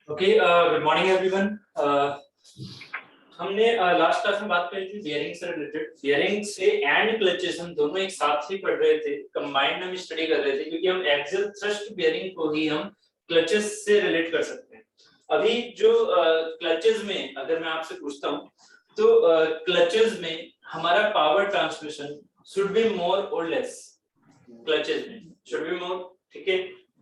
Okay, good morning everyone. हमने last class में बात करी थी बियरिंग से रिलेटेड। बियरिंग से एंड क्लचेस हम दोनों एक साथ ही पढ़ रहे थे, कंबाइंड हम स्टडी कर रहे थे, क्योंकि हम एक्सियल थ्रस्ट बियरिंग को ही हम क्लचेस से रिलेट कर सकते हैं। अभी जो क्लचेस में अगर मैं आपसे पूछता हूँ तो क्लचेस में हमारा power transmission should be more और लेस। क्लचेस में शुड बी मोर, ठीक है।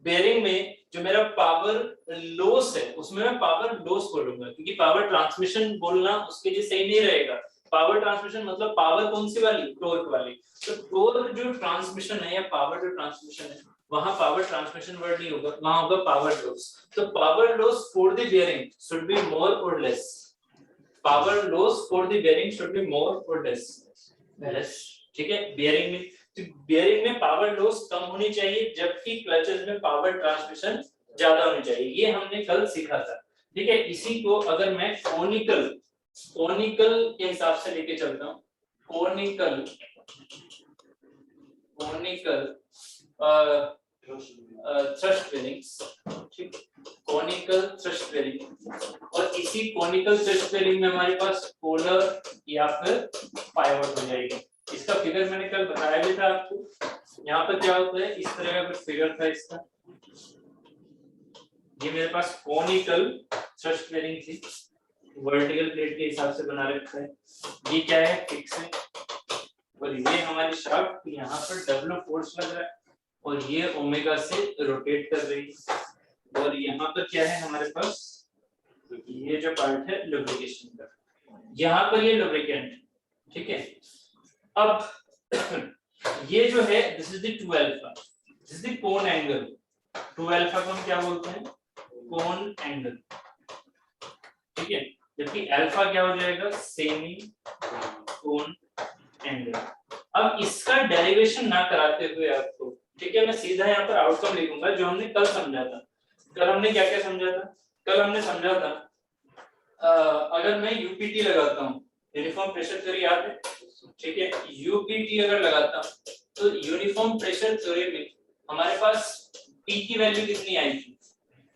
बेयरिंग में जो मेरा पावर लॉस है उसमें मैं पावर लॉस बोलूंगा, क्योंकि पावर ट्रांसमिशन बोलना उसके लिए सही नहीं रहेगा। पावर ट्रांसमिशन मतलब पावर कौन सी वाली, टॉर्क वाली। तो टॉर्क जो ट्रांसमिशन है या पावर जो ट्रांसमिशन है, वहां पावर ट्रांसमिशन वर्ड नहीं होगा, वहां होगा पावर लॉस। तो power loss for the bearing should be more और less. Power loss for the bearing should be more और लेस, ठीक है। बेयरिंग में तो बेयरिंग में पावर लॉस कम होनी चाहिए, जबकि क्लचेस में पावर ट्रांसमिशन ज्यादा होनी चाहिए। ये हमने कल सीखा था, ठीक है। इसी को अगर मैं कोनिकल के हिसाब से लेके चलता हूँ, कोनिकल थ्रस्ट बेयरिंग्स, ठीक, कोनिकल थ्रस्ट बेयरिंग। और इसी कोनिकल थ्रस्ट बेयरिंग में हमारे पास पोलर या फिर पाइवोट हो जाएगी। इसका फिगर मैंने कल बताया भी था आपको। यहाँ पर क्या होता है, इस तरह का कुछ फिगर था इसका। ये मेरे पास कोनिकल थ्रस्ट बेयरिंग थी, वर्टिकल प्लेट के हिसाब से बना रखा है। ये क्या है, फिक्स है। और ये हमारी शाफ्ट, यहाँ पर डब्ल्यू फोर्स लग रहा है और ये ओमेगा से रोटेट कर रही है। और यहाँ पर क्या है हमारे पास, ये जो पार्ट है लुब्रिकेशन का, यहाँ पर ये लुब्रिकेंट, ठीक है। अब ये जो है this is the 2 alpha, this is the cone angle. 2 alpha को हम क्या बोलते हैं, कोन एंगल, ठीक है। जबकि अल्फा क्या हो जाएगा, सेमी कोन एंगल। अब इसका डेरिवेशन ना कराते हुए आपको, ठीक है, मैं सीधा यहाँ पर आउटकम लिखूंगा जो हमने कल समझा था। कल हमने क्या क्या समझा था, कल हमने समझा था अगर मैं यूपीटी लगाता हूँ, यूनिफॉर्म प्रेशर थ्योरी याद है, ठीक है। यूपीटी अगर लगाता हूँ तो यूनिफॉर्म प्रेशर थ्योरी में हमारे पास P की वैल्यू कितनी आई थी,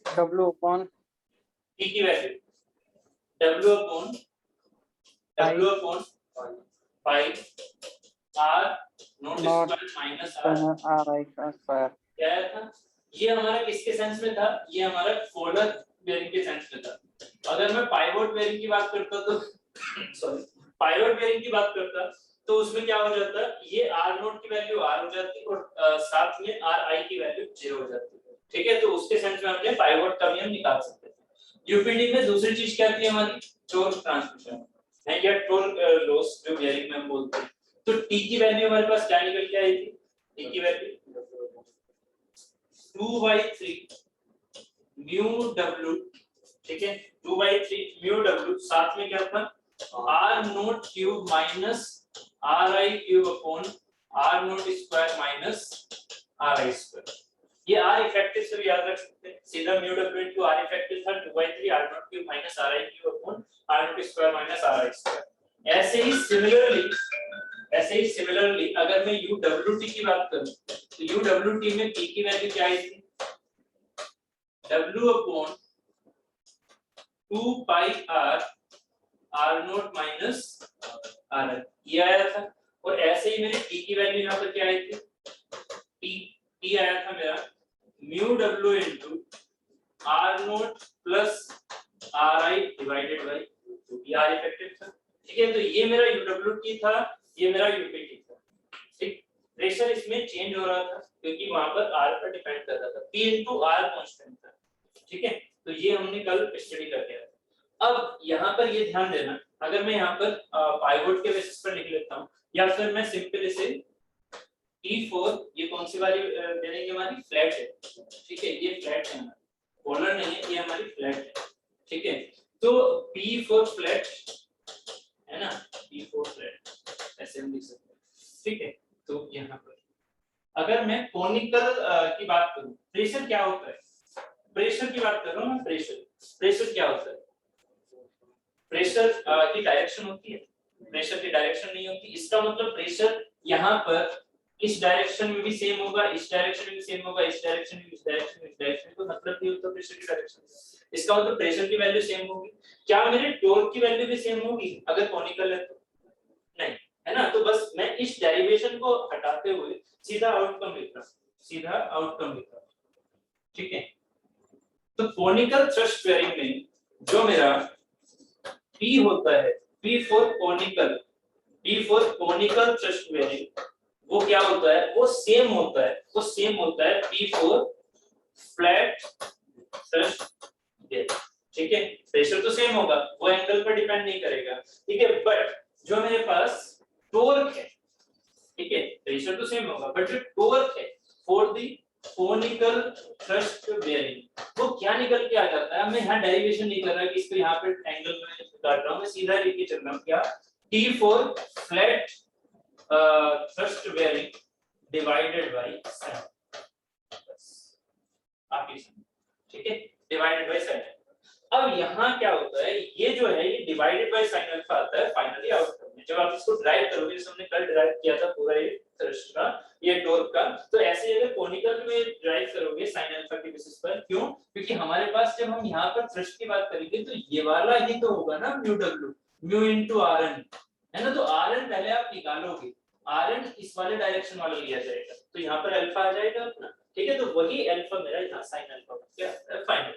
W अपॉन P की value W upon pi R not square minus R I का स्क्वायर। क्या आया था, ये हमारा किसके सेंस में था, ये हमारा पोलर बेयरिंग के सेंस में था। अगर मैं पाइवोट बेयरिंग की बात करता तो सॉरी, पाइवोट बेयरिंग की बात करता तो उसमें क्या हो जाता, ये R नोट की वैल्यू R हो जाती और साथ में RI की वैल्यू 0 हो जाती, ठीक है। तो उसके सेंस में हमने पाइवोट का भी हम निकाल सकते हैं। यूपीडी में दूसरी चीज क्या थी हमारी, टॉर्क ट्रांसमिशन है या टॉर्क लॉस जो बेयरिंग में हम बोलते हैं। तो T की वैल्यू हमारे पास क्या निकल के आई थी, T की वैल्यू 2/3 म्यू W, ठीक है। 2/3 म्यू W, साथ में क्या था R note cube minus RI cube upon R note square minus RI square. ये R इफेक्टिव से भी याद रख सकते हैं, सीधा mu W into R effective था 2/3 R note cube minus RI cube upon R note square minus RI square. ऐसे ही सिमिलरली अगर मैं UWT की बात करूं तो UWT में P की वैल्यू क्या आई थी, W अपॉन 2 पाई R R note minus RI, ये आया था। और ऐसे ही मेरी T की वैल्यू यहाँ पर क्या आई थी, T आया था मेरा mu W into R note plus RI divided by 2 R effective था, ठीक है। तो ये मेरा UWT था, ये मेरा UPT था, ठीक। प्रेशर इसमें चेंज हो रहा था क्योंकि वहां पर R पर डिपेंड कर रहा था, P इनटू R कांस्टेंट था, ठीक है। तो ये हमने कल स्टडी कर लिया। अब यहाँ पर ये ध्यान देना, अगर मैं यहाँ पर पाइवोट के बेसिस पर लिख लेता हूँ या फिर मैं सिंपल इसे P4, ये कौन सी वाली बेयरिंग हमारी, फ्लैट है, ठीक है। ये फ्लैट है, पोलर नहीं है, ये हमारी फ्लैट है, ठीक है। तो P4 फ्लैट है ना, P4 फ्लैट ऐसे हम लिख सकते हैं, ठीक है। तो यहाँ पर अगर मैं कोनिकल की बात करूं, प्रेशर क्या होता है, प्रेशर की बात कर रहा हूं मैं, प्रेशर क्या होता है, प्रेशर की डायरेक्शन होती है, प्रेशर की डायरेक्शन नहीं होती। इसका मतलब प्रेशर यहाँ पर इस डायरेक्शन में भी सेम होगा, इस डायरेक्शन में भी सेम होगा, इस डायरेक्शन में, इस डायरेक्शन में, इस डायरेक्शन में, तो मतलब ये होता है प्रेशर की डायरेक्शन। इसका मतलब प्रेशर की वैल्यू सेम होगी। क्या मेरे टॉर्क की वैल्यू भी सेम होगी अगर कॉनिकल है तो? नहीं, है ना। तो बस मैं इस डेरिवेशन को हटाते हुए सीधा आउटकम लिख रहा हूं, सीधा आउटकम लिख रहा हूं, ठीक है। तो कॉनिकल थ्रस्ट बेयरिंग में जो मेरा P होता है, P for conical, P for conical thrust bearing, वो क्या होता है, वो सेम होता है, वो सेम होता है P for flat thrust bearing, ठीक है। प्रेशर तो सेम होगा, वो एंगल पर डिपेंड नहीं करेगा, ठीक है। बट जो मेरे पास टॉर्क है, ठीक है, प्रेशर तो सेम होगा बट जो टॉर्क है for the conical thrust bearing, वो क्या निकल के आ जाता है। मैं यहाँ डेरिवेशन नहीं कर रहा कि इसको यहाँ पे एंगल में काट रहा हूँ, मैं सीधा लेके चल रहा हूँ क्या, T for flat thrust bearing divided by sin, आप ये समझो, ठीक है, डिवाइडेड बाय sin। अब यहाँ क्या होता है, ये जो है ये डिवाइडेड बाय sin अल्फा आता है फाइनली आउटकम में। जब आप इसको ड्राइव करोगे, जैसे हमने कल ड्राइव किया था पूरा ये थ्रस्ट का, ये टॉर्क का, तो ऐसे अगर कॉनिकल में ड्राइव करोगे sin अल्फा के बेसिस पर, क्यों, क्योंकि हमारे पास जब हम यहाँ पर थ्रस्ट की बात करेंगे तो ये वाला ही तो होगा ना mu w, mu into rn, है ना। तो rn पहले आप निकालोगे, rn इस वाले डायरेक्शन वाला लिया जाएगा, तो यहाँ पर अल्फा आ जाएगा अपना, ठीक है। तो वही अल्फा मेरा यहाँ sin अल्फा बन गया फाइनल।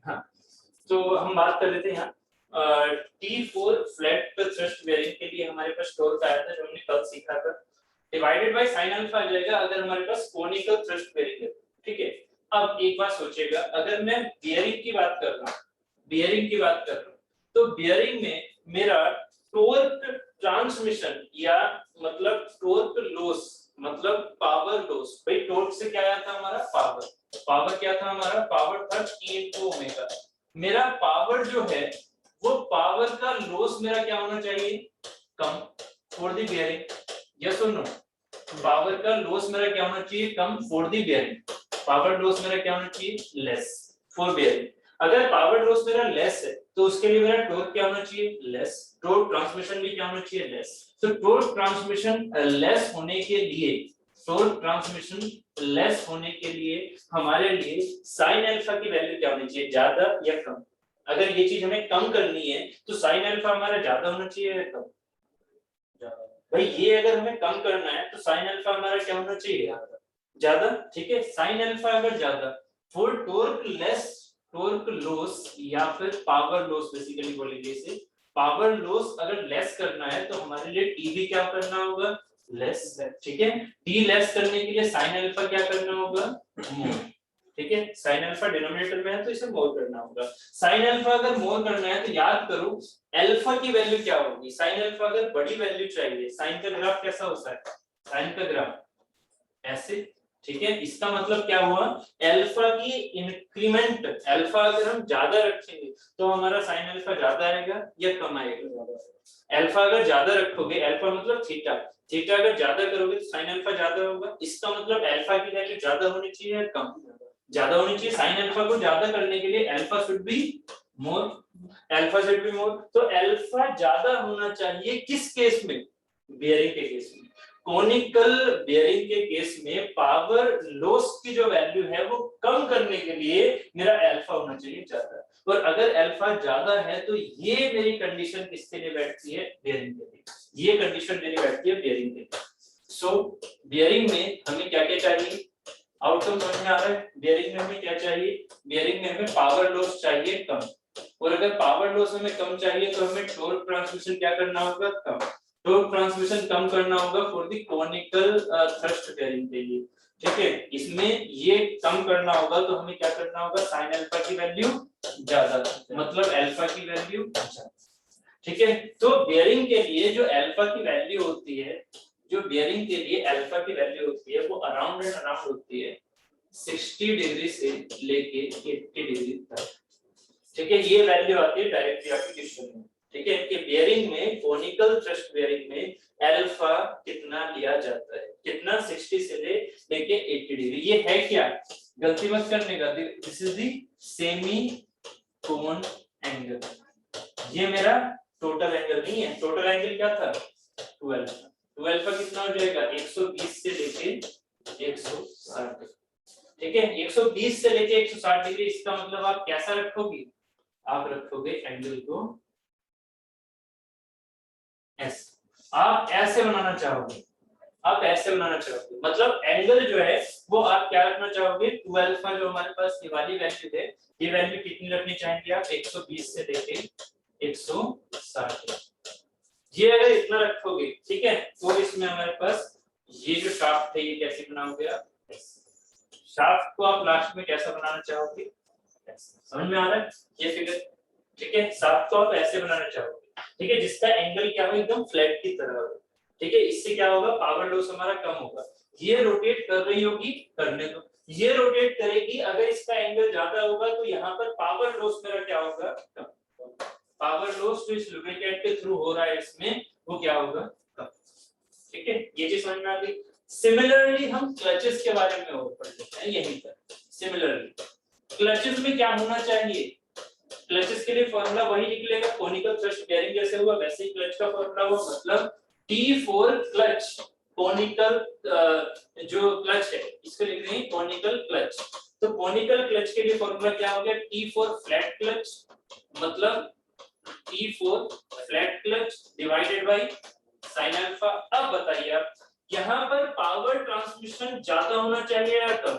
हाँ, तो हम बात कर लेते हैं यहाँ T4 फ्लैट थ्रस्ट बेयरिंग के लिए हमारे पास टॉर्क आया था जो हमने कल सीखा था, डिवाइडेड बाय साइन अल्फा आ जाएगा अगर हमारे पास कोनिकल थ्रस्ट बेयरिंग है। ठीक है, अब एक बात सोचिएगा, अगर मैं बियरिंग की बात कर रहा हूँ, बियरिंग की बात कर रहा हूँ, तो बियरिंग में मेरा टॉर्क ट्रांसमिशन या मतलब टॉर्क लॉस मतलब पावर लॉस, भाई टॉर्क से क्या आया था हमारा पावर, पावर क्या था हमारा, पावर था T into ओमेगा। मेरा पावर जो है वो पावर का लॉस मेरा क्या होना चाहिए, come for the bearing, yes और नो, पावर का लॉस मेरा क्या होना चाहिए, come for the bearing, power loss मेरा क्या होना चाहिए, लेस फॉर बियरिंग। अगर पावर लॉस मेरा लेस है तो उसके लिए मेरा टॉर्क क्या होना चाहिए, लेस, टॉर्क ट्रांसमिशन भी क्या होना चाहिए, लेस। तो टॉर्क ट्रांसमिशन लेस होने के लिए, टॉर्क ट्रांसमिशन लेस होने के लिए हमारे लिए साइन अल्फा की वैल्यू क्या होनी चाहिए, ज्यादा या कम। अगर ये चीज हमें कम करनी है तो साइन अल्फा हमारा ज्यादा होना चाहिए या कम, भाई ये अगर हमें कम करना है तो साइन अल्फा हमारा क्या होना चाहिए, ज्यादा। ठीक है, साइन अल्फा अगर ज्यादा, for torque less, torque loss या फिर पावर लॉस बेसिकली बोलेंगे इसे, पावर लॉस अगर लेस करना है तो हमारे लिए टी भी क्या करना होगा, लेस। ठीक है, टी लेस करने के लिए साइन अल्फा क्या करना होगा, मोर। ठीक है, साइन अल्फा डिनोमिनेटर में है तो इसे मोर करना होगा। साइन अल्फा अगर मोर करना है तो याद करो अल्फा की वैल्यू क्या होगी, साइन अल्फा अगर बड़ी वैल्यू चाहिए, साइन का ग्राफ कैसा होता है, साइन का ग्राफ ऐसे। ठीक है, इसका मतलब क्या हुआ, अल्फा की इंक्रीमेंट, अल्फा अगर हम ज्यादा रखेंगे तो हमारा साइन अल्फा ज्यादा आएगा या कम आएगा, अल्फा अगर ज्यादा रखोगे, अल्फा मतलब थीटा, थीटा अगर ज्यादा करोगे तो साइन अल्फा ज्यादा होगा, इसका मतलब अल्फा की वैल्यू ज्यादा होनी चाहिए या कम, ज्यादा होनी चाहिए। साइन अल्फा को ज्यादा करने के लिए alpha should be more, alpha should be मोर, तो अल्फा ज्यादा होना चाहिए किस केस में, बियरिंग के केस में। कोनिकल बियरिंग के केस में पावर लॉस की जो वैल्यू है वो कम करने के लिए मेरा अल्फा होना चाहिए ज्यादा, और अगर अल्फा ज्यादा है तो ये मेरी कंडीशन किसके लिए बैठती है, बियरिंग के लिए, ये कंडीशन मेरी बैठती है बियरिंग के लिए। सो बियरिंग में हमें क्या क्या चाहिए, आउटकम समझ में आ रहा है, बियरिंग में हमें क्या चाहिए, बियरिंग में हमें पावर लॉस चाहिए कम, और अगर पावर लॉस हमें कम चाहिए तो हमें टॉर्क ट्रांसमिशन क्या करना होगा, कम, टॉर्क ट्रांसमिशन कम करना होगा for the conical thrust bearing के लिए। ठीक है, इसमें ये कम करना होगा तो हमें क्या करना होगा, साइन अल्फा की वैल्यू ज्यादा, मतलब अल्फा की वैल्यू ज्यादा। ठीक है, तो बियरिंग के लिए जो अल्फा की वैल्यू होती है, जो बियरिंग के लिए अल्फा की वैल्यू होती है वो अराउंड एंड अराउंड होती है 60 डिग्री से लेके 80 डिग्री तक। ठीक है, ये वैल्यू आती है डायरेक्टली आपके क्वेश्चन में। ठीक है, कि बियरिंग में, कोनिकल थ्रस्ट बियरिंग में अल्फा कितना लिया जाता है, कितना, 60 से लेके 80 डिग्री। ये है क्या, गलती मत करने का, this is the semi cone angle, ये मेरा टोटल एंगल नहीं है, टोटल एंगल क्या था 12, 12 का कितना हो जाएगा 120 से लेके 160। ठीक है, 120 से लेके 160 डिग्री, इसका मतलब आप कैसा रखोगे, आप रखोगे एंगल को ऐसे, आप ऐसे बनाना चाहोगे, आप ऐसे बनाना चाहोगे, मतलब एंगल जो है वो आप क्या रखना चाहोगे, 12 का जो हमारे पास ये वाली वैल्यू है, ये वैल्यू कितनी रखनी चाहेंगे आप, 120 से लेके 160। ये अगर इतना रखोगे, ठीक है, तो इसमें हमारे पास ये जो शाफ्ट है ये कैसे बनाओगे आप, शाफ्ट को आप लास्ट में कैसा बनाना चाहोगे, समझ में आ रहा है ये फिगर। ठीक है, शाफ्ट को आप ऐसे बनाना चाहोगे, ठीक है, जिसका एंगल क्या हो, एकदम फ्लैट की तरह हो। ठीक है, इससे क्या होगा, पावर लॉस हमारा कम होगा। ये रोटेट कर रही होगी, करने दो, ये रोटेट करेगी, अगर इसका एंगल ज्यादा होगा तो यहाँ पर पावर लॉस मेरा क्या होगा, कम। पावर लॉस जो इस लुब्रिकेंट के थ्रू हो रहा है इसमें, वो क्या होगा, कम। ठीक है, ये चीज समझ में आ गई। सिमिलरली हम क्लचेस के बारे में और पढ़ लेते हैं यहीं पर। सिमिलरली क्लचेस में क्या होना चाहिए, क्लचेस के लिए फॉर्मूला वही निकलेगा, कोनिकल थ्रस्ट बेयरिंग जैसे हुआ वैसे ही क्लच का फॉर्मूला हुआ, मतलब T4 क्लच, कोनिकल जो क्लच है इसको लिख रहे हैं कोनिकल क्लच। तो कोनिकल क्लच के लिए फॉर्मूला क्या हो गया, T4 फ्लैट क्लच, मतलब T4 flat clutch divided by sine alpha. अब बताइए आप, यहाँ पर पावर ट्रांसमिशन ज्यादा होना चाहिए या कम,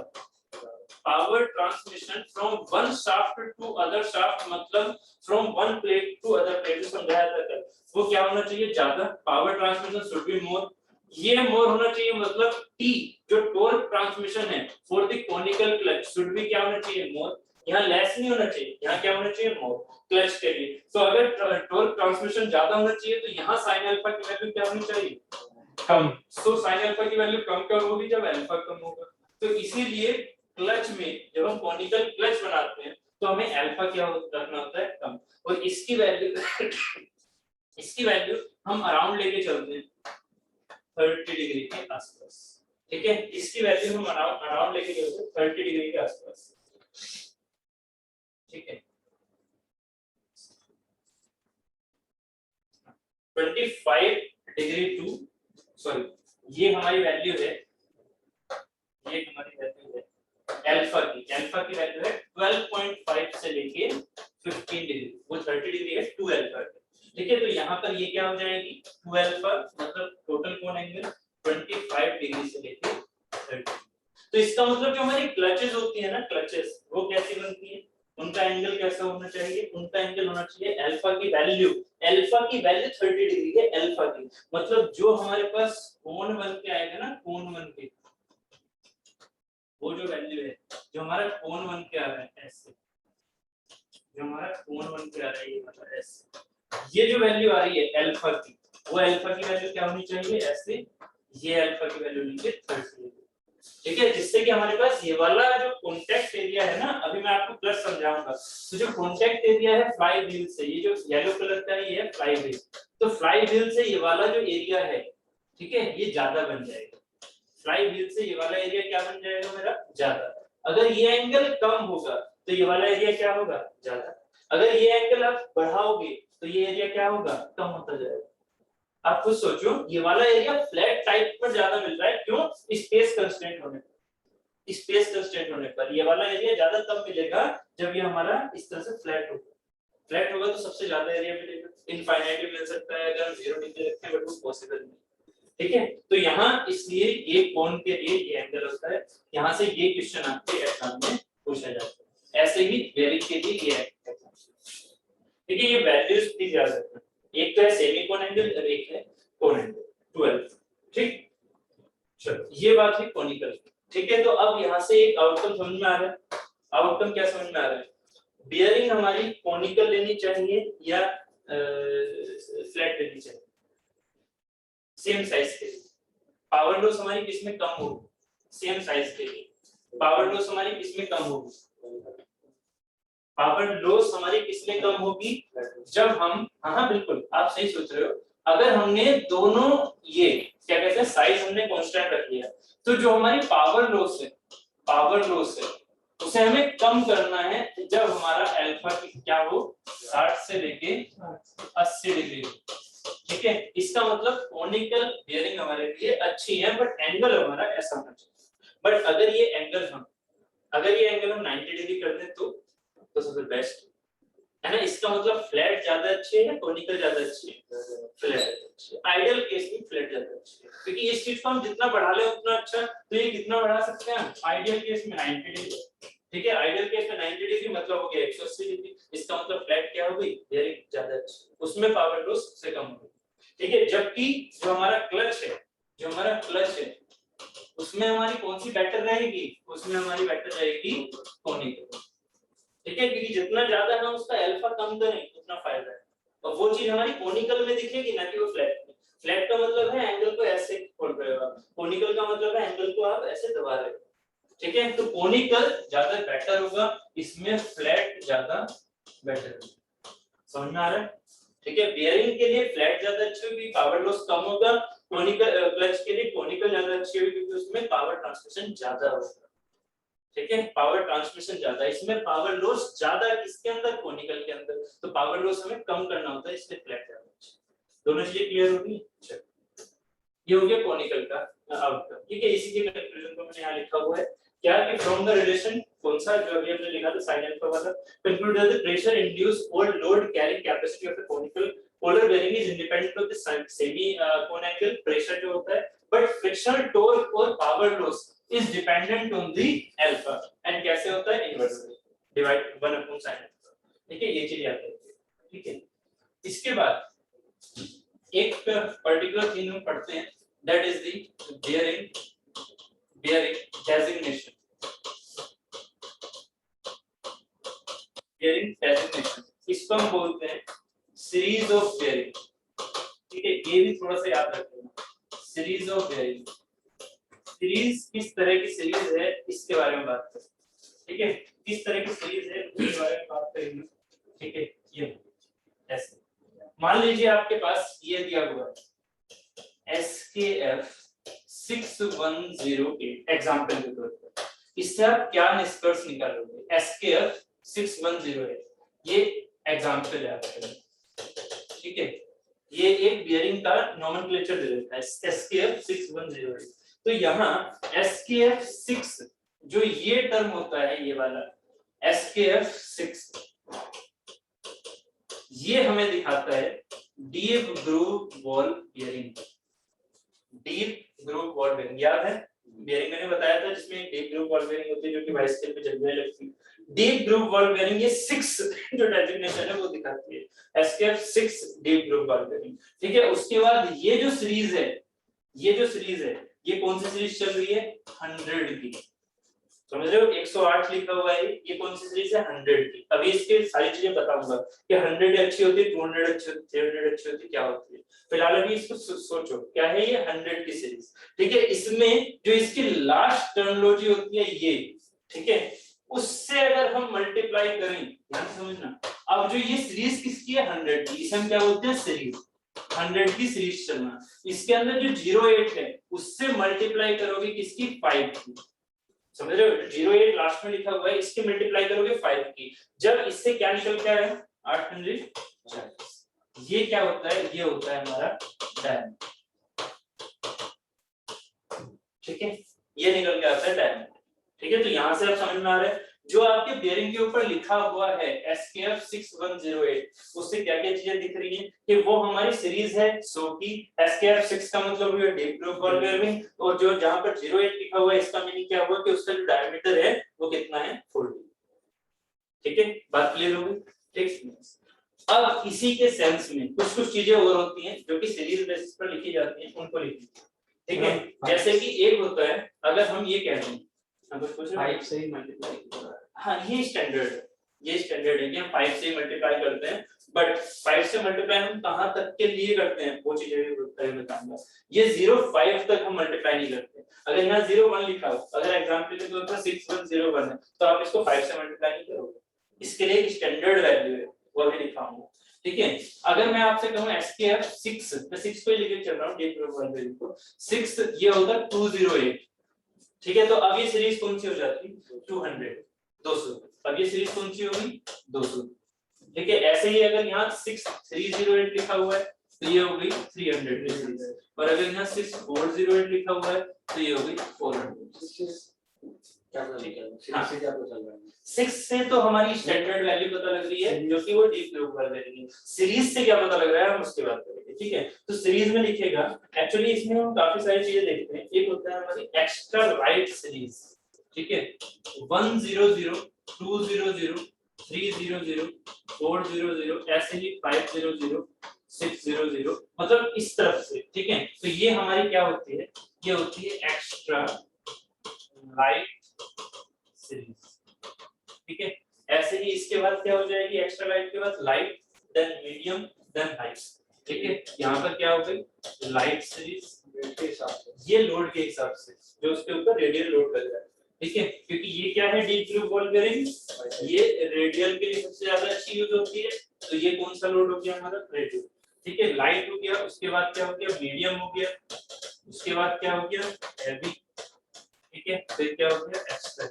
power transmission from one shaft to other shaft, मतलब from one plate to other plate, समझाया था कल, वो क्या होना चाहिए, ज्यादा। Power transmission should be more, ये मोर होना चाहिए, मतलब टी जो टॉर्क ट्रांसमिशन है for the conical clutch should be क्या होना चाहिए, मोर। यहाँ लेस नहीं होना चाहिए, यहाँ क्या होना चाहिए, मोर क्लच के लिए। तो अगर टॉर्क ट्रांसमिशन ज्यादा होना चाहिए तो यहाँ साइन अल्फा की वैल्यू क्या होनी चाहिए, कम। सो साइन अल्फा की वैल्यू कम कब होगी, जब अल्फा कम होगा। तो इसीलिए क्लच में जब हम कोनिकल क्लच बनाते हैं तो हमें अल्फा क्या रखना होता है, कम। और इसकी वैल्यू हम अराउंड लेके चलते हैं 30 डिग्री के आसपास, ठीक है। इसकी वैल्यू हम अराउंड लेके चलते हैं 30 डिग्री के आसपास, ठीक है। 25 डिग्री टू, सॉरी ये हमारी वैल्यू है, ये हमारी वैल्यू है अल्फा की वैल्यू है 12.5 से लेके 15 डिग्री, वो 30 डिग्री है 2 अल्फा, ठीक है। तो यहाँ पर ये क्या हो जाएगी 2 अल्फा, मतलब टोटल कोण एंगल 25 डिग्री से लेके 30। तो इसका मतलब जो हमारी क्लचेस होती है ना, क्लचेस वो कैसी बनती है, उनका एंगल कैसा होना चाहिए, उनका एंगल होना चाहिए अल्फा की वैल्यू 30 डिग्री है अल्फा की, मतलब जो हमारे पास कोण बन के आएगा ना, कोण बन के, वो जो वैल्यू है, जो हमारा कोण बन के आ रहा है ऐसे, जो हमारा कोण बन के आ रहा है ये मतलब ऐसे, ये जो वैल्यू आ रही है अल्फा की, वो अल्फा की वैल्यू क्या होनी चाहिए, ऐसे, ये अल्फा की वैल्यू लीजिए 30, ठीक है। जिससे कि हमारे पास ये वाला जो कॉन्टैक्ट एरिया है ना, अभी मैं आपको प्लस समझाऊंगा, तो जो कॉन्टैक्ट एरिया है फ्लाई व्हील से, ये जो येलो कलर का है ये है फ्लाई व्हील, तो फ्लाई व्हील से ये वाला जो एरिया है, ठीक है, ये ज्यादा बन जाएगा। फ्लाई व्हील से ये वाला एरिया क्या बन जाएगा मेरा, ज्यादा। अगर ये एंगल कम होगा तो ये वाला एरिया क्या होगा, ज्यादा। अगर ये एंगल आप बढ़ाओगे तो ये एरिया क्या होगा, कम होता जाएगा। आप खुद सोचो, ये वाला एरिया फ्लैट टाइप पर ज्यादा मिल रहा है, क्यों, स्पेस कंस्ट्रेंट होने पर। स्पेस कंस्ट्रेंट होने पर ये वाला एरिया ज्यादा तब मिलेगा जब ये हमारा इस तरह से फ्लैट होगा। फ्लैट होगा तो सबसे ज्यादा एरिया मिलेगा, इनफाइनाइट भी मिल सकता है अगर हम 0 डिग्री रखें, बट वो पॉसिबल नहीं, ठीक है। तो यहाँ इसलिए ये कोण के लिए ये एंगल होता है, यहाँ से ये क्वेश्चन आपके एग्जाम में पूछा जाता है। ऐसे ही बेरिंग के लिए ये एंगल, ठीक है। ये वैल्यूज प्लीज याद रखना, एक तो है सेमी कोण एंगल और एक है कोण एंगल 12, ठीक। चलो ये बात है कोनिकल, ठीक है। तो अब यहाँ से एक आउटकम समझ में आ रहा है, आउटकम क्या समझ में आ रहा है, बियरिंग हमारी कोनिकल लेनी चाहिए या फ्लैट लेनी चाहिए, सेम साइज के लिए। पावर लॉस हमारी किसमें कम होगी, सेम साइज के लिए पावर लॉस हमारी किसमें कम होगी, पावर लॉस हमारी किसमें कम होगी, जब हम, हाँ बिल्कुल आप सही सोच रहे हो, अगर हमने दोनों ये क्या कहते हैं साइज हमने कांस्टेंट रख लिया, तो जो हमारी पावर लॉस है उसे हमें कम करना है जब हमारा अल्फा की क्या हो 60 से लेके 80 डिग्री, ठीक है। इसका मतलब कोनिकल बियरिंग हमारे लिए अच्छी है, बट एंगल हमारा ऐसा होना चाहिए। बट अगर ये एंगल हम 90 डिग्री कर दें तो सबसे बेस्ट है ना। इसका मतलब फ्लैट ज्यादा अच्छी है या कोनिकल ज्यादा अच्छी है, फ्लैट अच्छी है। आइडियल केस में फ्लैट ज्यादा अच्छी है, क्योंकि इस चीज को हम जितना बढ़ा ले उतना अच्छा। तो ये कितना बढ़ा सकते हैं हम, आइडियल केस में 90 डिग्री, ठीक है। आइडियल केस में 90 डिग्री मतलब हो गया 180 डिग्री, इसका मतलब फ्लैट क्या हो गई, बियरिंग ज्यादा अच्छी, उसमें पावर लॉस से कम हो, ठीक है। जबकि जो हमारा क्लच है उसमें हमारी कौन सी बेटर रहेगी, उसमें हमारी बेटर रहेगी कोनिकल, ठीक है। क्योंकि जितना ज्यादा हम उसका अल्फा कम करें उतना फायदा है, और वो चीज हमारी कोनिकल में दिखेगी ना कि वो फ्लैट में। फ्लैट का मतलब है एंगल को ऐसे खोल रहे हो आप, कोनिकल का मतलब है एंगल को आप ऐसे दबा रहे हो, ठीक है। तो कोनिकल ज्यादा बेटर होगा, इसमें फ्लैट ज्यादा बेटर होगा, समझ में आ रहा है, ठीक है। बियरिंग के लिए फ्लैट ज्यादा अच्छी होगी, पावर लॉस कम होगा। कोनिकल क्लच के लिए कोनिकल ज्यादा अच्छी होगी क्योंकि उसमें पावर ट्रांसमिशन ज्यादा होगा, ठीक है। पावर ट्रांसमिशन ज्यादा, इसमें पावर लॉस ज्यादा किसके अंदर, कोनिकल के अंदर। तो पावर लॉस हमें कम करना होता है, इसलिए फ्लैट ज्यादा अच्छा। दोनों चीजें क्लियर होगी, ये हो गया कोनिकल का आउटकम, ठीक है। इसी के कंक्लूजन को मैंने यहाँ लिखा हुआ है क्या कि फ्रॉम द रिलेशन, कौन सा जो अभी हमने लिखा था साइन अल्फा वाला, conclude that the pressure induce और load carrying capacity of the conical polar bearing is independent of the semi cone angle pressure जो होता है, बट फ्रिक्शनल टॉर्क और power loss is dependent on the alpha and कैसे होता है inversely divide 1/sin alpha। ठीक है, ये चीज याद रखिए। ठीक है, इसके बाद एक पर्टिकुलर थिंग हम पढ़ते हैं, that is the bearing designation. Bearing designation इसको हम बोलते हैं सीरीज ऑफ बेयरिंग। ठीक है, ये भी थोड़ा सा याद रखना, सीरीज ऑफ बेयरिंग। सीरीज किस तरह की सीरीज है इसके बारे में बात करें। ठीक है, किस तरह की सीरीज है उसके बारे में बात करेंगे। ठीक है, ये ऐसे मान लीजिए आपके पास ये दिया हुआ है SKF 6108 एग्जांपल के तौर पर, इससे आप क्या निष्कर्ष निकालोगे? SKF 6108 ये एग्जांपल है आपके लिए। ठीक है, ये एक बियरिंग का नोमेनक्लेचर दे देता है SKF 6108। तो यहाँ SKF 6 जो ये टर्म होता है, ये वाला SKF 6 ये हमें दिखाता है deep groove wall bearing. Deep groove wall bearing याद है, बियरिंग मैंने बताया था जिसमें डीप ग्रूव वॉल बियरिंग होती है जो कि वाइस स्केल पे जलने लगती है। डीप ग्रूव वॉल बियरिंग ये 6 जो डेजिग्नेशन है वो दिखाती है SKF 6 deep groove wall bearing. ठीक है, उसके बाद ये जो सीरीज है, ये कौन सी सीरीज चल रही है? 100 की। समझ रहे हो, 108 लिखा हुआ है, ये कौन सी सीरीज है? 100 की। अभी इसके सारी चीजें बताऊंगा कि 100 अच्छी होती है, 200 अच्छी होती है, 300 अच्छी होती है, क्या होती है। फिलहाल अभी इसको सोचो क्या है ये 100 की सीरीज। ठीक है, इसमें जो इसकी लास्ट टर्मिनोलॉजी होती है ये, ठीक है, उससे अगर हम मल्टीप्लाई करें, ध्यान समझना, अब जो ये सीरीज किसकी है? 100 की, इसे हम क्या बोलते हैं? सीरीज। 100 की सीरीज चलना, इसके अंदर जो 08 है उससे मल्टीप्लाई करोगे किसकी? 5 की। समझ रहे हो, 08 लास्ट में लिखा हुआ है, इसके मल्टीप्लाई करोगे 5 की। जब इससे क्या निकल के आया? 840। ये क्या होता है? ये होता है हमारा डायमीटर। ठीक है, ये निकल के आता है डायमीटर। ठीक है, तो यहां से आप समझ में आ रहा है जो आपके बेयरिंग के ऊपर लिखा हुआ है SKF 6108, उससे क्या क्या चीजें दिख रही हैं कि वो हमारी सीरीज है 100 की। SKF 6 का मतलब है डीप ग्रूव वॉल बेयरिंग, और जो जहां पर 08 लिखा हुआ है इसका मीनिंग क्या हुआ कि उसका जो डायमीटर है वो कितना है? 40। ठीक है, बात क्लियर हो गई? ठीक, अब इसी के सेंस में कुछ कुछ चीजें और होती हैं जो कि सीरीज बेसिस पर लिखी जाती हैं, उनको लिखिए। ठीक है, जैसे कि एक होता है, अगर हम ये कह दें, कुछ पूछ रहे हैं? 5 से ही मल्टीप्लाई करते हैं। हाँ, ये स्टैंडर्ड है, ये स्टैंडर्ड है कि हम 5 से मल्टीप्लाई करते हैं, बट 5 से मल्टीप्लाई हम कहां तक के लिए करते हैं वो चीजें भी बताऊंगा। ये 05 तक हम मल्टीप्लाई नहीं करते। अगर यहाँ 01 लिखा हो, अगर एग्जांपल के तौर पर 6101 है, तो आप इसको 5 से मल्टीप्लाई नहीं करोगे, इसके लिए एक स्टैंडर्ड वैल्यू है वो भी लिखाऊंगा। ठीक है, अगर मैं आपसे कहूं SKF 6, मैं 6 को ही लेके चल रहा हूं, डीप ग्रूव वॉल बेयरिंग को 6, ये होगा 208। ठीक है, तो अब ये सीरीज कौन सी हो जाती? 200, 200। अब ये सीरीज कौन सी होगी? 200। ठीक है, ऐसे ही अगर यहाँ 6308 लिखा हुआ है तो ये हो गई 300 की सीरीज, और अगर यहाँ 6408 लिखा हुआ है तो ये हो गई 400। क्या सीरीज से क्या पता चल रहा है? 6 से तो हमारी स्टैंडर्ड वैल्यू पता लग रही है जो कि वो डीप ग्रूव वॉल बेयरिंग है। सीरीज से क्या पता लग रहा है हम उसके बात करेंगे। ठीक है, तो सीरीज में लिखेगा, एक्चुअली इसमें हम काफी सारी चीजें देखते हैं। एक होता है हमारी एक्स्ट्रा राइट सीरीज। ठीक है, 100 200 300 400 ऐसे ही 500 600, मतलब इस तरफ से। ठीक है, तो ये हमारी क्या होती है? ये होती है एक्स्ट्रा राइट सीरीज। ठीक है, ऐसे ही इसके बाद क्या हो जाएगी? एक्स्ट्रा लाइट के बाद light, then medium, then high. ठीक है, यहाँ पर क्या हो गई? लाइट सीरीज के हिसाब से, ये लोड के हिसाब से जो उसके ऊपर रेडियल लोड लग रहा है। ठीक है, क्योंकि ये क्या है? डीप ग्रूव वॉल बेयरिंग, ये रेडियल के लिए सबसे ज्यादा अच्छी यूज होती है, तो ये कौन सा लोड हो गया हमारा? रेडियल। ठीक है, लाइट हो गया, उसके बाद क्या हो गया? मीडियम हो गया, उसके बाद क्या हो गया? हैवी। ठीक है, फिर क्या हो गया? एक्स्ट्रा।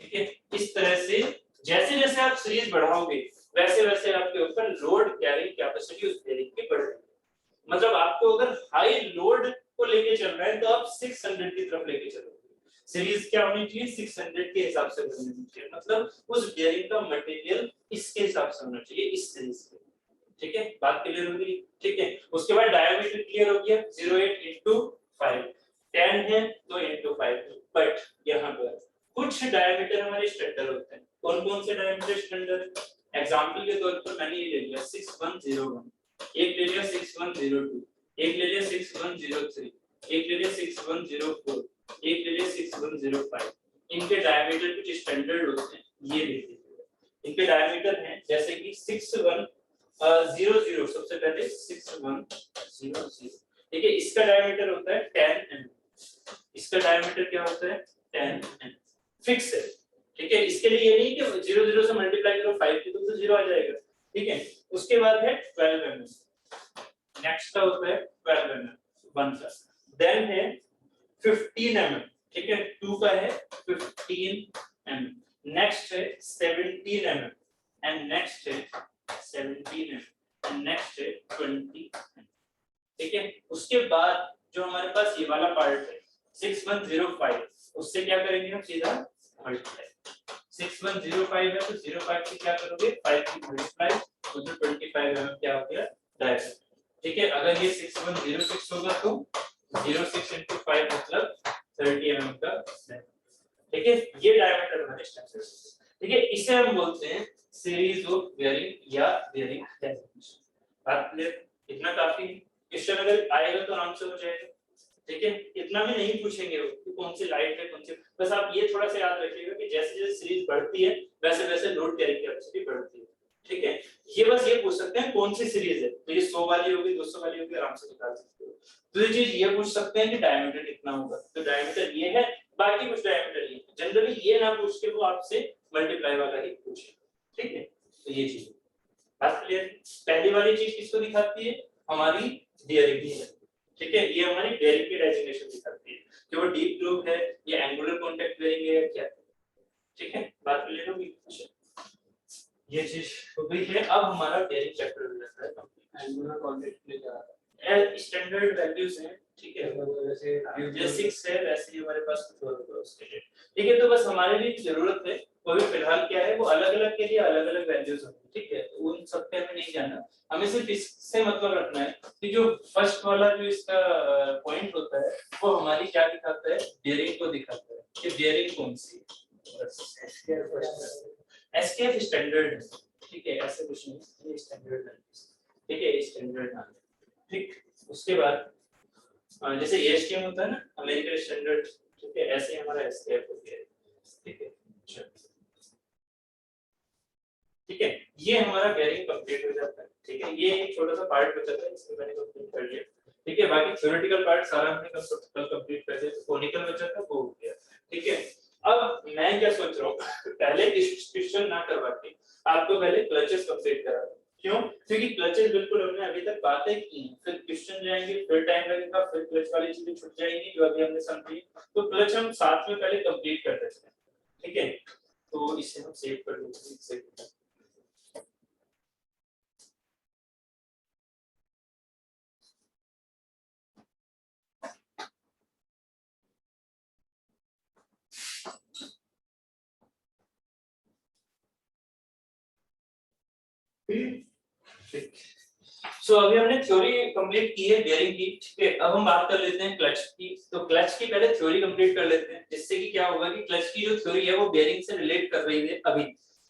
ठीक है, इस तरह से जैसे जैसे आप सीरीज बढ़ाओगे वैसे वैसे आपके ऊपर लोड कैरिंग कैपेसिटी उस बेयरिंग की बढ़ जाएगी। मतलब आपको अगर हाई लोड को लेके चल रहा है तो आप 600 की तरफ लेके चलोगे। सीरीज क्या होनी चाहिए? 600 के हिसाब से होनी चाहिए, मतलब उस बेयरिंग का मटेरियल इसके हिसाब से होना चाहिए, इस सीरीज के। ठीक है, बात क्लियर हो गई? ठीक है, उसके बाद डायमीटर क्लियर हो गया, 08 into 5। 10 है तो into 5, बट यहाँ पर कुछ डायमीटर हमारे स्टैंडर्ड होते हैं। कौन कौन से डायमीटर स्टैंडर्ड? एग्जांपल के तौर पर मैंने ये ले लिया 6101, एक ले लिया 6102, एक ले लिया 6103, एक ले लिया 6104, एक ले लिया 6105। इनके डायमीटर कुछ स्टैंडर्ड होते हैं, ये ले लीजिए। इनके डायमीटर हैं जैसे कि 6100, सबसे पहले 6100, ठीक है, इसका डायमीटर होता है 10 mm, इसका डायमीटर क्या होता है 10 mm, फिक्स है, ठीक है। इसके लिए ये नहीं कि 00 से मल्टीप्लाई करो 5 की तो 0 आ जाएगा, ठीक है। उसके बाद है 12 mm, नेक्स्ट का होता है 12 mm 1 का, देन है 15 mm, ठीक है, 2 का है 15 mm, नेक्स्ट है 17 mm, एंड नेक्स्ट है 17 mm, एंड नेक्स्ट है 20 mm, ठीक है। उसके बाद जो हमारे पास ये वाला पार्ट है 6105, उससे क्या करेंगे हम सीधा मल्टीप्लाई। 6105 है तो 05 से क्या करोगे 5 की मल्टीप्लाई, तो 25 mm क्या हो गया डायरेक्ट, ठीक है। अगर ये 6106 होगा तो 06 into 5 मतलब 30 mm का, ठीक है। ये डायमीटर हमारे स्ट्रक्चर, ठीक है। इसे हम बोलते हैं सीरीज ऑफ बेयरिंग या बेयरिंग डेफिनेशन। बात क्लियर? इतना काफी। क्वेश्चन अगर आएगा तो आराम से हो जाएगा, ठीक है। इतना भी नहीं पूछेंगे वो कि कौन सी लाइट है कौन सी, बस आप ये थोड़ा सा याद रखिएगा कि जैसे जैसे सीरीज बढ़ती है वैसे वैसे लोड कैरिंग कैपेसिटी बढ़ती है, ठीक है। ये बस ये पूछ सकते हैं कौन सी सीरीज है, तो ये 100 वाली होगी 200 वाली होगी, आराम से बता सकते हो। दूसरी चीज ये पूछ सकते हैं कि डायमीटर कितना होगा, तो डायमीटर ये है, बाकी कुछ डायमीटर ये। जनरली ये ना पूछ के वो आपसे मल्टीप्लाई वाला ही पूछे, ठीक है। तो ये चीज बात क्लियर। पहली वाली चीज किसको दिखाती है, हमारी बेयरिंग है, ठीक है। ये हमारी बेयरिंग की डेजिग्नेशन दिखाती है कि वो डीप ग्रूव है, ये एंगुलर कांटेक्ट बेयरिंग है या क्या, ठीक है। बात क्लियर होगी? ये चीज हो गई है। अब हमारा बेयरिंग चैप्टर हो जाता है कंप्लीट। एंगुलर कांटेक्ट ले जा रहा है, स्टैंडर्ड वैल्यूज हैं, ठीक है। जैसे बेसिक्स है वैसे ही हमारे पास कुछ और होगा उसके लिए, ठीक है। तो बस हमारे लिए जरूरत है वो भी फिलहाल क्या है, वो अलग-अलग के लिए अलग-अलग वैल्यूज होंगी, ठीक है। उन सब पे हमें नहीं जाना, हमें सिर्फ इससे मतलब रखना है कि जो फर्स्ट वाला जो इसका पॉइंट होता है वो हमारी क्या दिखाता है, बेयरिंग को दिखाता है कि बेयरिंग कौन सी है। एसकेएफ स्टैंडर्ड है, ठीक है, ऐसे कुछ नहीं, ये स्टैंडर्ड है, ठीक है, स्टैंडर्ड नाम, ठीक। उसके बाद जैसे एएसटीएम होता है ना, अमेरिकन स्टैंडर्ड, ठीक है, ऐसे ही हमारा एसकेएफ हो गया, ठीक है। ठीक है, ये हमारा बेयरिंग कंप्लीट हो जाता है, ठीक है। ये एक छोटा सा पार्ट बचा था, इसको मैंने कंप्लीट कर लिया, ठीक है। बाकी थ्योरेटिकल पार्ट सारा हमने कल कंप्लीट कर दिया, तो कोनिकल बचा था वो हो गया, ठीक है। अब मैं क्या सोच रहा हूँ, पहले क्वेश्चन ना करवा के आपको पहले क्लचेस कंप्लीट करा दूं। क्यों? क्योंकि क्लचेस बिल्कुल हमने अभी तक बातें की हैं, फिर क्वेश्चन जाएंगे, फिर टाइम लगेगा, फिर क्लच वाली चीजें छूट जाएंगी जो अभी हमने समझी, तो क्लच हम साथ में पहले कंप्लीट कर देते हैं, ठीक है। तो इसे हम सेव कर देते हैं। सो अभी हमने थ्योरी कंप्लीट की है बेयरिंग की, ठीक है। अब हम बात कर लेते हैं क्लच की। तो क्लच की पहले थ्योरी कंप्लीट कर लेते हैं, जिससे कि क्या होगा कि क्लच की जो थ्योरी है वो बेयरिंग से रिलेट कर रही है। अभी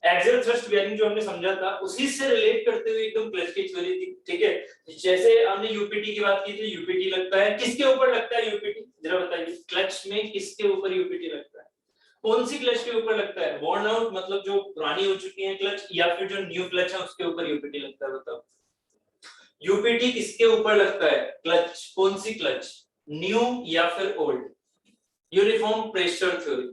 एक्सियल थ्रस्ट बेयरिंग जो हमने समझा था उसी से रिलेट करते हुए एकदम क्लच की थ्योरी थी, ठीक है। जैसे हमने यूपीटी की बात की थी, यूपीटी लगता है किसके ऊपर लगता है यूपीटी, जरा बताइए, क्लच में किसके ऊपर यूपीटी लगता है? कौन सी क्लच के ऊपर लगता है? वर्न आउट मतलब जो पुरानी हो चुकी है क्लच, या फिर जो न्यू क्लच है उसके ऊपर यूपीटी लगता है? बताओ, यूपीटी किसके ऊपर लगता है? क्लच, कौन सी क्लच, न्यू या फिर old? Uniform pressure theory.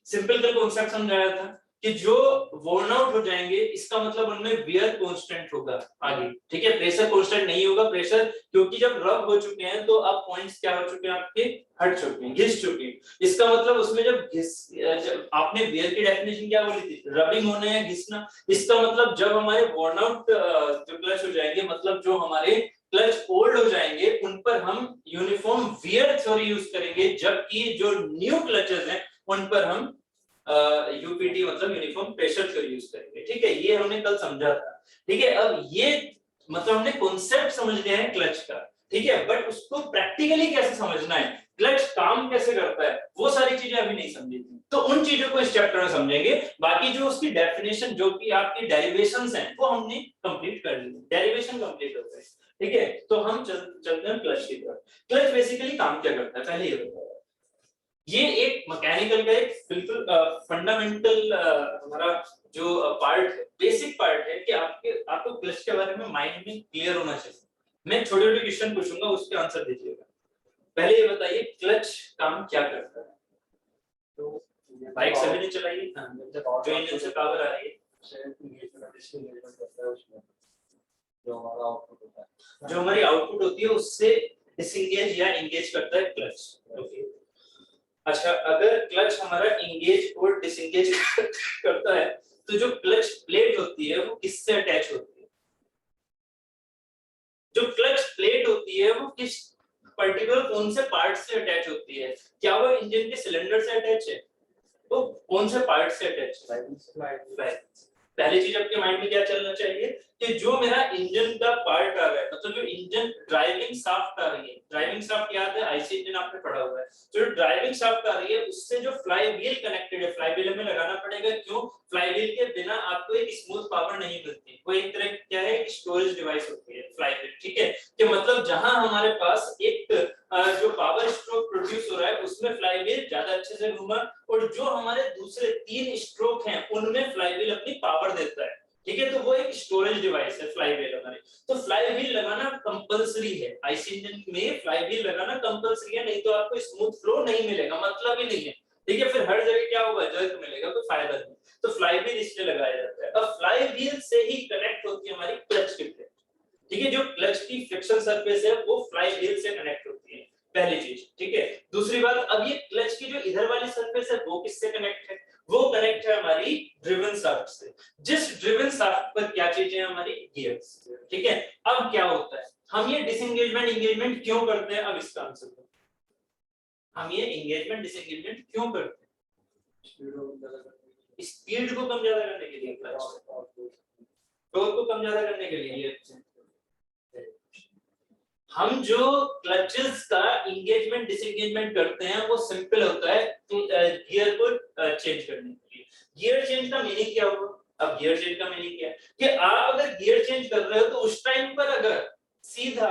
Simple का कॉन्सेप्ट समझाया था कि जो वर्न आउट हो जाएंगे इसका मतलब उनमें वियर कांस्टेंट होगा आगे, ठीक है। प्रेशर कांस्टेंट नहीं होगा, प्रेशर क्योंकि जब रब हो चुके हैं तो अब पॉइंट्स क्या हो चुके हैं, आपके हट चुके हैं, घिस चुके हैं। इसका मतलब उसमें जब आपने वियर की डेफिनेशन क्या बोली थी, रबिंग होना या घिसना। इसका मतलब जब हमारे वर्न आउट जो क्लच हो जाएंगे, मतलब जो हमारे क्लच ओल्ड हो जाएंगे, उन पर हम यूनिफॉर्म वियर थ्योरी यूज करेंगे, जबकि जो न्यू क्लचेस हैं उन पर हम यूपीटी मतलब यूनिफॉर्म प्रेशर थ्योरी यूज करेंगे, ठीक है। ये हमने कल समझा था, ठीक है। अब ये मतलब हमने कॉन्सेप्ट समझ लिया है क्लच का, ठीक है, बट उसको प्रैक्टिकली कैसे समझना है, क्लच काम कैसे करता है, वो सारी चीजें अभी नहीं समझी थी, तो उन चीजों को इस चैप्टर में समझेंगे। बाकी जो उसकी डेफिनेशन, जो कि आपकी डेरिवेशंस हैं, वो हमने कंप्लीट कर ली, डेरिवेशन कंप्लीट हो गए। ठीक है, तो हम चलते हैं क्लच की तरफ। क्लच बेसिकली काम क्या करता है, पहले ये बताओ। ये एक मैकेनिकल का एक बिल्कुल फंडामेंटल हमारा जो पार्ट, बेसिक पार्ट है कि आपको क्लच के बारे में माइंड में क्लियर होना चाहिए। मैं छोटे छोटे क्वेश्चन पूछूंगा, उसके आंसर दीजिएगा। पहले ये बताइए क्लच काम क्या करता है। तो बाइक सभी ने चलाई है, जो इंजन से पावर आ रही है, जो हमारी आउटपुट होती है उससे डिसएंगेज या एंगेज करता है क्लच। ओके, अच्छा, अगर क्लच हमारा एंगेज और डिसएंगेज करता है तो जो क्लच प्लेट होती है वो किससे अटैच होती है? जो क्लच प्लेट होती है वो किस पर्टिकुलर कौन से पार्ट से अटैच होती है? क्या वो इंजन के सिलेंडर से अटैच है? तो कौन से पार्ट से अटैच है? पहली चीज आपके माइंड में क्या चलना चाहिए कि जो मेरा इंजन का पार्ट आ रहा है, मतलब जो इंजन ड्राइविंग शाफ्ट आ रही है, ड्राइविंग शाफ्ट याद है, आईसी इंजन आपने पढ़ा हुआ है, जो ड्राइविंग शाफ्ट आ रही है उससे जो फ्लाई व्हील कनेक्टेड है, फ्लाई व्हील में लगाना पड़ेगा। क्यों? फ्लाई व्हील के बिना आपको एक स्मूथ पावर नहीं मिलती, वो एक तरह क्या है, एक स्टोरेज डिवाइस होती है फ्लाई व्हील। ठीक है, कि मतलब जहां हमारे पास एक जो पावर स्ट्रोक प्रोड्यूस हो रहा है उसमें फ्लाई व्हील ज्यादा अच्छे से घूमा, और जो हमारे दूसरे 3 स्ट्रोक हैं उनमें फ्लाई व्हील अपनी पावर देता है। ठीक है, तो वो एक स्टोरेज डिवाइस है फ्लाई व्हील हमारे। तो फ्लाई व्हील लगाना कंपलसरी है, आईसी इंजन में फ्लाई व्हील लगाना कंपलसरी है, नहीं तो आपको स्मूथ फ्लो नहीं मिलेगा, मतलब ही नहीं है। ठीक है, फिर हर जगह क्या होगा, जर्क मिलेगा, कोई फायदा नहीं। तो फ्लाई व्हील इसलिए लगाया जाता है। अब फ्लाई व्हील से ही कनेक्ट होती है हमारी क्लच की प्लेट। ठीक है, जो क्लच की फ्रिक्शन सरफेस है वो फ्लाई व्हील से कनेक्ट होती है, पहली चीज। ठीक है, दूसरी बात, अब ये क्लच की जो इधर वाली सरफेस है वो किससे कनेक्ट है? वो कनेक्ट है हमारी ड्रिवन शाफ्ट से। जिस ड्रिवन शाफ्ट पर क्या चीजें हमारी, गियर्स। ठीक है, अब क्या होता है, हम ये डिसएंगेजमेंट एंगेजमेंट क्यों करते हैं? अब इसका आंसर दो, हम ये एंगेजमेंट डिसएंगेजमेंट क्यों करते हैं? स्पीड को कम ज्यादा करने के लिए, टॉर्क को कम ज्यादा करने के लिए। हम जो क्लचेस का एंगेजमेंट डिसएंगेजमेंट करते हैं वो सिंपल होता है गियर को चेंज करने के लिए। गियर चेंज का मीनिंग क्या होगा? अब गियर चेंज का मीनिंग क्या है कि आप अगर गियर चेंज कर रहे हो तो उस टाइम पर अगर सीधा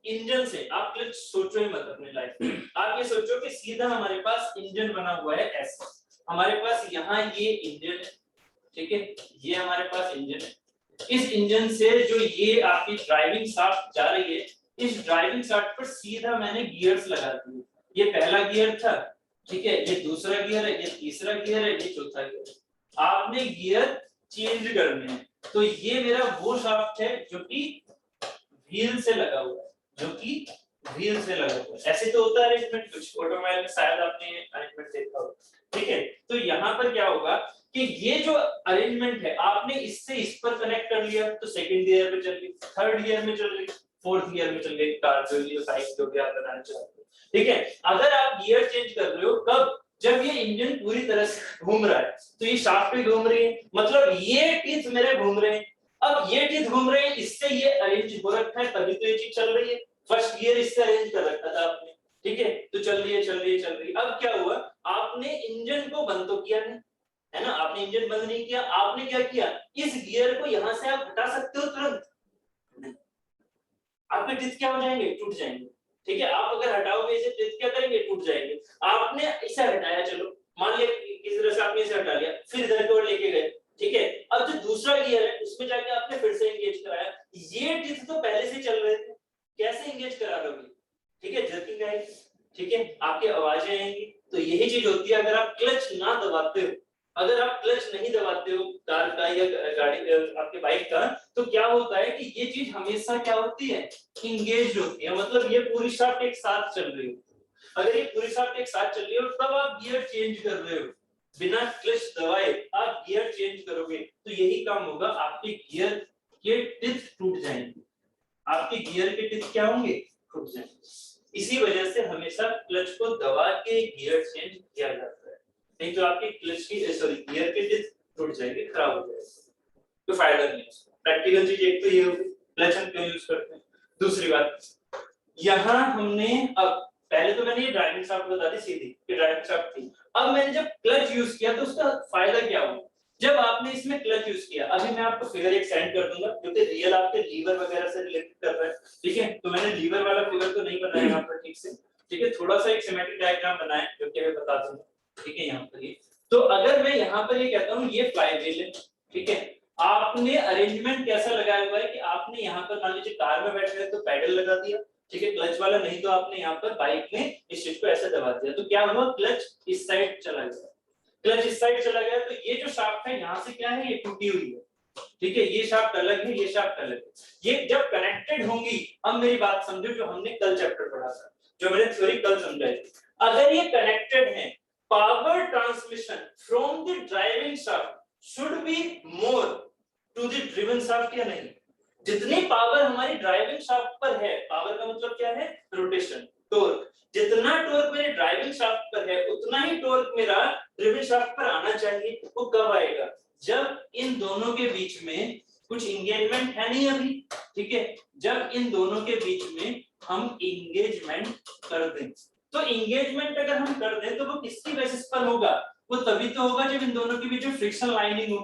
इंजन से, आप क्लच सोचो ही मत अपने लाइफ में, आप ये सोचो कि सीधा हमारे पास इंजन बना हुआ है ऐसा, हमारे पास यहाँ ये इंजन है। ठीक है, ये हमारे पास इंजन है, इस इंजन से जो ये आपकी ड्राइविंग शाफ्ट जा रही है, इस ड्राइविंग शाफ्ट पर सीधा मैंने गियर्स लगा दिए। ये पहला गियर था, ठीक है, ये दूसरा गियर है, ये तीसरा गियर है, ये चौथा गियर है। आपने गियर चेंज करने हैं, तो ये मेरा वो शाफ्ट है जो कि व्हील से लगा हुआ है, जो कि व्हील से लगा हुआ है। ऐसे तो होता है अरेंजमेंट, कुछ ऑटोमोबाइल में शायद आपने अरेंजमेंट देखा हो। ठीक है, तो यहाँ पर क्या होगा कि ये जो अरेंजमेंट है आपने इससे इस पर कनेक्ट कर लिया तो सेकंड गियर में चल गई, थर्ड गियर में चल गई, फोर्थ गियर में चल गई, कार जो ये बाइक जो भी आप बनाना चाहते हो। ठीक है, अगर आप गियर चेंज कर रहे हो कब? जब ये इंजन पूरी तरह से घूम रहा है, तो ये शाफ्ट भी घूम रही है, मतलब ये टीथ मेरे घूम रहे हैं। अब ये टीथ घूम रहे हैं, इससे ये अरेंज हो रखा है, तभी तो ये चीज चल रही है। फर्स्ट गियर इससे अरेंज कर रखा था आपने, ठीक है, तो चल रही है चल रही है चल रही है। अब क्या हुआ, आपने इंजन को बंद तो किया नहीं, है ना, आपने इंजन बंद नहीं किया, आपने क्या किया, इस गियर को यहां से आप हटा सकते हो तुरंत, आपके टीथ क्या हो जाएंगे, टूट जाएंगे। ठीक है, आप अगर हटाओगे इसे, टीथ क्या करेंगे, टूट जाएंगे। आपने इसे हटाया, चलो मान लिया किसी तरह से आपने इसे हटा लिया, फिर इधर की ओर लेके गए। ठीक है, अब जो दूसरा गियर है उसमें जाके आपने फिर से एंगेज कराया, ये टीथ तो पहले से चल रहे थे, कैसे एंगेज करा लोगे? ठीक है, जर्किंग आएगी, ठीक है, आपकी आवाजें आएंगी। तो यही चीज होती है, अगर आप क्लच ना दबाते हो, अगर आप क्लच नहीं दबाते हो कार का या गाड़ी आपके बाइक का, तो क्या होता है कि ये चीज हमेशा क्या होती है, इंगेज होती है, मतलब ये पूरी शाफ्ट एक साथ चल रही है। अगर ये पूरी शाफ्ट एक साथ चल रही है तब आप गियर चेंज कर रहे हो, बिना क्लच दबाए आप गियर चेंज करोगे तो यही काम होगा, आपके गियर के टिथ टूट जाएंगे, आपके गियर के टिथ क्या होंगे, टूट जाएंगे। इसी वजह से हमेशा क्लच को दबा के गियर चेंज किया जाता है, नहीं तो आपके क्लच की सॉरी गियर के टिथ टूट जाएंगे, खराब हो जाएंगे, तो फायदा नहीं है। प्रैक्टिकल चीज एक तो ये होगी, क्लच हम क्यों यूज करते हैं। दूसरी बात, यहाँ हमने अब पहले तो मैंने ये ड्राइविंग शाफ्ट बता दी सीधी कि ड्राइविंग शाफ्ट थी। अब मैंने जब क्लच यूज किया तो उसका फायदा क्या हुआ, जब आपने इसमें क्लच यूज किया, अभी मैं आपको फिगर एक सेंड कर दूंगा जो कि रियल आपके लीवर वगैरह से रिलेटेड कर रहा है, ठीक है। तो मैंने लीवर वाला फिगर तो नहीं बनाया यहाँ पर ठीक से, ठीक है, थोड़ा सा एक सिमेट्रिक डायग्राम बनाया जो कि मैं बता दूंगा, ठीक है। यहाँ पर ये तो अगर मैं यहाँ पर ये कहता हूँ ये फ्लाईव्हील है, ठीक है, आपने अरेंजमेंट कैसा लगाया हुआ है कि आपने यहाँ पर मान लीजिए कार में बैठ रहे तो पैडल लगा दिया, ठीक है, क्लच वाला नहीं तो आपने यहाँ पर बाइक में इस चीज को ऐसे दबा दिया, तो क्या हुआ, क्लच इस साइड चला गया, क्लच इस साइड चला गया, तो ये जो शाफ्ट है यहाँ से क्या है, ये टूटी हुई है, ठीक है, ये शाफ्ट अलग है, ये शाफ्ट अलग है, ये जब कनेक्टेड होंगी, अब मेरी बात समझो जो हमने कल चैप्टर पढ़ा था, जो मैंने थ्योरी कल समझाई थी, अगर ये कनेक्टेड है, power transmission from the driving shaft should be more to the driven shaft या नहीं, जितनी पावर हमारी ड्राइविंग शाफ्ट पर है, पावर का मतलब क्या है, रोटेशन, टॉर्क, जितना टॉर्क मेरे ड्राइविंग शाफ्ट पर है उतना ही टॉर्क मेरा ड्रिवन शाफ्ट पर आना चाहिए। वो कब आएगा, जब इन दोनों के बीच में कुछ इंगेजमेंट है नहीं अभी, ठीक है, जब इन दोनों के बीच में हम इंगेजमेंट कर दें, तो इंगेजमेंट अगर हम कर दें तो वो किसकी बेसिस पर होगा, वो तभी तो होगा जब इन दोनों के बीच में फ्रिक्शन लाइनिंग हो,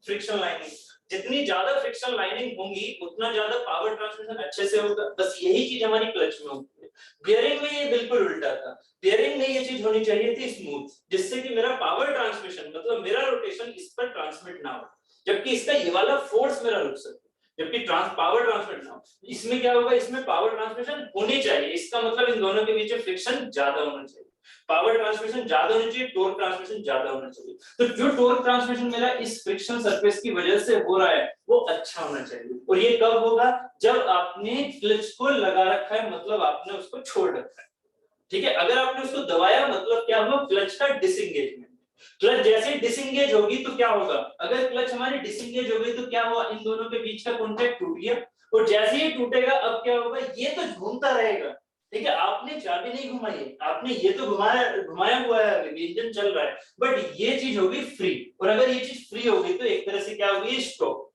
फ्रिक्शन लाइनिंग, जितनी ज्यादा फ्रिक्शन लाइनिंग होंगी उतना ज्यादा पावर ट्रांसमिशन अच्छे से होगा, बस यही चीज हमारी क्लच में होती है। बियरिंग में ये बिल्कुल उल्टा था, बियरिंग में ये चीज होनी चाहिए थी स्मूथ, जिससे कि मेरा पावर ट्रांसमिशन मतलब मेरा रोटेशन इस पर ट्रांसमिट ना हो, जबकि इसका ये वाला फोर्स मेरा रुक सकता है, जबकि पावर ट्रांसमिट ना हो, इसमें क्या होगा, इसमें पावर ट्रांसमिशन होनी चाहिए, इसका मतलब इन दोनों के बीच में फ्रिक्शन ज्यादा होना चाहिए, पावर ट्रांसमिशन ज्यादा होनी चाहिए, टॉर्क ट्रांसमिशन ज्यादा होना चाहिए, तो जो टॉर्क ट्रांसमिशन मेरा इस फ्रिक्शन सरफेस की वजह से हो रहा है वो अच्छा होना चाहिए, और ये कब होगा, जब आपने क्लच को लगा रखा है मतलब आपने उसको छोड़ रखा है, ठीक है, अगर आपने उसको दबाया मतलब क्या हुआ, क्लच का डिसएंगेजमेंट, क्लच जैसे ही डिसएंगेज होगी तो क्या होगा, अगर क्लच हमारी डिसएंगेज हो गई तो क्या हुआ, इन दोनों के बीच का कॉन्टैक्ट टूट गया, और जैसे ही टूटेगा अब क्या होगा, ये तो घूमता रहेगा, ठीक है, आपने चाबी नहीं घुमाई है, आपने ये तो घुमाया हुआ है, इंजन चल रहा है, बट ये चीज होगी फ्री, और अगर ये चीज फ्री होगी तो एक तरह से क्या होगी, स्टॉप,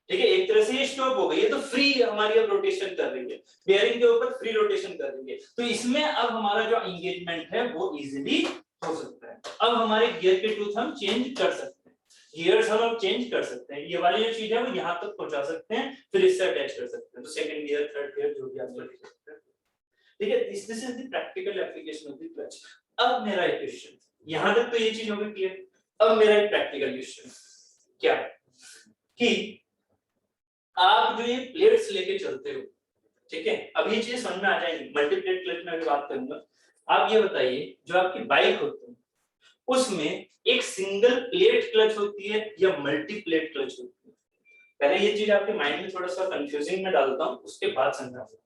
ठीक है, एक तरह से ये स्टॉप हो गई है, तो फ्री हमारी अब रोटेशन कर रही है, बेयरिंग के ऊपर फ्री रोटेशन कर रही है, तो इसमें अब हमारा जो एंगेजमेंट है वो इजीली हो सकता है। अब हमारे गियर के टूथ हम चेंज कर सकते हैं, गियर्स हम अब चेंज कर सकते हैं, ये वाली जो चीज है वो यहाँ तक पहुंचा सकते हैं, फिर इससे अटैच कर सकते हैं, तो सेकंड गियर, थर्ड गियर, जो भी आप कर सकते हैं, ठीक है, this is the practical application of the clutch. अब मेरा एक क्वेश्चन, यहां तक तो ये चीज हो गई क्लियर, अब मेरा एक प्रैक्टिकल क्वेश्चन क्या है कि आप जो ये प्लेट्स लेके चलते हो, ठीक है, अब ये चीजें समझ में आ जाएंगी, मल्टीप्लेट क्लच में अभी बात करूंगा, आप ये बताइए जो आपकी बाइक होती है उसमें एक सिंगल प्लेट क्लच होती है या मल्टी प्लेट क्लच होती है, पहले ये चीज आपके माइंड में थोड़ा सा कंफ्यूजिंग में डालता हूं, उसके बाद समझाऊंगा।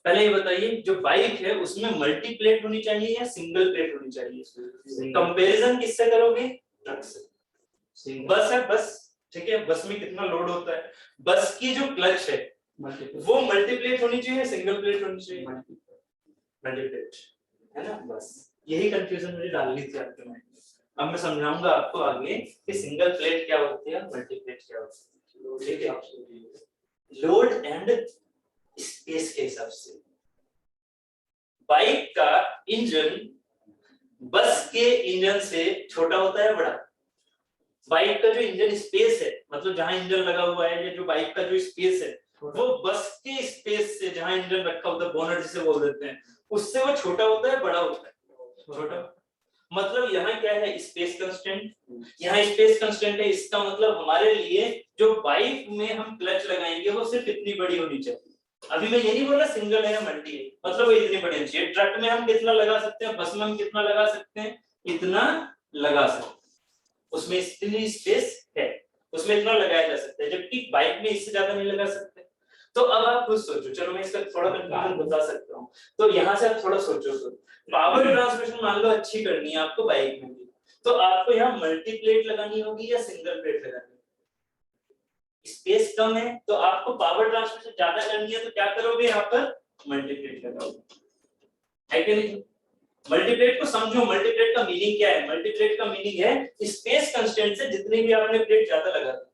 पहले ये बताइए जो बाइक है उसमें मल्टी प्लेट होनी चाहिए या सिंगल प्लेट होनी चाहिए, कंपैरिजन किससे करोगे, ट्रक से, बस है बस, ठीक है, बस में कितना लोड होता है, बस की जो क्लच है वो मल्टी प्लेट होनी चाहिए, सिंगल प्लेट होनी चाहिए, मल्टी प्लेट, है ना, बस यही कंफ्यूजन मुझे डालनी थी आपके माइंड में। अब मैं समझाऊंगा आपको आगे कि सिंगल प्लेट क्या होती है, मल्टी प्लेट क्या होती है, ठीक है, लोड एंड स्पेस के हिसाब से बाइक का इंजन बस के इंजन से छोटा होता है बड़ा, बाइक का जो इंजन स्पेस है मतलब जहां इंजन लगा हुआ है या जो बाइक का जो स्पेस है वो बस के स्पेस से जहां इंजन रखा होता है, बोनट जिसे बोल देते हैं, उससे वो छोटा होता है बड़ा होता है, छोटा, मतलब यहाँ क्या है, स्पेस कंस्टेंट, यहाँ स्पेस कंस्टेंट है, इसका मतलब हमारे लिए जो बाइक में हम क्लच लगाएंगे वो सिर्फ इतनी बड़ी होनी चाहिए, अभी मैं ये नहीं बोला सिंगल है या मल्टी है, मतलब वो इतनी बड़ी होनी चाहिए, ट्रक में हम कितना लगा सकते हैं, बस में हम कितना लगा सकते हैं, इतना लगा सकते हैं, उसमें इतनी स्पेस है, उसमें इतना लगाया जा सकता है, जबकि बाइक में इससे ज्यादा नहीं लगा सकते। तो अब आप खुद सोचो, चलो मैं इसका थोड़ा कंफ्यूजन बता सकता हूँ, तो यहाँ से आप थोड़ा सोचो, पावर ट्रांसमिशन मान लो अच्छी करनी है आपको बाइक में भी, तो आपको यहाँ मल्टी प्लेट लगानी होगी या सिंगल प्लेट लगानी होगी, स्पेस कम है तो आपको पावर ट्रांसमिशन ज्यादा करनी है तो क्या करोगे, यहाँ पर मल्टी प्लेट लगाओगे, है कि नहीं। मल्टीप्लेट को समझो, मल्टीप्लेट का मीनिंग क्या है, मल्टीप्लेट का मीनिंग है स्पेस कंस्टेंट से जितनी भी आपने प्लेट ज्यादा लगा दी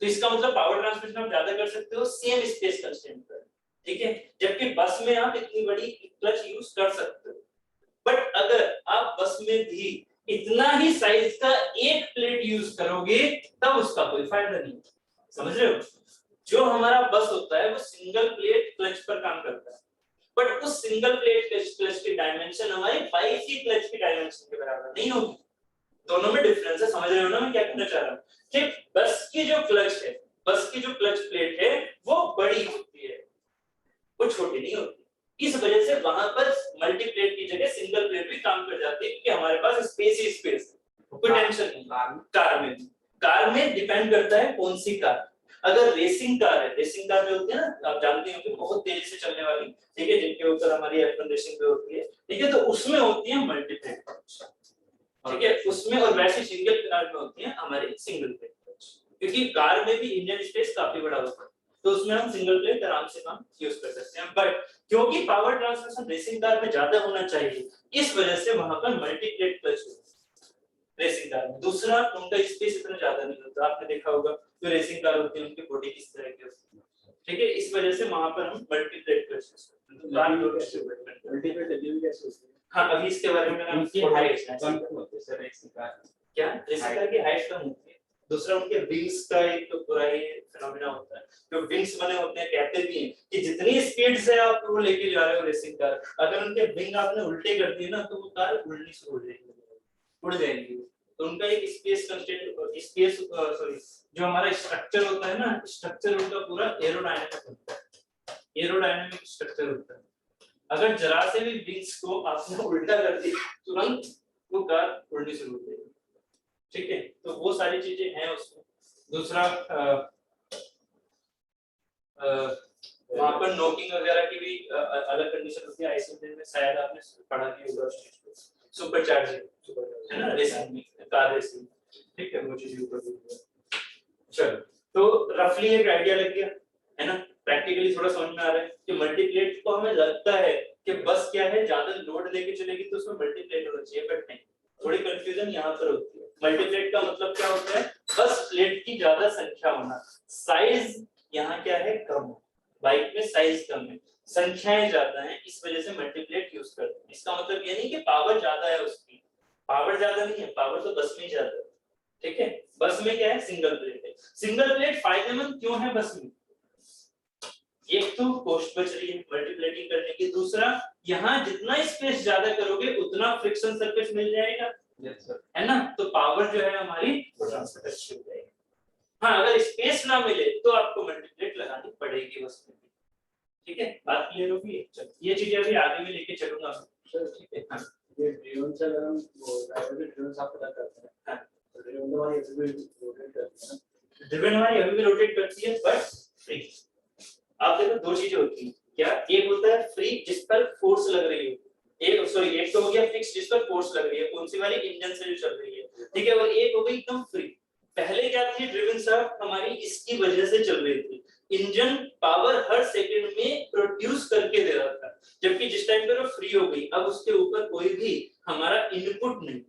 तो इसका मतलब पावर ट्रांसमिशन आप ज्यादा कर सकते हो सेम स्पेस कंस्टेंट पर, ठीक है, जबकि बस में आप इतनी बड़ी क्लच यूज कर सकते हो, बट अगर आप बस में भी इतना ही साइज का एक प्लेट यूज करोगे तब उसका कोई फायदा नहीं। समझ रहे हो? जो हमारा बस होता है वो सिंगल प्लेट क्लच पर काम करता है, बट उस सिंगल प्लेट क्लच की डायमेंशन हमारी बाइक की क्लच की डायमेंशन के बराबर नहीं होगी। दोनों में डिफरेंस है। समझ रहे हो ना मैं क्या कहना चाह रहा हूँ? कि बस की जो क्लच है, बस की जो क्लच प्लेट है वो बड़ी होती है, वो छोटी नहीं होती। इस वजह से वहां पर मल्टी प्लेट की जगह सिंगल प्लेट भी काम कर जाती है, क्योंकि हमारे पास स्पेस ही स्पेस है, कोई टेंशन नहीं। कार में डिपेंड करता है कौन सी कार। अगर रेसिंग कार है, रेसिंग कार जो होती है ना, आप जानते हो कि बहुत तेजी से चलने वाली, ठीक है, जिनके ऊपर हमारी F1 रेसिंग पे होती है, ठीक है, तो उसमें होती है मल्टी प्लेट, ठीक है, उसमें। और वैसे सिंगल कार में होती है हमारी सिंगल प्लेट, क्योंकि कार में भी इंजन स्पेस काफी बड़ा होता है, तो उसमें हम सिंगल प्लेट आराम से काम यूज कर सकते हैं। बट क्योंकि पावर ट्रांसमिशन रेसिंग कार में ज्यादा होना चाहिए, इस वजह से वहां पर multi plate clutch racing car में। दूसरा, उनका स्पेस इतना ज्यादा नहीं होता, आपने देखा होगा जो रेसिंग कार होती है उनकी बॉडी किस तरह की होती है, ठीक है, इस वजह से वहां पर हम मल्टी प्लेट क्लच यूज करते हैं। तो कार मल्टी प्लेट डब्ल्यू कैसे होती है? हाँ, अभी इसके बारे में मैंने आपकी हाइट कम होती है सर, रेसिंग कार क्या रेसिंग कार की हाइट कम होती है। दूसरा, उनके विंग्स का एक तो पूरा ही फिनोमेना होता है, जो विंग्स बने होते हैं, कहते भी हैं कि जितनी स्पीड से आप वो लेके जा रहे हो रेसिंग कार, अगर उनके विंग आपने उल्टे कर दिए ना तो वो कार उड़नी शुरू हो जाएगी, उड़ जाएगी। तो उनका एक स्पेस कंस्ट्रेंट, स्पेस सॉरी, जो हमारा स्ट्रक्चर होता है ना, स्ट्रक्चर उनका पूरा एरोडायनामिक होता है, एरोडायनामिक स्ट्रक्चर होता है। अगर जरा से भी विंग्स को आपने उल्टा कर दिया तुरंत वो कार उड़नी शुरू हो जाएगी, ठीक है, तो वो सारी चीजें हैं उसमें। दूसरा, वहां पर नोकिंग वगैरह की भी अलग कंडीशन होती है, आईसी में शायद आपने पढ़ा भी होगा उस चीज को, सुपर चार्जिंग है ना, रेसिंग में, कार रेसिंग, ठीक है, वो चीज ऊपर। चलो, तो रफली एक आइडिया लग गया है ना, प्रैक्टिकली थोड़ा समझ में आ रहा है कि मल्टीप्लेट को हमें लगता है कि बस क्या है, ज्यादा लोड लेके चलेगी तो उसमें मल्टीप्लेट होना चाहिए, बट नहीं, थोड़ी कंफ्यूजन यहाँ पर होती है। मल्टीप्लेट का मतलब क्या होता है? बस प्लेट की ज्यादा संख्या होना, साइज यहाँ क्या है, कम, बाइक में साइज कम है, संख्याएं ज्यादा हैं, इस वजह से मल्टीप्लेट यूज करते हैं। इसका मतलब ये नहीं कि पावर ज्यादा है उसकी, पावर ज्यादा नहीं है, पावर तो बस में ही ज्यादा है, ठीक है। बस में क्या है, सिंगल प्लेट है। सिंगल प्लेट फायदेमंद क्यों है बस में? एक तो कॉस्ट बच रही है मल्टीप्लेटिंग करने की, दूसरा यहाँ जितना स्पेस ज्यादा करोगे उतना फ्रिक्शन सरफेस मिल जाएगा, है ना, तो पावर जो है हमारी ट्रांसफर अच्छी हो जाएगी। हाँ, अगर स्पेस ना मिले तो आपको मल्टीप्लेट लगानी पड़ेगी बस में, ठीक है, बात क्लियर होगी। ये चीजें अभी आगे में लेके चलूंगा, ठीक है। हाँ, ये ड्रिवन से अगर हम वो ड्राइवर के ड्रिवन साफ पता करते हैं, हाँ, तो ड्रिवन हमारी अभी भी रोटेट करती है ना, ड्रिवन हमारी अभी भी रोटेट करती है, बट फ्री। आप देखो दो चीजें होती हैं क्या, एक होता है फ्री जिस पर फोर्स लग रही है, एक सॉरी एक तो हो गया फिक्स जिस पर फोर्स लग रही है, कौन सी वाली, इंजन से जो चल रही है, ठीक है, और एक हो गई एकदम फ्री। पहले क्या थी, ड्रिवन शाफ्ट हमारी इसकी वजह से चल रही थी, इंजन पावर हर सेकंड में प्रोड्यूस करके दे रहा था, जबकि जिस टाइम पर वो फ्री हो गई अब उसके ऊपर कोई भी हमारा इनपुट नहीं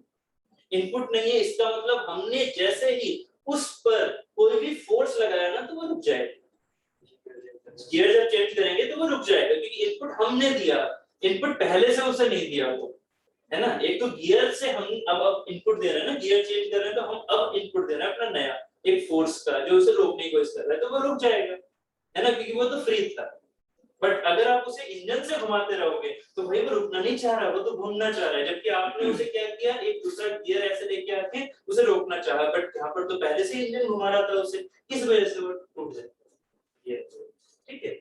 है। इसका मतलब हमने जैसे ही उस पर कोई भी फोर्स लगाया ना तो वो रुक जाएगा, गियर जब चेंज करेंगे तो वो रुक जाएगा, क्योंकि इनपुट हमने दिया, इनपुट पहले से उसे नहीं दिया वो, है ना। एक तो गियर से हम अब इनपुट दे रहे हैं ना, गियर चेंज कर रहे हैं तो हम अब इनपुट दे रहे हैं अपना नया एक फोर्स का जो उसे रोकने की कोशिश कर रहा है, तो वो रुक जाएगा, है ना, क्योंकि वो तो फ्री था। बट अगर आप उसे इंजन से घुमाते रहोगे तो भाई वो रुकना नहीं चाह रहा, वो तो घूमना चाह रहा है, जबकि आपने उसे क्या किया, एक दूसरा गियर ऐसे लेके आके उसे रोकना चाहा, बट यहाँ पर तो पहले से इंजन घुमा रहा था उसे, इस वजह से वो रुक जाए, ठीक है।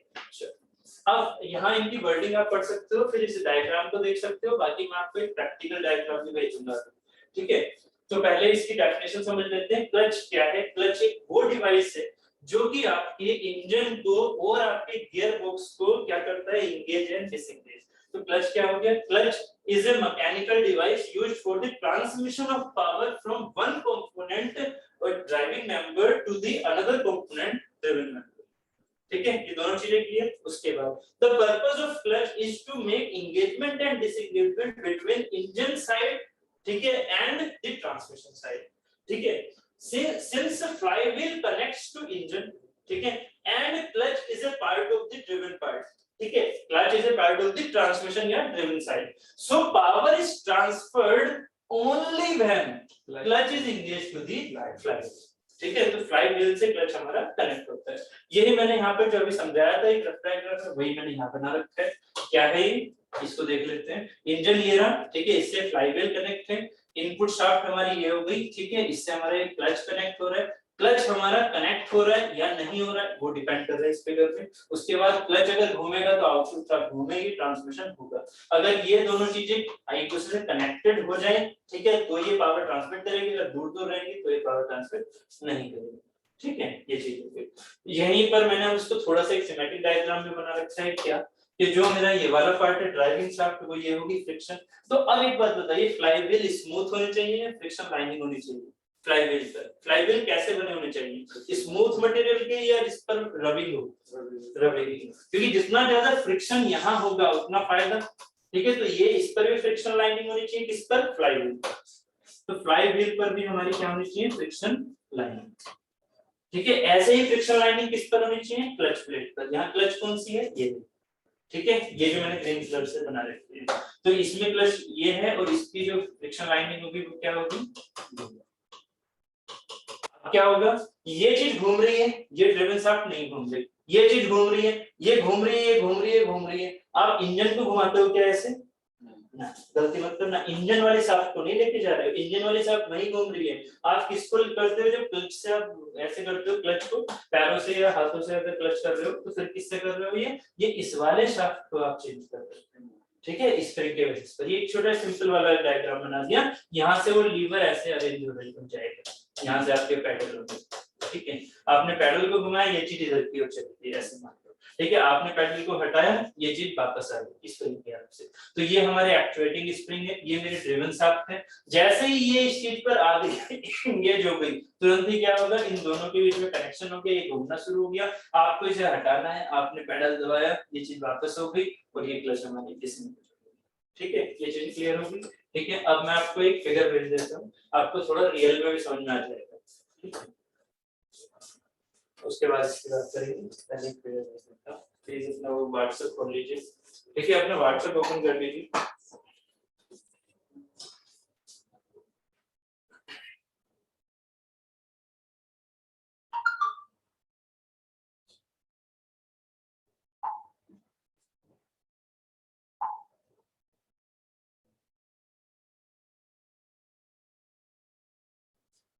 अब यहाँ इनकी वर्डिंग आप पढ़ सकते हो, फिर इस डायग्राम को देख सकते हो, बाकी मैं आपको एक प्रैक्टिकल डायग्राम भी भेजूंगा, ठीक है। तो पहले इसकी डेफिनेशन समझ लेते हैं। क्लच क्या है? क्लच एक वो डिवाइस है जो कि आपके इंजन को और आपके गियर बॉक्स को क्या करता है, एंगेज एंड डिसएंगेज। तो क्लच क्या हो गया? Clutch is a mechanical device used for the transmission of power from one component or driving member to the another component driven member, ठीक है, ये दोनों चीजें क्लियर। उसके बाद the purpose of clutch is to make engagement and disengagement between engine side, ठीक है, and the transmission side, ठीक है। Since flywheel connects to engine, ठीक है, and clutch is a part of the driven part, ठीक है, clutch is a part of the transmission या driven side, so power is transferred only when clutch is engaged to the fly, ठीक है, तो flywheel से clutch हमारा connect होता है। यही मैंने यहाँ पे जो अभी समझाया था एक रफ डायग्राम में, वही मैंने यहाँ बना रखा है। क्या है ये, इसको देख लेते हैं। इंजन ये रहा, ठीक है, इससे फ्लाई व्हील कनेक्ट है, इनपुट शाफ्ट हमारी ये हो गई, ठीक है, इससे हमारे क्लच कनेक्ट हो रहा है, क्लच हमारा कनेक्ट हो रहा है या नहीं हो रहा है वो डिपेंड कर रहा है इस फिगर पे। उसके बाद क्लच अगर घूमेगा तो आउटपुट शाफ्ट घूमेगी, ट्रांसमिशन होगा। अगर ये दोनों चीजें एक दूसरे से कनेक्टेड हो जाए, ठीक है, तो ये पावर ट्रांसमिट करेगी, अगर दूर दूर रहेंगी तो ये पावर ट्रांसमिट नहीं करेगी, ठीक है, ये चीज है। यहीं पर मैंने उसको थोड़ा सा एक सिमेट्रिक डायग्राम में बना रखा है, क्या कि जो मेरा ये वाला पार्ट है ड्राइविंग शाफ्ट, वो ये होगी फ्रिक्शन। तो अब एक बात बताइए, फ्लाईव्हील स्मूथ होनी चाहिए या फ्रिक्शन लाइनिंग होनी चाहिए? फ्लाईव्हील पर, फ्लाईव्हील कैसे बने होने चाहिए, स्मूथ मटेरियल के या इस पर रबिंग हो, रबिंग, क्योंकि जितना ज्यादा फ्रिक्शन यहाँ होगा उतना फायदा, ठीक है, तो ये इस पर भी फ्रिक्शन लाइनिंग होनी चाहिए, किस पर, फ्लाईव्हील पर। तो फ्लाईव्हील पर भी हमारी क्या होनी चाहिए, फ्रिक्शन लाइनिंग, ठीक है। ऐसे ही फ्रिक्शन लाइनिंग किस पर होनी चाहिए, क्लच प्लेट पर। यहाँ क्लच कौन सी है, ये, ठीक है, ये जो मैंने ग्रीन कलर से बना रखी है, तो इसमें क्लच ये है और इसकी जो फ्रिक्शन लाइनिंग होगी वो क्या होगी, क्या होगा, ये चीज घूम रही है, ये ड्रिवन शाफ्ट नहीं घूम रही, ये चीज घूम रही है, ये घूम रही है, घूम रही है, घूम रही है। आप इंजन को घुमाते हो क्या ऐसे, ना, गलती मत करना, इंजन वाले शाफ्ट को नहीं लेके जा रहे हो, इंजन वाली शाफ्ट वहीं घूम रही है। आप किसको करते हो, जब क्लच से आप ऐसे करते हो, क्लच को पैरों से या हाथों से अगर क्लच कर रहे हो तो फिर किससे कर रहे हो, ये इस वाले शाफ्ट को आप चेंज कर रहे हो, ठीक है, इस तरीके बेसिस पर। ये एक छोटा सिंपल वाला डायग्राम बना दिया, यहाँ से वो लीवर ऐसे अरेंज हो जाएगा, यहाँ से आपके पैडल होंगे, ठीक है, आपने पैडल को घुमाया, ये चीज इधर की ओर चली गई, ऐसे मान लो, ठीक है, आपने पैडल को हटाया, ये चीज वापस आ गई इस तरीके से। तो ये हमारे एक्चुएटिंग स्प्रिंग है, ये मेरे ड्रिवन शाफ्ट है। जैसे ही ये इस चीज पर आ गई एंगेज हो गई, तुरंत ही क्या होगा, इन दोनों के बीच में कनेक्शन हो गया, ये घूमना शुरू हो गया, आपको इसे हटाना है, आपने पैडल दबाया, ये चीज वापस हो गई और ये क्लच हमारी डिसमिस, ठीक है, ये चीज क्लियर होगी, ठीक है। अब मैं आपको एक फिगर भेज देता हूँ, आपको थोड़ा रियल में भी समझ में आ जाएगा, ठीक है, उसके बाद इसकी बात करेंगे। पहले एक फिगर भेज देता हूँ, प्लीज अपना वो व्हाट्सएप खोल लीजिए, ठीक है, अपना व्हाट्सएप ओपन कर लीजिए।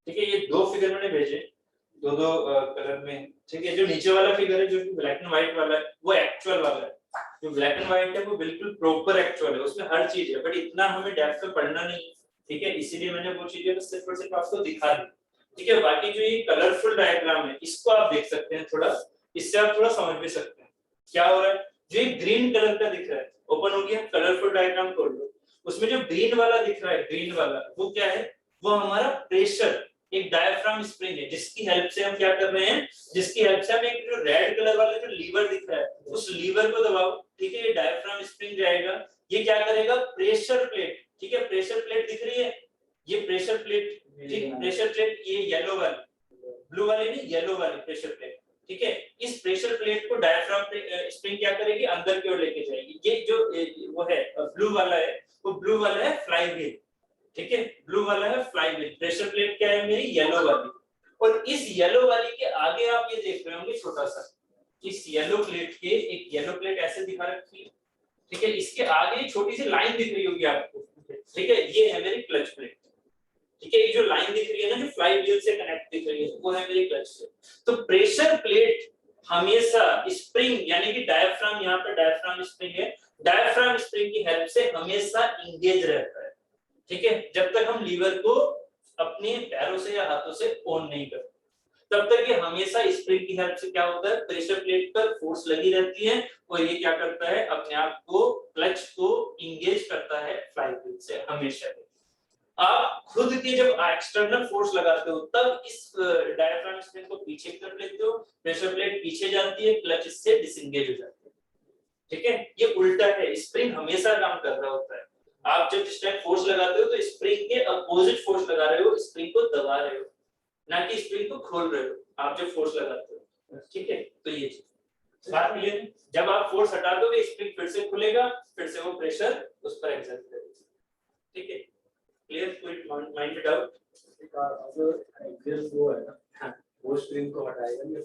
ठीक है, ये दो फिगर मैंने भेजे, दो दो कलर में, ठीक है। जो नीचे वाला फिगर है जो कि ब्लैक एंड व्हाइट वाला है, वो एक्चुअल वाला है, जो ब्लैक एंड व्हाइट है वो बिल्कुल प्रॉपर एक्चुअल है, उसमें हर चीज है, बट इतना हमें डेप्थ में पढ़ना नहीं है, ठीक है, इसीलिए मैंने वो चीजें बस सिर्फ और सिर्फ आपको दिखा दी, ठीक है। बाकी जो ये कलरफुल डायग्राम है, इसको आप देख सकते हैं थोड़ा, इससे आप थोड़ा समझ भी सकते हैं क्या हो रहा है। जो ये ग्रीन कलर का दिख रहा है, ओपन हो गया, कलरफुल डायग्राम खोल लो, उसमें जो ग्रीन वाला दिख रहा है, ग्रीन वाला, वो क्या है, वो हमारा प्रेशर, एक डायफ्राम स्प्रिंग है, जिसकी हेल्प से हम क्या कर रहे हैं, जिसकी हेल्प से हम एक जो रेड कलर वाला जो लीवर दिख रहा है, उस लीवर को दबाओ, ठीक है, ये डायफ्राम स्प्रिंग जाएगा, ये क्या करेगा, प्रेशर प्लेट, ठीक है, प्रेशर प्लेट दिख रही है, ये प्रेशर प्लेट, ठीक, प्रेशर प्लेट, ये येलो वाली, ब्लू वाली नहीं, येलो वाली प्रेशर प्लेट, ठीक है, इस प्रेशर प्लेट को डायफ्राम स्प्रिंग क्या करेगी, अंदर की ओर लेके जाएगी। ये जो वो है ब्लू वाला है, वो ब्लू वाला है फ्लाईव्हील, ठीक है, ब्लू वाला है फ्लाईव्हील, प्रेशर प्लेट क्या है मेरी, येलो वाली, और इस येलो वाली के आगे आप ये देख रहे होंगे छोटा सा, इस येलो प्लेट के, एक येलो प्लेट ऐसे दिखा रखी है, ठीक है, इसके आगे छोटी सी लाइन दिख रही होगी आपको, ठीक है, ये है मेरी क्लच प्लेट, ठीक है, ये जो लाइन दिख रही है ना, जो फ्लाईव्हील से कनेक्ट दिख रही है, वो है मेरी क्लच प्लेट। तो प्रेशर प्लेट हमेशा स्प्रिंग, यानी कि डायफ्राम, यहाँ पे डायफ्राम स्प्रिंग है, डायफ्राम स्प्रिंग की हेल्प से हमेशा इंगेज रहता है, ठीक है, जब तक हम लीवर को अपने पैरों से या हाथों से ऑन नहीं करते, तब तक ये हमेशा स्प्रिंग की हेल्प से क्या होता है, प्रेशर प्लेट पर फोर्स लगी रहती है, और ये क्या करता है, अपने आप को, क्लच को इंगेज करता है फ्लाईव्हील से हमेशा। आप खुद के जब एक्सटर्नल फोर्स लगाते हो, तब इस डायफ्राम स्प्रिंग को पीछे कर लेते हो, प्रेशर प्लेट पीछे जाती है, क्लच इससे डिसएंगेज हो जाती है, ठीक है, ये उल्टा है, स्प्रिंग हमेशा काम कर रहा होता है। आप जब इस टाइम फोर्स लगाते हो तो स्प्रिंग के अपोजिट फोर्स लगा रहे हो, स्प्रिंग को दबा रहे हो, ना कि स्प्रिंग को खोल रहे हो। आप जब फोर्स लगाते हो ठीक है, तो ये बात क्लियर है। जब आप फोर्स हटा दोगे स्प्रिंग फिर से खुलेगा, फिर से वो प्रेशर उस पर एक्सर्ट करेगा। ठीक है, क्लियर? कोई माइंड में डाउट? अगर एक्सियल वो है ना, हाँ, वो स्प्रिंग को हटाएगा या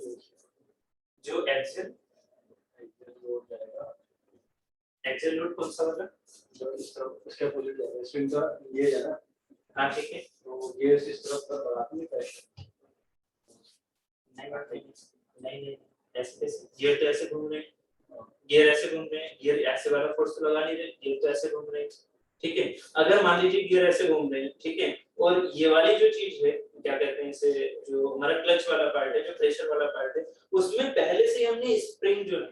जो एक्सियल लोड जाएगा, एक्सियल लोड कौन सा वाला? जो इस तरफ उसके अपोजिट जाएगा, स्प्रिंग का ये है ना, हाँ ठीक है, तो ये इस तरफ पर बढ़ाती है प्रेशर। नहीं, ऐसे गियर तो ऐसे घूम रहे हैं, गियर ऐसे घूम रहे हैं, गियर ऐसे वाला फोर्स तो लगा नहीं रहे, गियर तो ऐसे घूम रहे हैं। ठीक है, अगर मान लीजिए गियर ऐसे घूम रहे हैं, ठीक है, और ये वाली जो चीज है क्या कहते हैं इसे, जो हमारा क्लच वाला पार्ट है, जो प्रेशर वाला पार्ट है, उसमें पहले से हमने स्प्रिंग जो है,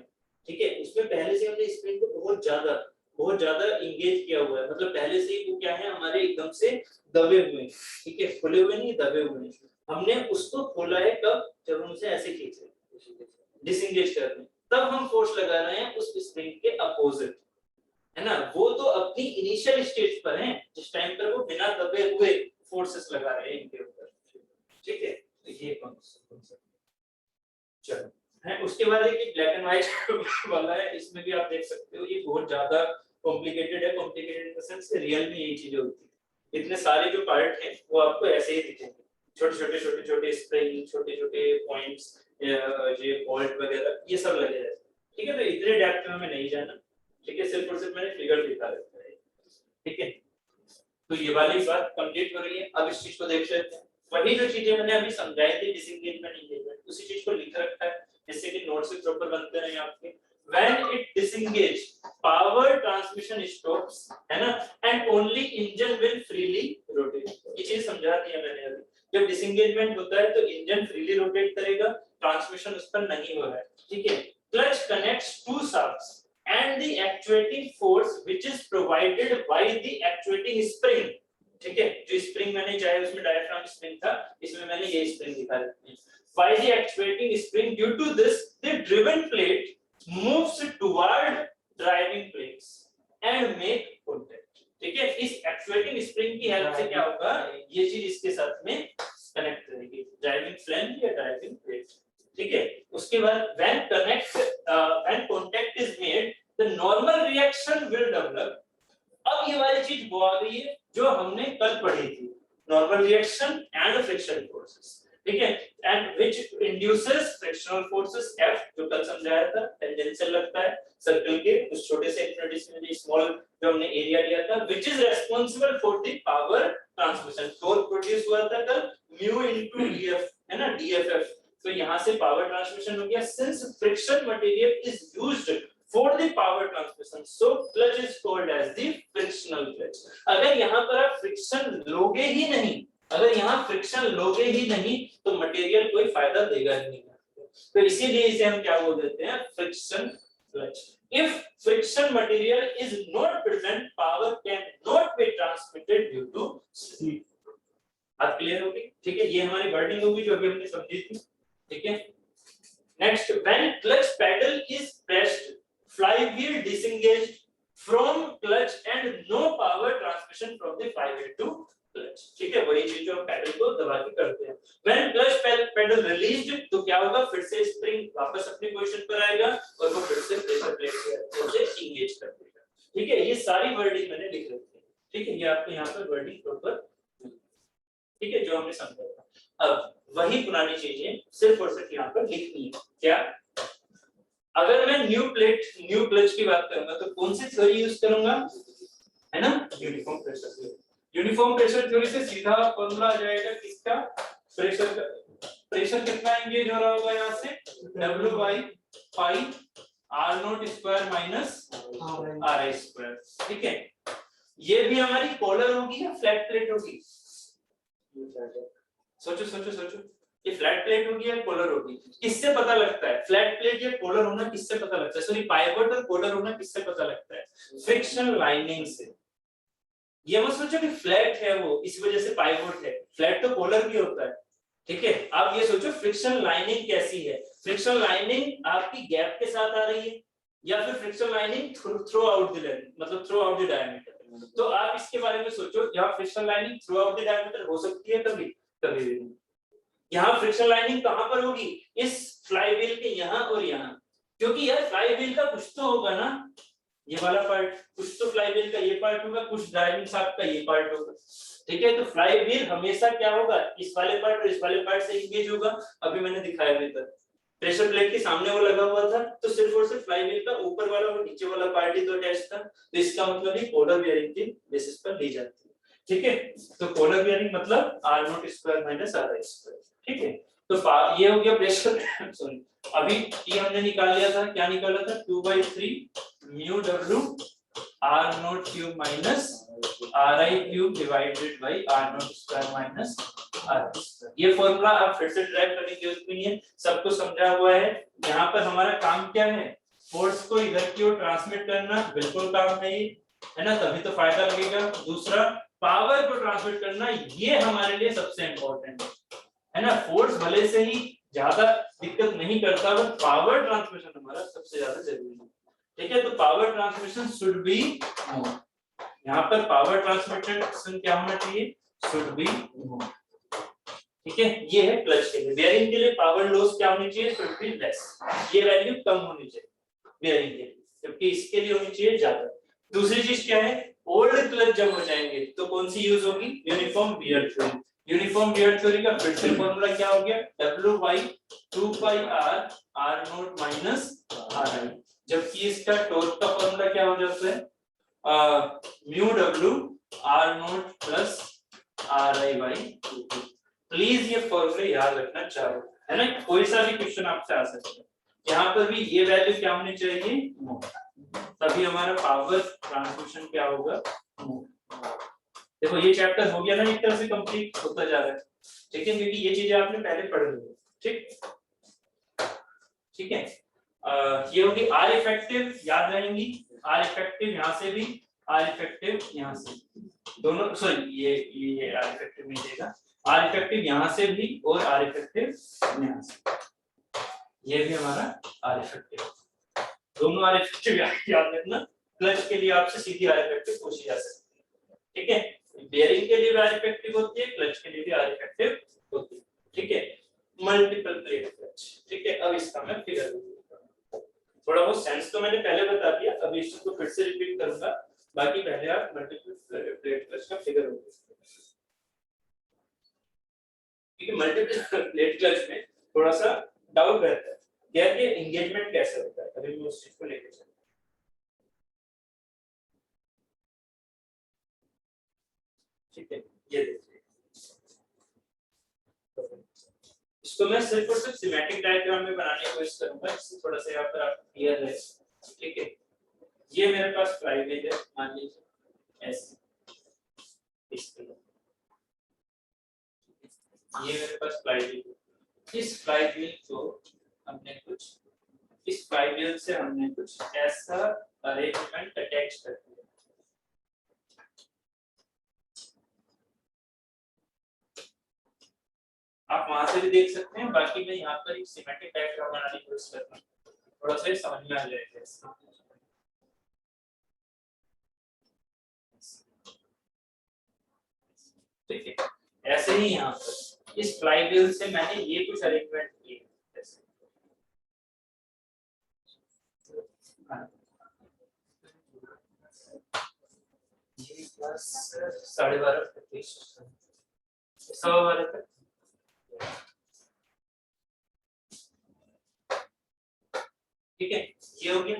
ठीक है, उसमें पहले से हमने स्प्रिंग को बहुत ज्यादा इंगेज किया हुआ है, मतलब पहले से ही वो क्या है हमारे एकदम से दबे हुए हैं। ठीक है, खुले हुए नहीं, दबे हुए हैं। हमने उसको खोला है कब? जब हम उसे ऐसे खींचे, डिसएंगेज कर रहे हैं, तब हम फोर्स लगा रहे हैं उस स्प्रिंग के अपोजिट, है ना। वो तो अपनी इनिशियल स्टेज पर है, जिस टाइम पर वो बिना दबे हुए फोर्सेस लगा रहे हैं इनके ऊपर। ठीक है, तो ये कॉन्सेप्ट चलो है। उसके बाद एक ब्लैक एंड व्हाइट वाला है, इसमें भी आप देख सकते हो ये बहुत ज्यादा कॉम्प्लिकेटेड है। कॉम्प्लिकेटेड इन द सेंस कि रियल में यही चीजें होती है। इतने सारे जो पार्ट हैं वो आपको ऐसे ही दिखेंगे, छोटे स्प्रिंग, छोटे पॉइंट्स, ये बोल्ट वगैरह, ये सब लगे रहते हैं। ठीक है, तो इतने डेप्थ में हमें नहीं जाना। ठीक है, सिर्फ और सिर्फ मैंने फिगर दिखा रखा है। ठीक है, तो ये वाली बात कंप्लीट हो रही है। अब इस चीज को देख लेते हैं। वही जो चीजें मैंने अभी समझाई थी, डिसएंगेजमेंट, एंगेजमेंट, उसी चीज को लिख रखा है जिससे कि नोट्स भी प्रॉपर बनते रहे आपके। When it disengage, power transmission stops, है ना, and only engine will freely rotate। ये चीज समझा दिया मैंने अभी। जब डिसएंगेजमेंट होता है तो इंजन फ्रीली रोटेट करेगा, ट्रांसमिशन उस पर नहीं हो रहा है। ठीक है, clutch connects two shafts and the actuating force which is provided by the actuating spring। ठीक है, जो स्प्रिंग मैंने चाहे उसमें डायफ्राम स्प्रिंग था, इसमें मैंने ये स्प्रिंग दिखा रखी है। By the actuating spring, due to this the driven plate moves toward driving plates and make contact। ठीक है, इस एक्चुएटिंग स्प्रिंग की हेल्प से क्या होगा, ये चीज इसके साथ में कनेक्ट करेगी, ड्राइविंग फ्लैंज या ड्राइविंग प्लेट। ठीक है, उसके बाद when contact is made the normal reaction will develop। अब ये वाली चीज वो आ गई है जो हमने कल पढ़ी थी, normal reaction and friction forces. ठीक है, and which induces frictional forces F, जो कल समझाया था, टेंजेंशियल लगता है सर्कल के उस छोटे से इन्फिनिटेसिमली स्मॉल जो हमने एरिया लिया था, which is responsible for the power transmission. Torque produce हुआ था कल म्यू इनटू df, है ना, dff। तो यहां से पावर ट्रांसमिशन हो गया। Since friction material is used for the power transmission, so clutch is called as the frictional clutch। अगर यहाँ पर आप फ्रिक्शन लोगे ही नहीं, अगर यहाँ फ्रिक्शन लोगे ही नहीं तो मटेरियल कोई फायदा देगा ही नहीं। तो इसीलिए इसे हम क्या बोल देते हैं, friction clutch. If friction material is not present, power cannot be transmitted due to speed। अब क्लियर होगी? ठीक है, ये हमारी वर्डिंग होगी जो अभी हमने समझी थी। ठीक है, next, when clutch pedal is pressed, flywheel disengaged from clutch and no power transmission from the flywheel to clutch। ठीक है, वही चीज जो हम पैडल को दबा के करते हैं। when clutch pedal released, तो क्या होगा, फिर से स्प्रिंग वापस अपनी पोजीशन पर आएगा और वो फिर से प्रेशर प्लेट से इंगेज कर देगा। ठीक है, ये सारी वर्डिंग मैंने लिख रखी है। ठीक है, ये आपको यहाँ पर वर्डिंग प्रॉपर, ठीक है, जो हमने समझा था। अब वही पुरानी चीजें सिर्फ और सिर्फ यहाँ पर लिखनी है। क्या, अगर मैं न्यू क्लच की बात करूंगा तो कौन सी थ्योरी यूज करूंगा, है ना, uniform pressure theory. Uniform pressure theory से सीधा फॉर्मूला आ जाएगा किसका, प्रेशर का। प्रेशर कितना एंगेज हो रहा होगा यहाँ से, W by pi R0 square minus RI square. ठीक है, ये भी हमारी पोलर होगी या फ्लैट प्लेट होगी, सोचो, ये फ्लैट प्लेट होगी या पोलर होगी? किससे पता लगता है फ्लैट प्लेट या पोलर होना, किससे पता लगता है, सॉरी पाइवट और पोलर होना किससे पता लगता है, फ्रिक्शन लाइनिंग से। ये मत सोचो कि फ्लैट है वो इस वजह से पाइवट है, फ्लैट तो पोलर भी होता है। ठीक है, आप ये सोचो फ्रिक्शन लाइनिंग कैसी है, फ्रिक्शन लाइनिंग आपकी गैप के साथ आ रही है या फिर friction lining through out the length, मतलब थ्रू आउट द डायमीटर। तो आप इसके बारे में सोचो, या friction lining through out the diameter हो सकती है कभी, कभी भी नहीं, यहाँ फ्रिक्शन लाइनिंग कहाँ पर होगी, इस फ्लाईव्हील के यहाँ और यहाँ, क्योंकि यार फ्लाईव्हील का कुछ तो होगा ना, ये वाला पार्ट, कुछ तो फ्लाईव्हील का ये पार्ट होगा, कुछ ड्राइविंग शाफ्ट का ये पार्ट होगा, ठीक है। तो फ्लाईव्हील हमेशा क्या होगा, इस वाले पार्ट और इस वाले पार्ट से एंगेज होगा। अभी मैंने दिखाया अभी तक प्रेशर प्लेट के सामने वो लगा हुआ था, तो सिर्फ और सिर्फ फ्लाईव्हील का ऊपर वाला और नीचे वाला पार्ट ही तो अटैच था, तो इसका मतलब ये पोलर बियरिंग के बेसिस पर ली जाती है, ठीक है। तो पोलर बियरिंग मतलब r0 square minus ri square, ठीक है। तो ये हो गया प्रेशर सॉरी, अभी ये हमने निकाल लिया था, क्या निकाला था, 2/3 mu w r0 cube minus ri cube divided by r0 square minus r square. ये फॉर्मूला आप फिर से ड्राइव करने की जरूरत नहीं है, सब कुछ समझा हुआ है। यहाँ पर हमारा काम क्या है, फोर्स को इधर की ओर ट्रांसमिट करना, बिल्कुल काम नहीं है ना, तभी तो फायदा लगेगा। दूसरा पावर को ट्रांसमिट करना, ये हमारे लिए सबसे इंपॉर्टेंट है ना। फोर्स भले से ही ज्यादा दिक्कत नहीं करता, बट पावर ट्रांसमिशन हमारा सबसे ज्यादा जरूरी है, ठीक है। तो पावर ट्रांसमिशन शुड बी मोर, यहाँ पर पावर ट्रांसमिशन क्या होना चाहिए, शुड बी मोर, ठीक है। ये है क्लच के लिए। बेयरिंग के लिए पावर लॉस क्या होनी चाहिए, शुड बी लेस, ये वैल्यू कम होनी चाहिए बेयरिंग के लिए, जबकि इसके लिए होनी चाहिए ज्यादा। दूसरी चीज क्या है, ओल्ड क्लच जब हो जाएंगे तो कौन सी यूज होगी, uniform wear theory. Uniform wear theory का फिर से फॉर्मूला क्या हो गया, W by 2 pi r r0 minus ri, जबकि इसका टॉर्क का फॉर्मूला क्या हो जाता है, mu w r0 plus ri by 2। Please ये फॉर्मूले याद रखना चाहो, है ना, कोई सा भी क्वेश्चन आपसे आ सकता है। यहाँ पर भी ये वैल्यू क्या होनी चाहिए, तभी हमारा पावर ट्रांसमिशन क्या होगा, देखो ये चैप्टर हो गया ना एक तरह से कंप्लीट होता जा रहा है, ठीक है, क्योंकि ये चीजें आपने पहले पढ़ ली है, ठीक है। ये होगी आर इफेक्टिव, याद रहेंगी, आर इफेक्टिव यहाँ से भी, आर इफेक्टिव यहाँ से, दोनों सॉरी ये आर इफेक्टिव नहीं देगा, आर इफेक्टिव यहाँ से भी और आर इफेक्टिव यहाँ से, ये भी हमारा आर इफेक्टिव, दोनों आर इफेक्टिव याद रखना। क्लच के लिए आपसे सीधी आर इफेक्टिव पूछी जा सकती है, ठीक है। बेयरिंग के लिए भी आर इफेक्टिव होती है, क्लच के लिए भी आर इफेक्टिव होती है, ठीक है। मल्टीपल प्लेट क्लच, ठीक है। अब इसका मैं फिगर थोड़ा बहुत सेंस तो मैंने पहले बता दिया, अभी इसको फिर से रिपीट करूंगा, बाकी पहले आप मल्टीपल प्लेट क्लच का फिगर होगा, ठीक है। मल्टीपल प्लेट क्लच में थोड़ा सा डाउट रहता है यार ये एंगेजमेंट कैसे होता है, अभी मैं उस चीज को लेकर चलूं, ठीक है। ये देखिए, इसको मैं सिर्फ और सिर्फ सिमेट्रिक डायग्राम में बनाने की कोशिश करूंगा, इससे थोड़ा सा यहाँ पर आप क्लियर रहे, ठीक है। ये मेरे पास फ्लाईव्हील है, मान लीजिए ऐसे, इस तरह ये मेरे पास फ्लाईव्हील है। इस फ्लाईव्हील को हमने कुछ, इस फ्लाईव्हील से हमने कुछ ऐसा अरेंजमेंट अटैच कर दिया, आप वहां से भी देख सकते हैं, बाकी मैं यहाँ पर एक सिमेट्रिक डायग्राम बनाने की कोशिश करता हूँ, थोड़ा सा समझ में आ जाएगा, ठीक है। ऐसे ही यहाँ पर इस फ्लाईव्हील से मैंने ये कुछ अरेंजमेंट किए, साढ़े 12 सवा 12 तक, ठीक है। ये हो गया,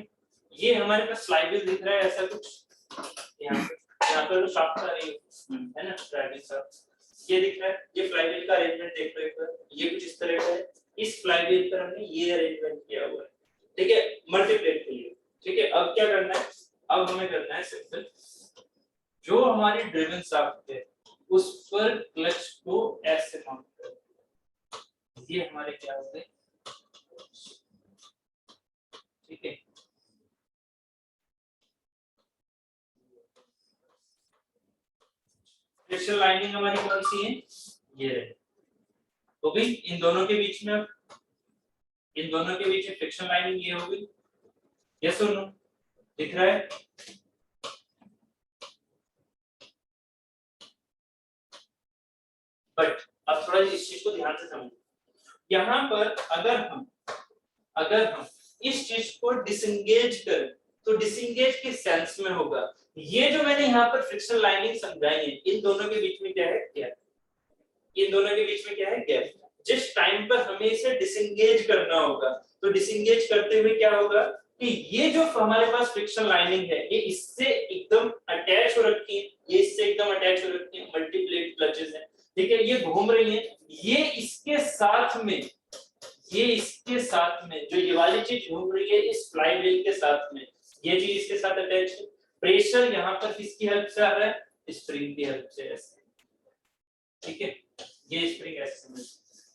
ये हमारे पास फ्लाईव्हील दिख रहा है ऐसा कुछ, यहाँ पर शाफ्ट आ रही है ना, ड्राइविंग शाफ्ट, ये दिख रहा है, ये फ्लाईव्हील का अरेंजमेंट देख लो एक बार, ये कुछ इस तरह का है। इस फ्लाईव्हील पर हमने ये अरेंजमेंट किया हुआ है, ठीक है, मल्टीप्लेट के लिए, ठीक है। अब क्या करना है, अब हमें करना है सिंपल, जो हमारी ड्रिवन शाफ्ट है उस पर क्लच को ऐसे माउंट कर, ये हमारे क्या होते हैं, ठीक है। फ्रिक्शन लाइनिंग हमारी कौन सी है, ये है, तो भी इन दोनों के बीच में, इन दोनों के बीच में फ्रिक्शन लाइनिंग ये होगी, यस और नो, दिख रहा है। बट अब थोड़ा इस चीज को ध्यान से समझो, यहाँ पर अगर हम इस चीज को डिसंगेज करें तो डिसंगेज किस सेंस में होगा, ये जो मैंने यहाँ पर फ्रिक्शन लाइनिंग समझाई है, इन दोनों के बीच में क्या है गैप, इन दोनों के बीच में क्या है गैप। जिस टाइम पर हमें इसे डिसंगेज करना होगा तो डिसंगेज करते हुए क्या होगा कि ये जो हमारे पास फ्रिक्शन लाइनिंग है ये इससे एकदम अटैच हो रखी है, ये इससे एकदम अटैच हो रखी है, मल्टीप्लेट क्लचेस है, ठीक है, ये घूम रही है, ये इसके साथ में जो ये वाली चीज घूम रही है इस फ्लाई व्हील के साथ में, ये चीज इसके साथ अटैच है। प्रेशर यहाँ पर किसकी हेल्प से आ रहा है, स्प्रिंग की हेल्प से, ऐसे, ठीक है, ये स्प्रिंग ऐसे समझ,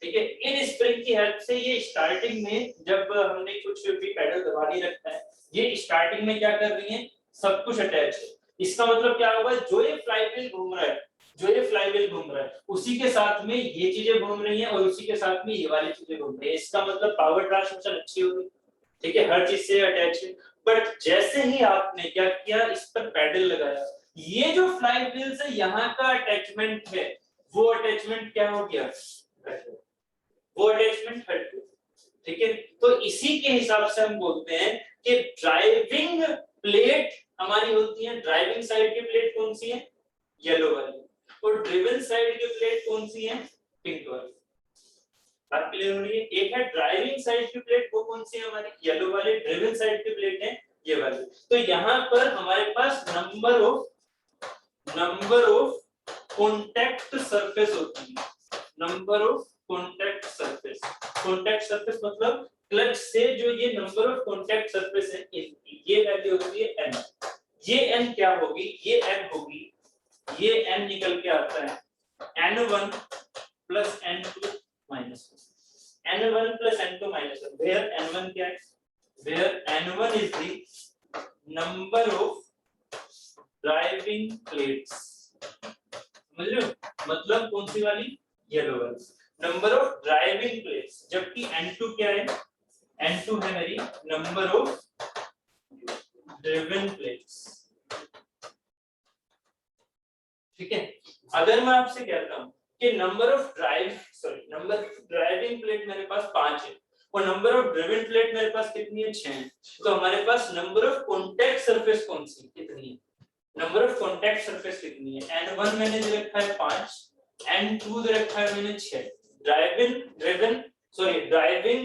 ठीक है। इन स्प्रिंग की हेल्प से ये स्टार्टिंग में जब हमने कुछ भी पैडल दबा नहीं रखा है, ये स्टार्टिंग में क्या कर रही है, सब कुछ अटैच है। इसका मतलब क्या होगा, जो ये फ्लाईव्हील घूम रहा है, उसी के साथ में ये चीजें घूम रही हैं और उसी के साथ में ये वाली चीजें घूम रही है। इसका मतलब पावर ट्रांसमिशन अच्छी होगी, ठीक है, हर चीज से अटैच है। बट जैसे ही आपने क्या किया, इस पर पैडल लगाया, ये जो फ्लाईव्हील से यहाँ का अटैचमेंट है वो अटैचमेंट क्या हो गया, वो अटैचमेंट हट गया, ठीक है। तो इसी के हिसाब से हम बोलते हैं कि ड्राइविंग प्लेट हमारी होती है, ड्राइविंग साइड की प्लेट कौन सी है, येलो वाली, और ड्रिवन साइड की प्लेट कौन सी है, पिंक वाली। बात क्लियर हो रही है। एक है ड्राइविंग साइड की प्लेट, वो कौन सी है हमारी, येलो वाली, ड्रिवन साइड की प्लेट है ये वाली। तो यहाँ पर हमारे पास नंबर ऑफ कॉन्टैक्ट सरफेस होती है, नंबर ऑफ कॉन्टैक्ट सरफेस मतलब क्लच से जो ये नंबर ऑफ कॉन्टैक्ट सरफेस है इनकी ये वैल्यू होती है n। ये n क्या होगी, ये n होगी, ये n निकल के आता है n1 plus n2 minus 1, n1 plus n2 minus 1, where n1 क्या है, where n1 is the number of driving plates, समझ रहे हो, मतलब कौन सी वाली, येलो वाली, नंबर ऑफ ड्राइविंग प्लेट्स, जबकि n2 क्या है, n2 है मेरी नंबर ऑफ ड्रिवन प्लेट्स, ठीक है। अगर मैं आपसे कहता हूं कि नंबर ऑफ ड्राइविंग प्लेट मेरे पास 5 है और नंबर ऑफ ड्रिवन प्लेट मेरे पास कितनी है, 6 है, तो हमारे पास नंबर ऑफ कॉन्टैक्ट सरफेस कौन सी कितनी है, नंबर ऑफ कॉन्टैक्ट सरफेस कितनी है, n1 मैंने दे रखा है 5, n2 दे रखा है मैंने 6, ड्राइविंग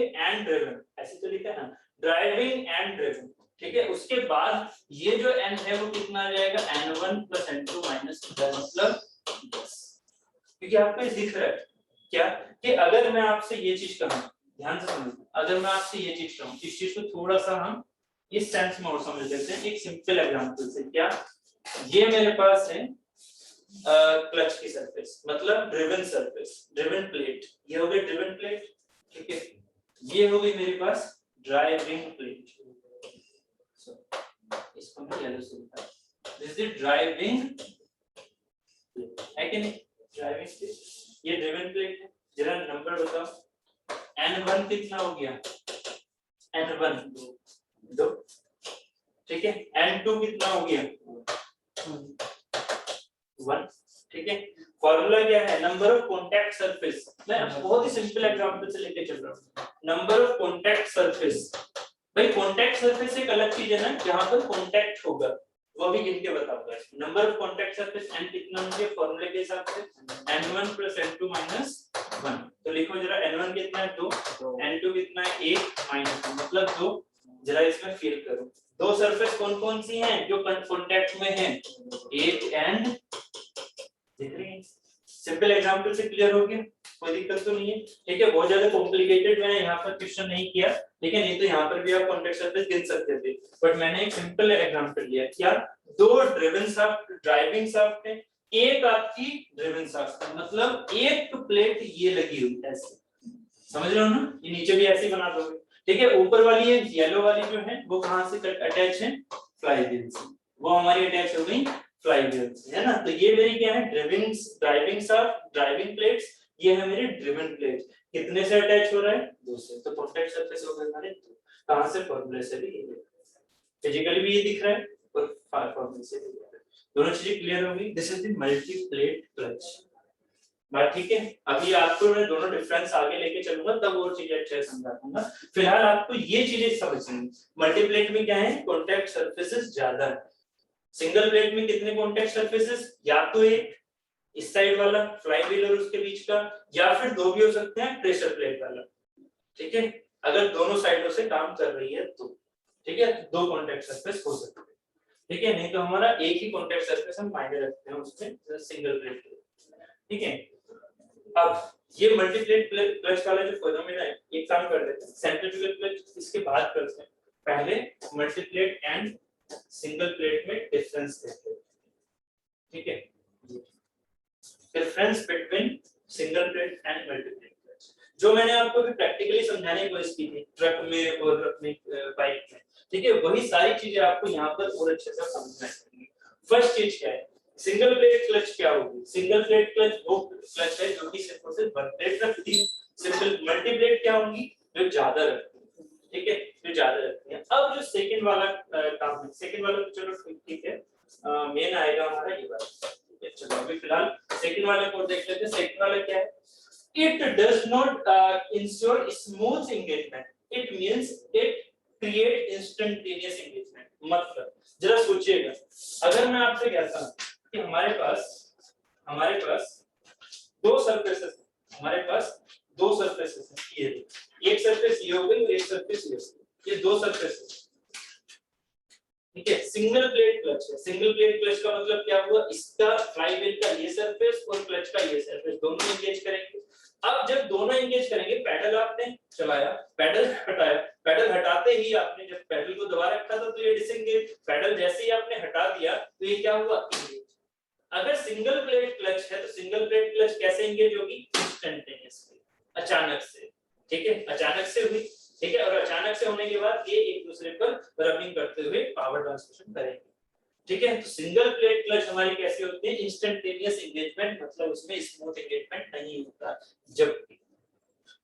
एंड ड्रिवन, ऐसे तो लिखा है ना, ड्राइविंग एंड ड्रिवन, ठीक है। उसके बाद ये जो n है वो कितना आ जाएगा, n1 plus n2 minus 10, मतलब 10, क्योंकि आपको ये दिख रहा है क्या कि अगर मैं आपसे ये चीज कहूं, ध्यान से समझना, अगर मैं आपसे ये चीज कहूं, इस चीज को थोड़ा सा हम इस सेंस में और समझ लेते हैं एक सिंपल एग्जांपल से। क्या, ये मेरे पास है क्लच की सरफेस, मतलब ड्रिवन प्लेट, ये हो गई ड्रिवन प्लेट, ठीक है, ये हो गई मेरे पास ड्राइविंग प्लेट, इसको मैं येलो से लिखा, दिस इज ड्राइविंग है कि नहीं, ड्राइविंग प्लेट, ये ड्रिवन प्लेट है, जरा नंबर बताओ, n1 कितना हो गया, n1 2, ठीक है, n2 कितना हो गया 1, ठीक है। फॉर्मूला क्या है, नंबर ऑफ कॉन्टैक्ट सरफेस, मैं बहुत ही सिंपल एग्जांपल से लेके चल रहा हूं, नंबर ऑफ कॉन्टैक्ट सरफेस, भाई कॉन्टैक्ट सरफेस एक अलग चीज है ना, जहां पर कॉन्टैक्ट होगा वो भी गिन के बताऊंगा। Number of contact surface n कितना होंगे फॉर्मूले के हिसाब से, n1 plus n2 minus 1, तो लिखो जरा n1 कितना है 2, n2 कितना है 1 minus 1 मतलब 2, जरा इसमें फिल करो, दो सरफेस कौन कौन सी हैं जो कॉन्टैक्ट में हैं, 8 एंड, दिख रही है, सिंपल एग्जांपल से क्लियर हो गया, कोई दिक्कत तो नहीं है, ठीक है। बहुत ज्यादा कॉम्प्लिकेटेड मैंने यहाँ पर क्वेश्चन नहीं किया, लेकिन ये तो यहाँ पर भी आप कॉन्टैक्ट सरफेस गिन सकते थे, बट मैंने एक सिंपल एग्जांपल लिया, क्या, दो ड्रिवन शाफ्ट ड्राइविंग शाफ्ट है, एक आपकी ड्रिवन शाफ्ट है, मतलब एक प्लेट ये लगी हुई है ऐसे, समझ रहे हो ना, ये नीचे भी ऐसे ही बना दोगे, ठीक है। ऊपर वाली है येलो वाली जो है वो कहां से अटैच है, फ्लाईव्हील से, वो हमारी अटैच हो गई फ्लाईव्हील से, है ना। तो ये मेरी क्या है, ड्राइविंग शाफ्ट, ड्राइविंग प्लेट्स, ये है मेरी ड्रिवन प्लेट, कितने से अटैच हो रहा है, 2 से, तो कॉन्टैक्ट सरफेस हो गए हमारे 2, कहां से, फॉर्मूले से भी, फिजिकली भी ये दिख रहा है और फॉर्मूले से भी दिख रहा है, दोनों चीजें क्लियर हो गई। This is the multi plate clutch, बात ठीक है। अभी आपको मैं दोनों डिफरेंस आगे लेके चलूंगा तब और चीजें अच्छे से समझा दूंगा। फिलहाल आपको ये चीजें समझनी। मल्टीप्लेट में क्या है, कॉन्टैक्ट सरफेसेस ज्यादा है। सिंगल प्लेट में कितने कॉन्टैक्ट सरफेसेस, या तो एक इस साइड वाला फ्लाईव्हील और उसके बीच का, या फिर दो भी हो सकते हैं, प्रेशर प्लेट वाला। ठीक है, अगर दोनों साइडों से काम कर रही है तो ठीक है, दो कॉन्टैक्ट सरफेस हो सकते हैं। ठीक है, नहीं तो हमारा एक ही कॉन्टैक्ट सरफेस हम मायने रखते हैं उसमें, सिंगल प्लेट। ठीक है, अब ये मल्टीप्लेट क्लच वाला जो फिनोमेना है, एक काम कर लेते हैं, सेंट्रीफ्यूगल क्लच इसके बाद करते हैं, पहले मल्टीप्लेट एंड सिंगल प्लेट में डिफरेंस देखते हैं। ठीक है, difference between single plate and multiplate clutch जो मैंने आपको भी प्रैक्टिकली समझाने की कोशिश की थी ट्रक में और अपने बाइक में। ठीक है, वही सारी चीजें आपको यहाँ पर और अच्छे से समझना है। फर्स्ट चीज क्या है, सिंगल प्लेट क्लच क्या होगी। सिंगल प्लेट क्लच वो क्लच है जो कि सिर्फ और सिर्फ वन प्लेट रखती है। सिंपल मल्टीप्लेट क्या होगी, जो ज्यादा रखती है। ठीक है, जो ज्यादा रखती है। अब जो सेकंड वाला काम है, सेकंड वाला तो चलो ठीक है, मेन आएगा हमारा ये वाला। चलो अभी फिलहाल सेकंड वाले को देख लेते हैं। सेकंड वाला क्या है, it does not ensure smooth engagement, it means it create instantaneous engagement। मतलब जरा सोचिएगा, अगर मैं आपसे कहता हूं कि हमारे पास दो सरफेसेस, हमारे पास दो सरफेसेस हैं, ये एक सरफेस ये हो गई और एक सरफेस ये हो गई, ये दो सरफेसेस। ठीक है, सिंगल प्लेट क्लच है। सिंगल प्लेट क्लच का मतलब क्या हुआ, इसका फ्लाईव्हील का ये सरफेस और क्लच का ये सरफेस दोनों एंगेज करेंगे। अब जब दोनों एंगेज करेंगे, पैडल आपने चलाया, पैडल हटाया, पैडल हटाते ही आपने जब पैडल को दबा रखा था तो ये डिसएंगेज, पैडल जैसे ही आपने हटा दिया तो ये क्या हुआ, एंगेज। अगर सिंगल प्लेट क्लच है तो सिंगल प्लेट क्लच कैसे एंगेज होगी, इंस्टेंटेनियसली, अचानक से। ठीक है, अचानक से हुई। ठीक है, और अचानक से होने के बाद ये एक दूसरे पर रबिंग करते हुए पावर ट्रांसमिशन करेंगे। ठीक है, तो सिंगल प्लेट क्लच हमारी कैसे होती है, इंस्टेंटेनियस एंगेजमेंट, मतलब उसमें स्मूथ एंगेजमेंट नहीं होता। जबकि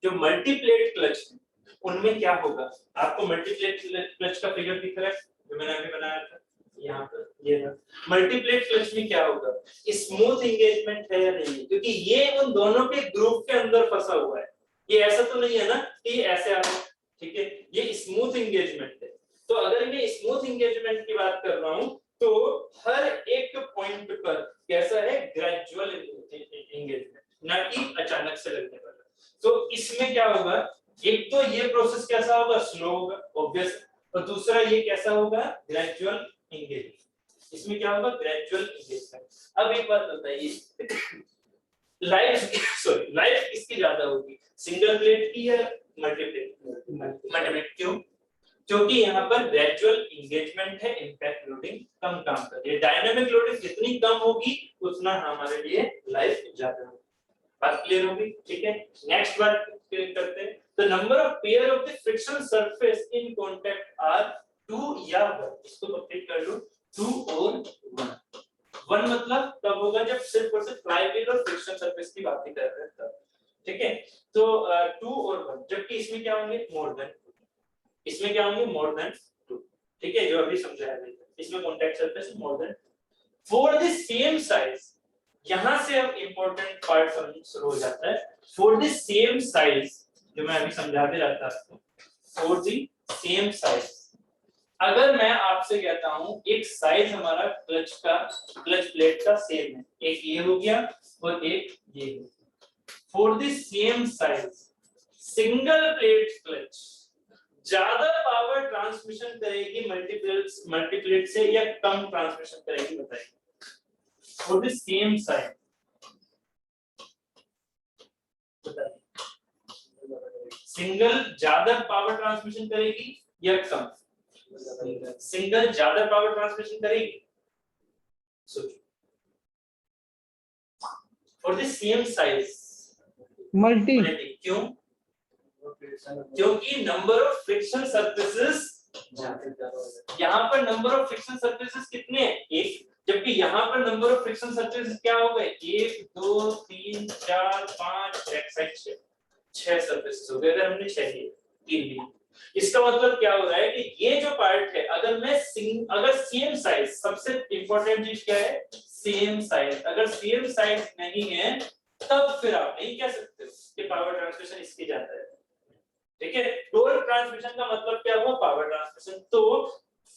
जो मल्टी प्लेट क्लच है उनमें क्या होगा, आपको मल्टी प्लेट क्लच का फिगर दिख रहा है जो मैंने अभी बनाया था यहाँ पर, ये ना मल्टी प्लेट क्लच में क्या होगा, स्मूथ एंगेजमेंट है या नहीं, क्योंकि ये उन दोनों के ग्रुप के अंदर फंसा हुआ है। ये ऐसा तो नहीं है ना कि ये ऐसे आ रहा है। ठीक है, ये स्मूथ एंगेजमेंट है। तो अगर मैं स्मूथ एंगेजमेंट की बात कर रहा हूं तो हर एक पॉइंट पर कैसा है, ग्रेजुअल एंगेजमेंट, ना कि अचानक से लगने वाला। तो इसमें क्या होगा, एक तो ये प्रोसेस कैसा होगा, स्लो होगा ऑब्वियस, और दूसरा ये कैसा होगा, ग्रेजुअल एंगेजमेंट। इसमें क्या होगा, ग्रेजुअल एंगेजमेंट। अब एक बात बताइए, लाइफ किसकी ज्यादा होगी, सिंगल प्लेट की या मल्टीप्लेट? मल्टीप्लेट। क्यों? क्योंकि यहाँ पर ग्रेजुअल एंगेजमेंट है, इम्पैक्ट लोडिंग कम काम कर रही है। डायनामिक लोडिंग जितनी कम होगी उतना हमारे लिए लाइफ ज्यादा होगी। बात क्लियर होगी? ठीक है, नेक्स्ट बात करते हैं। The number of pair of the friction surface in contact are 2 या 1। इसको कंप्लीट कर लो, 2 और 1। 1 मतलब तब होगा जब सिर्फ और सिर्फ फ्लाईव्हील और फ्रिक्शन सरफेस की बात कर रहे हैं तब। ठीक है, तो 2 और 1, जबकि इसमें क्या होंगे, मोर देन। इसमें क्या होंगे, मोर देन 2। ठीक है, जो अभी समझाया गया, इसमें contact surface more than for the same size. यहां से अब इंपॉर्टेंट पार्ट शुरू हो जाता है। फॉर द सेम साइज, जो मैं अभी समझाते रहता हूं, फॉर द सेम साइज। अगर मैं आपसे कहता हूं एक साइज हमारा क्लच प्लेट का सेम है, एक ये हो गया और एक ये हो, for the same size single plate clutch ज्यादा पावर ट्रांसमिशन करेगी मल्टीप्लेट से या कम ट्रांसमिशन करेगी, बताइए। For the same size single ज्यादा पावर ट्रांसमिशन करेगी या कम? सिंगल ज्यादा पावर ट्रांसमिशन करेगी, सोचो। For the same size multi. क्यों? क्योंकि नंबर ऑफ फ्रिक्शन सरफेसेस, यहाँ पर नंबर ऑफ फ्रिक्शन सरफेसेस कितने हैं, एक, जबकि यहाँ पर नंबर ऑफ फ्रिक्शन सरफेसेस क्या हो गए, 1 2 3 4 5 6 सरफेसेस हो गए। अगर हमने 6 लिए, 3 लिए, इसका मतलब क्या हो रहा है कि ये जो पार्ट है, अगर मैं अगर सेम साइज, सबसे इंपॉर्टेंट चीज क्या है, सेम साइज। अगर सेम साइज नहीं है तब फिर आप नहीं कह सकते हो कि पावर ट्रांसमिशन इसकी ज्यादा है। ठीक है, टॉर्क ट्रांसमिशन का मतलब क्या हुआ, पावर ट्रांसमिशन। तो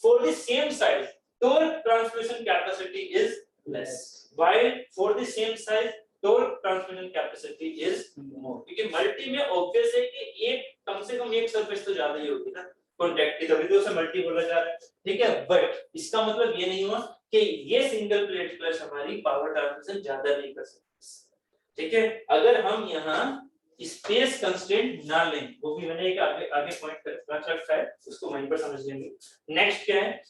for the same size torque transmission capacity is less, while for the same size torque transmission capacity is more। क्योंकि मल्टी में ऑब्वियस है कि एक कम से कम एक सरफेस तो ज्यादा ही होगी ना कॉन्टैक्ट की, तभी तो उसे मल्टी बोला जा रहा है। ठीक है, बट इसका मतलब ये नहीं हुआ कि ये सिंगल प्लेट क्लच हमारी पावर ट्रांसमिशन ज्यादा नहीं कर सकती। ठीक है, अगर हम यहाँ स्पेस कंस्ट्रेंट ना लें, वो भी मैंने एक आगे आगे पॉइंट कर रखा है, उसको वहीं पर समझ लेंगे। नेक्स्ट क्या है,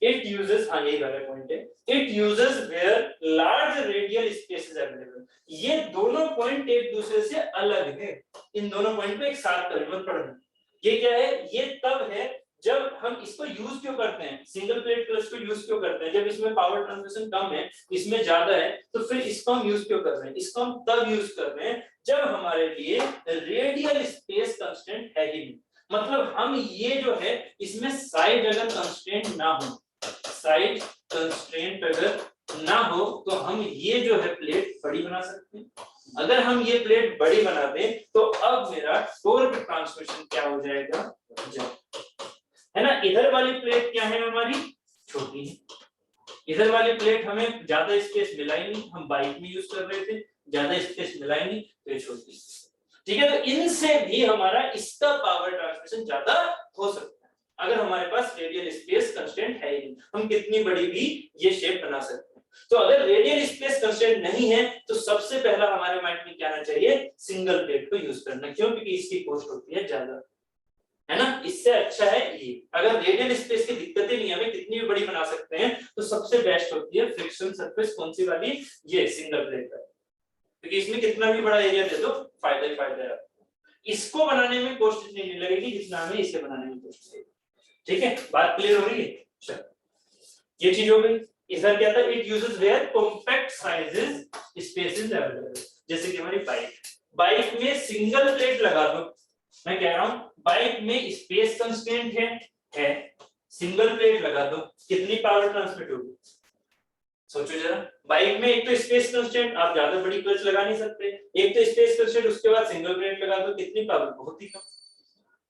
it uses, हाँ यही वाला पॉइंट है, it uses where large radial space is available। ये दोनों पॉइंट एक दूसरे से अलग है, इन दोनों पॉइंट पे एक साथ करीबन पढ़ना। ये क्या है, ये तब है जब हम इसको यूज क्यों करते हैं, सिंगल प्लेट क्लच को यूज क्यों करते हैं, जब इसमें पावर ट्रांसमिशन कम है, इसमें ज्यादा है, तो फिर इसको हम यूज क्यों कर रहे हैं, इसको हम तब यूज कर रहे हैं जब हमारे लिए रेडियल स्पेस कंस्ट्रेंट है ही नहीं। मतलब हम ये जो है इसमें साइज अगर कंस्ट्रेंट ना हो, साइज कंस्ट्रेंट अगर ना हो तो हम ये जो है प्लेट बड़ी बना सकते हैं। अगर हम ये प्लेट बड़ी बना दें तो अब मेरा टॉर्क ट्रांसमिशन क्या हो जाएगा, है ना। इधर वाली प्लेट क्या है हमारी, छोटी है, इधर वाली प्लेट हमें ज्यादा स्पेस मिला ही नहीं, हम बाइक में यूज कर रहे थे, ज्यादा स्पेस मिला ही नहीं तो ये छोटी। ठीक है, तो इनसे भी हमारा इसका पावर ट्रांसमिशन ज्यादा हो सकता है अगर हमारे पास रेडियल स्पेस कंस्ट्रेंट है ही नहीं, हम कितनी बड़ी भी ये शेप बना सकते हैं। तो अगर रेडियल स्पेस कंस्ट्रेंट नहीं है तो सबसे पहला हमारे माइंड में क्या आना चाहिए, सिंगल प्लेट को यूज करना। क्यों, क्योंकि इसकी कॉस्ट होती है ज्यादा, है ना। इससे अच्छा है ये, अगर रेडियल स्पेस की दिक्कतें नहीं, हमें कितनी भी बड़ी बना सकते हैं, तो सबसे बेस्ट होती है फ्रिक्शन सरफेस कौन सी वाली, ये सिंगल प्लेट का, क्योंकि इसमें कितना भी बड़ा एरिया दे दो फायदा ही फायदा है। इसको बनाने में कॉस्ट इतनी नहीं लगेगी जितना हमें इसे बनाने में कॉस्ट लगेगी। ठीक है, बात क्लियर हो रही है। चलो ये चीज हो गई। इधर क्या था, it uses where compact sizes spaces available, जैसे कि हमारी बाइक में सिंगल प्लेट लगा दो, मैं कह रहा हूं बाइक में स्पेस कंस्ट्रेंट है, सिंगल प्लेट लगा दो, कितनी पावर ट्रांसमिट होगी, सोचो जरा। बाइक में एक तो स्पेस कंस्ट्रेंट, आप ज्यादा बड़ी क्लच लगा नहीं सकते, एक तो स्पेस कंस्ट्रेंट, उसके बाद सिंगल प्लेट लगा दो, कितनी पावर,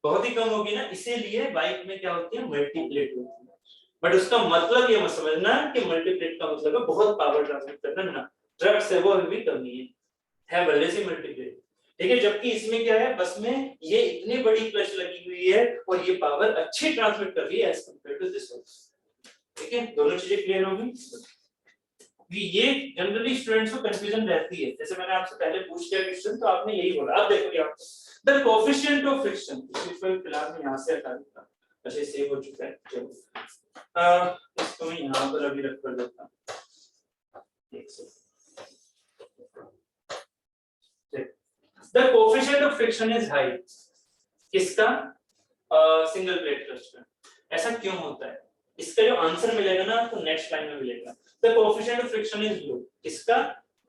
बहुत ही कम होगी ना। इसीलिए बाइक में क्या होती है, मल्टी प्लेट होती है। बट उसका मतलब ये मत समझना कि मल्टी प्लेट का मतलब है बहुत पावर ट्रांसमिट करना ना, ट्रक से वो भी कमी है भले से मल्टी प्लेट। ठीक है, जबकि इसमें क्या है, बस में ये इतनी बड़ी क्लच लगी हुई है और ये पावर अच्छी ट्रांसमिट कर रही है as compare to this one. ठीक है, दोनों चीजें क्लियर होगी। ये जनरली स्टूडेंट्स को कंफ्यूजन रहती है, जैसे मैंने आपसे पहले पूछ लिया क्वेश्चन तो आपने यही बोला। अब देखो आप द कोएफिशिएंट ऑफ फ्रिक्शन, इसको फिलहाल मैं यहां से हटा देता, अच्छा सेव हो चुका है। चलो इसको मैं यहां पर अभी रख कर देता हूं। The coefficient of friction is high, किसका, सिंगल प्लेट क्लच का। ऐसा क्यों होता है, इसका जो आंसर मिलेगा ना तो नेक्स्ट लाइन में मिलेगा। The coefficient of friction is low, किसका,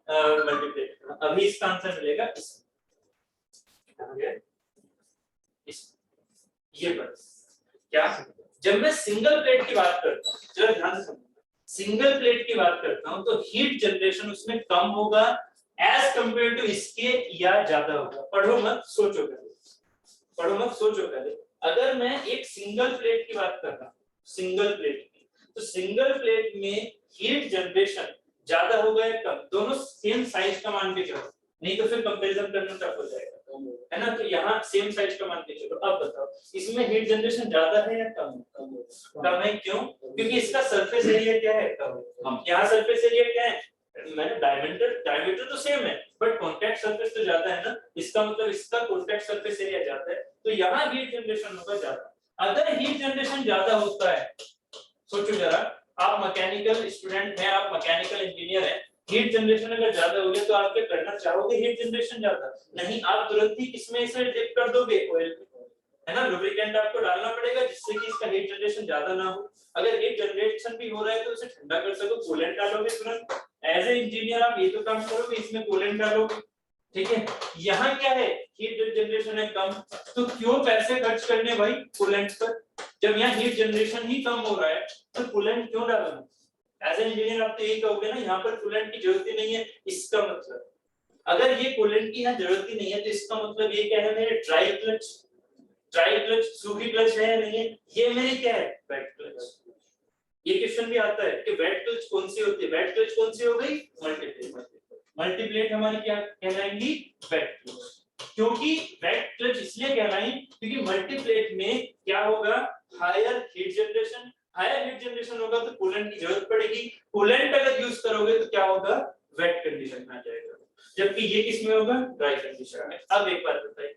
मल्टी प्लेट का। अभी इसका आंसर मिलेगा इस ये पर क्या, जब मैं सिंगल प्लेट की बात करता हूं, जरा ध्यान से समझो, सिंगल प्लेट की बात करता हूं तो हीट जनरेशन उसमें कम होगा एज कंपेयर टू इसके या ज्यादा होगा। पढ़ो मत सोचो पहले, पढ़ो मत सोचो पहले। अगर मैं एक सिंगल प्लेट की बात कर रहा हूं, सिंगल प्लेट की, तो सिंगल प्लेट में हीट जनरेशन ज्यादा होगा या कम, दोनों सेम साइज का मान के चलो, नहीं तो फिर कंपैरिजन करना टफ हो जाएगा, है ना। तो यहाँ सेम साइज का मान के चलो। अब बताओ इसमें हीट जनरेशन ज्यादा है या कम है, कम है। क्यों, क्योंकि इसका सरफेस एरिया क्या है, कम। यहाँ सरफेस एरिया क्या है, मैंने डायमीटर तो सेम है बट कांटेक्ट सरफेस तो ज्यादा है ना, इसका मतलब इसका कांटेक्ट सरफेस एरिया ज्यादा है, तो यहाँ हीट जनरेशन होगा ज्यादा। अगर हीट जनरेशन ज्यादा होता है, सोचो जरा, आप मैकेनिकल स्टूडेंट हैं, आप मैकेनिकल इंजीनियर हैं, हीट जनरेशन अगर ज्यादा होगी तो आप क्या करना चाहोगे, हीट जनरेशन ज्यादा नहीं, आप तुरंत ही किसमें इसे डिप कर दोगे, ऑयल, है ना। लुब्रिकेंट आपको डालना पड़ेगा जिससे कि इसका हीट जनरेशन ज्यादा ना हो। अगर हीट जनरेशन भी हो रहा है तो उसे ठंडा कर सको, कूलेंट डालोगे तुरंत। एज ए इंजीनियर आप ये तो काम करोगे, इसमें कूलेंट डालोगे। ठीक है, यहाँ क्या है, हीट जनरेशन है कम, तो क्यों पैसे खर्च करने भाई कूलेंट पर, जब यहाँ हीट जनरेशन ही कम हो रहा है तो कूलेंट क्यों डालना। एज ए इंजीनियर आप तो यही कहोगे ना, यहाँ पर कूलेंट की जरूरत ही नहीं है। इसका मतलब अगर ये कूलेंट की यहाँ जरूरत ही नहीं है तो इसका मतलब ये क्या है मेरे ड्राई क्लच सूखी क्लच है या नहीं है, ये मेरी क्या है वेट क्लच। ये क्वेश्चन भी आता है कि वेट क्लच कौन सी होती है, वेट क्लच कौन सी हो गई मल्टीप्लेट हमारी क्या कहलाएंगी वेट क्लच। क्योंकि वेट क्लच इसलिए कहलाई क्योंकि मल्टीप्लेट में क्या होगा हायर हीट जनरेशन होगा तो कूलेंट की जरूरत पड़ेगी, कूलेंट अगर यूज करोगे तो क्या होगा वेट कंडीशन में आ जाएगा, जबकि ये किस में होगा ड्राई कंडीशन में। अब एक बात बताइए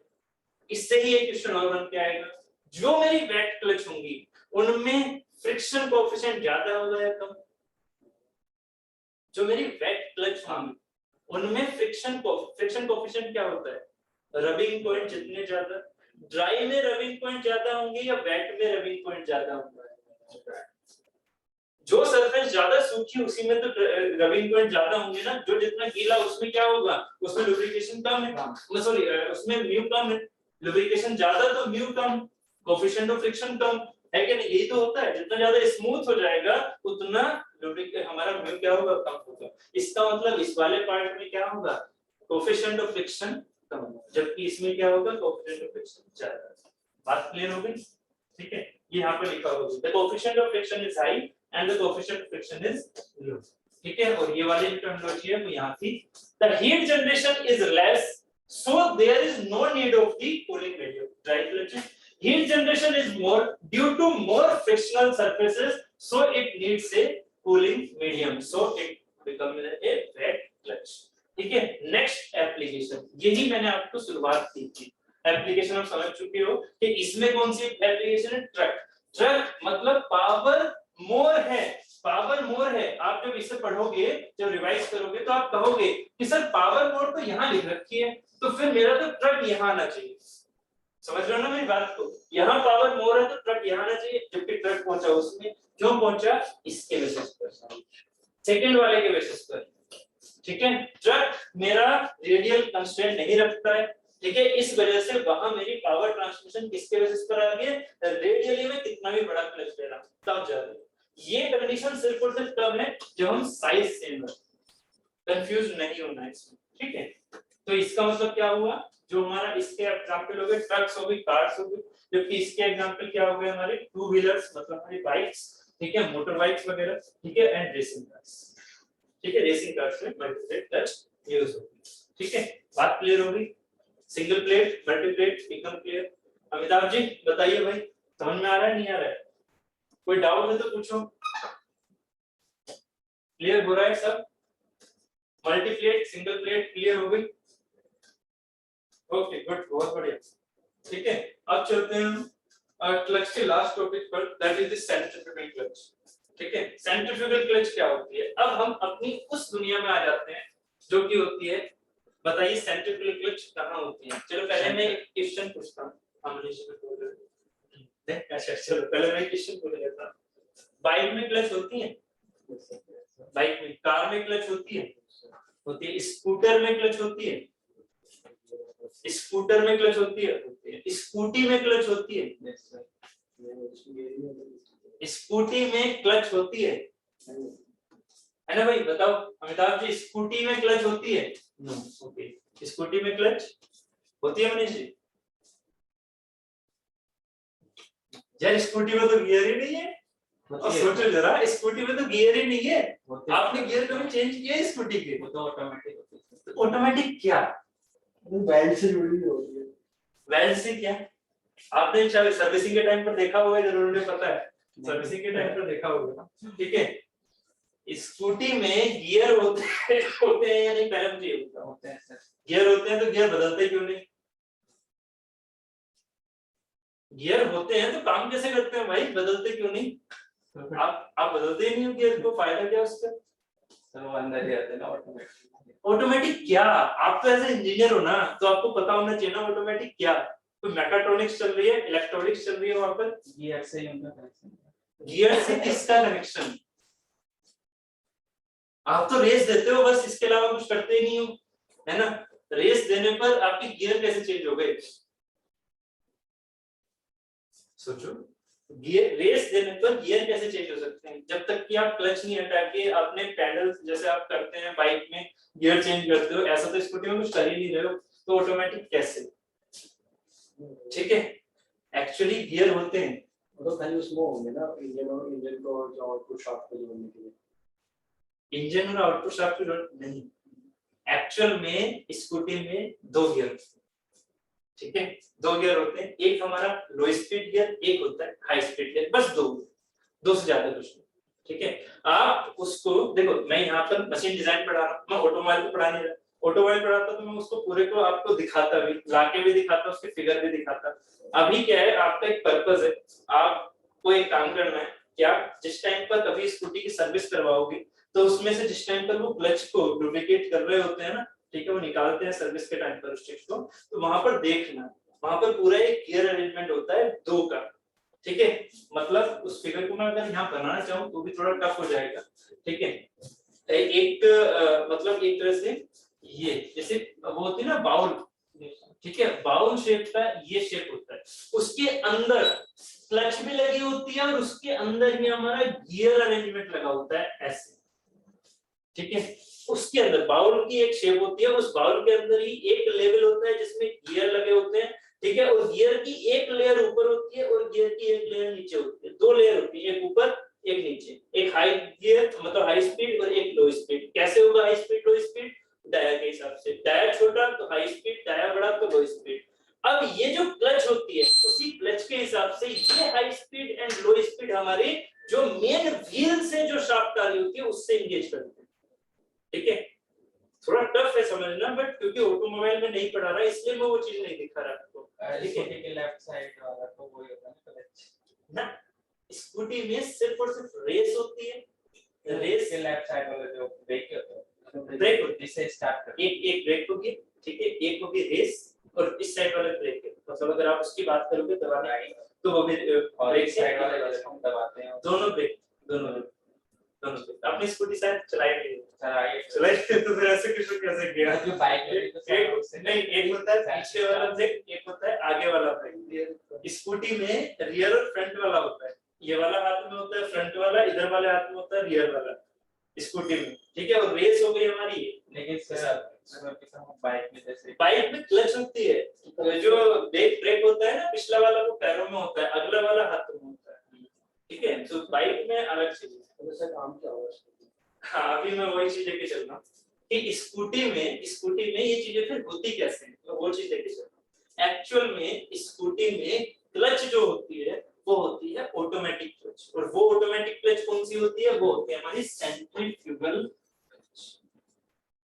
इससे ही एक क्वेश्चन और बन के आएगा, जो मेरी वेट क्लच होंगी उनमें फ्रिक्शन कोएफिशिएंट ज्यादा होगा या कम, जो मेरी वेट क्लच होंगी उनमें फ्रिक्शन कोएफिशिएंट क्या होता है रबिंग पॉइंट जितने ज्यादा, ड्राई में रबिंग पॉइंट ज्यादा होंगे या वेट में रबिंग पॉइंट ज्यादा होगा, जो सरफेस ज्यादा सूखी उसी में तो रबिंग पॉइंट ज्यादा होंगे ना, जो जितना गीला उसमें क्या होगा उसमें लुब्रिकेशन कम है, सॉरी उसमें म्यू कम है, लुब्रिकेशन ज्यादा तो म्यू कम, कोएफिशिएंट ऑफ फ्रिक्शन कम है कि नहीं, यही तो होता है, जितना ज्यादा स्मूथ हो जाएगा उतना हमारा म्यू क्या होगा कम होगा। इसका मतलब इस वाले पार्ट में क्या होगा कोएफिशिएंट ऑफ फ्रिक्शन कम होगा, जबकि इसमें क्या होगा कोएफिशिएंट ऑफ फ्रिक्शन ज्यादा। बात क्लियर हो गई, ठीक है, ये यहाँ पे लिखा होगा the coefficient of friction is high and the coefficient of friction is low, ठीक है, और ये वाली टर्मिनोलॉजी है वो यहाँ थी the heat generation is less so there is no need of the cooling medium, dry clutch heat generation is more due to more frictional surfaces so it needs a cooling medium so it becomes a wet clutch, ठीक है। Next application, यही मैंने आपको शुरुआत की थी, application आप समझ चुके हो कि इसमें कौन सी एप्लीकेशन है ट्रक मतलब पावर मोर है, आप जब इसे पढ़ोगे जब रिवाइज करोगे तो आप कहोगे कि सर पावर मोर तो यहाँ लिख रखी है तो फिर मेरा तो ट्रक यहाँ आना चाहिए, समझ रहे हो ना मेरी बात को, यहाँ पावर मोर है तो ट्रक यहाँ आना चाहिए, जबकि ट्रक पहुंचा उसमें, क्यों पहुंचा इसके बेसिस पर, सेकंड वाले के बेसिस पर, ठीक है। ट्रक मेरा रेडियल कंस्ट्रेंट नहीं रखता है, ठीक है, इस वजह से वहां मेरी पावर ट्रांसमिशन किसके बेसिस पर आ गई रेडियली में कितना भी बड़ा क्लच ले रहा तब जा रही है। ये कंडीशन सिर्फ और सिर्फ तब है जब हम साइज सेम है, कंफ्यूज नहीं होना है इसमें, ठीक है। तो इसका मतलब क्या हुआ, जो हमारा इसके एग्जांपल हो गए ट्रक्स हो गई कार्स हो गई, जबकि इसके एग्जांपल क्या हो गए हमारे टू व्हीलर्स मतलब हमारी बाइक्स, ठीक है, मोटर बाइक्स वगैरह, ठीक है, एंड रेसिंग कार्स, ठीक है, रेसिंग कार्स में मल्टीप्लेट क्लच यूज होती है, ठीक है। बात क्लियर हो गई, सिंगल प्लेट मल्टीप्लेट एकदम क्लियर। अमिताभ जी बताइए भाई समझ में आ रहा है नहीं आ रहा है, कोई डाउट है तो पूछो, क्लियर हो रहा है सब, मल्टीप्लेट सिंगल प्लेट क्लियर हो गई, ओके गुड बहुत बढ़िया, ठीक है। अब चलते हैं हम क्लच के लास्ट टॉपिक पर, that is the centrifugal clutch, ठीक है। सेंट्रीफ्यूगल क्लच क्या होती है, अब हम अपनी उस दुनिया में आ जाते हैं जो कि होती है, बताइए सेंट्रीफ्यूगल क्लच कहाँ होती है। चलो पहले मैं एक क्वेश्चन पूछता हूँ, अच्छा चलो पहले मैं क्वेश्चन पूछ लेता हूँ, बाइक में क्लच होती है, बाइक में, कार में क्लच होती है, स्कूटर में क्लच होती है, स्कूटर में क्लच होती है, स्कूटी में क्लच होती है, स्कूटी में क्लच होती है ना भाई बताओ अमिताभ जी, स्कूटी में क्लच होती है, नो ओके, स्कूटी में क्लच होती है मनीष जी, यार स्कूटी में तो गियर ही नहीं है, और सोचो जरा स्कूटी में तो गियर ही नहीं है, आपने गियर कभी चेंज किया है स्कूटी के, वो तो ऑटोमेटिक होती है, तो ऑटोमेटिक क्या बेल्ट से जुड़ी हुई होती है, वेल्ड से क्या, आपने शायद सर्विसिंग के टाइम पर देखा होगा, जरूर नहीं पता है, सर्विसिंग के टाइम पर देखा होगा, ठीक है। स्कूटी में गियर होते हैं या नहीं, पहले मुझे ये बताओ, होते हैं सर, गियर होते हैं तो गियर बदलते क्यों नहीं, गियर होते हैं तो काम कैसे करते हैं भाई, बदलते क्यों नहीं, आप बदलते ही नहीं हो गियर को, फायदा क्या उसका, सर वो अंदर ही रहते हैं ना ऑटोमेटिक, ऑटोमेटिक क्या, आप तो ऐसे इंजीनियर हो ना तो आपको पता होना चाहिए ना ऑटोमेटिक क्या, तो मैकाट्रॉनिक्स चल रही है, इलेक्ट्रॉनिक्स चल रही है, वहां पर गियर से ही उनका कनेक्शन, गियर से किसका कनेक्शन, आप तो रेस देते हो बस, इसके अलावा कुछ करते ही नहीं हो, है ना, रेस देने पर आपकी गियर कैसे चेंज हो गए, सोचो, गियर रेस देने पर गियर कैसे चेंज हो सकते हैं, जब तक कि आप क्लच नहीं हटा के अपने पैडल जैसे आप करते हैं बाइक में, गियर चेंज करते हो, ऐसा तो स्कूटी में कुछ कर ही नहीं रहे हो, तो ऑटोमेटिक कैसे? ठीक है, एक्चुअली गियर होते हैं, वो तो खाली उसमें होंगे ना, इंजन को जो आउटपुट शाफ्ट को जोड़ने के लिए। इंजन और आउटपुट शाफ्ट नहीं, एक्चुअल में स्कूटी में 2 गियर होते हैं, ठीक है, 2 गियर होते हैं, एक हमारा लो स्पीड गियर, एक होता है हाई स्पीड गियर, बस 2 से ज्यादा कुछ नहीं, ठीक है। आप उसको देखो, मैं यहाँ पर मशीन डिजाइन पढ़ा रहा हूँ, मैं ऑटोमोबाइल को पढ़ा नहीं रहा, ऑटोमोबाइल पढ़ाता तो मैं उसको पूरे को आपको दिखाता भी, लाके भी दिखाता, उसके फिगर भी दिखाता। अभी क्या है, आपका एक पर्पस है, आपको एक काम करना है कि आप जिस टाइम पर कभी स्कूटी की सर्विस करवाओगे, तो उसमें से जिस टाइम पर वो क्लच को लुब्रिकेट कर रहे होते हैं ना, ठीक है, वो निकालते हैं सर्विस के टाइम पर उस चीज को, तो वहां पर देखना, वहां पर पूरा एक गियर अरेंजमेंट होता है 2 का, ठीक है। मतलब उस फिगर को मैं अगर यहाँ बनाना चाहूँ तो भी थोड़ा टफ हो जाएगा, ठीक है। एक मतलब एक तरह से ये जैसे वो होती है ना बाउल, ठीक है, बाउल शेप का ये शेप होता है, उसके अंदर क्लच भी लगी होती है और उसके अंदर ही हमारा गियर अरेंजमेंट लगा होता है ऐसे, ठीक है। उसके अंदर बाउल की एक शेप होती है, उस बाउल के अंदर ही एक लेवल होता है जिसमें गियर लगे होते हैं, ठीक है, और गियर की एक लेयर ऊपर होती है और गियर की एक लेयर नीचे होती है, 2 लेयर होती है, एक ऊपर एक नीचे, एक हाई गियर मतलब हाई स्पीड और एक लो स्पीड। कैसे होगा high speed low speed? Dia के हिसाब से, डाया छोटा तो हाई स्पीड, डाया बड़ा तो लो स्पीड। अब ये जो क्लच होती है उसी क्लच के हिसाब से ये high speed and low speed हमारी जो मेन व्हील से जो शाफ्ट आ रही होती है उससे एंगेज करते हैं, ठीक है। थोड़ा टफ है समझना, बट क्योंकि ऑटोमोबाइल में नहीं पढ़ा रहा इसलिए मैं वो चीज नहीं दिखा रहा आपको, ठीक है। स्कूटी के लेफ्ट साइड वाला तो वही होता है ना क्लच ना, स्कूटी में सिर्फ और सिर्फ रेस होती है, रेस के लेफ्ट साइड वाला जो ब्रेक होता है, ब्रेक होती जिससे स्टार्ट करते है, एक ब्रेक होगी, ठीक है, एक होगी रेस और इस साइड वाला ब्रेक है, मतलब अगर आप उसकी बात करोगे दबाने की तो वो भी और ब्रेक इस साइड वाला जिसको हम दबाते हैं दोनों ब्रेक, दोनों ब्रेक। अपनी स्कूटी शायद चलाई नहीं है, चलाइए चलाई तो फिर ऐसे किसी कैसे गया? जो बाइक है तो एक नहीं, एक होता है पीछे वाला ब्रेक, एक होता है आगे वाला ब्रेक। स्कूटी में रियर और फ्रंट वाला होता है, ये वाला हाथ में होता है फ्रंट वाला, इधर वाले हाथ में होता है रियर वाला स्कूटी में, ठीक है। और रेस हो गई हमारी, लेकिन सर बाइक में जैसे बाइक में क्लच होती है, जो ब्रेक होता है ना पिछला वाला वो पैरों में होता है, अगला वाला हाथों में होता है, ठीक है। तो बाइक में अलग चीज है। वैसे काम क्या होगा? हाँ, अभी मैं वही चीज लेके चल रहा हूँ कि स्कूटी में ये चीजें फिर होती कैसे हैं, तो वो चीज लेके चल रहा हूँ। एक्चुअल में स्कूटी में क्लच जो होती है वो होती है ऑटोमेटिक क्लच, और वो ऑटोमेटिक क्लच कौन सी होती है? वो होती है हमारी सेंट्रीफ्यूगल,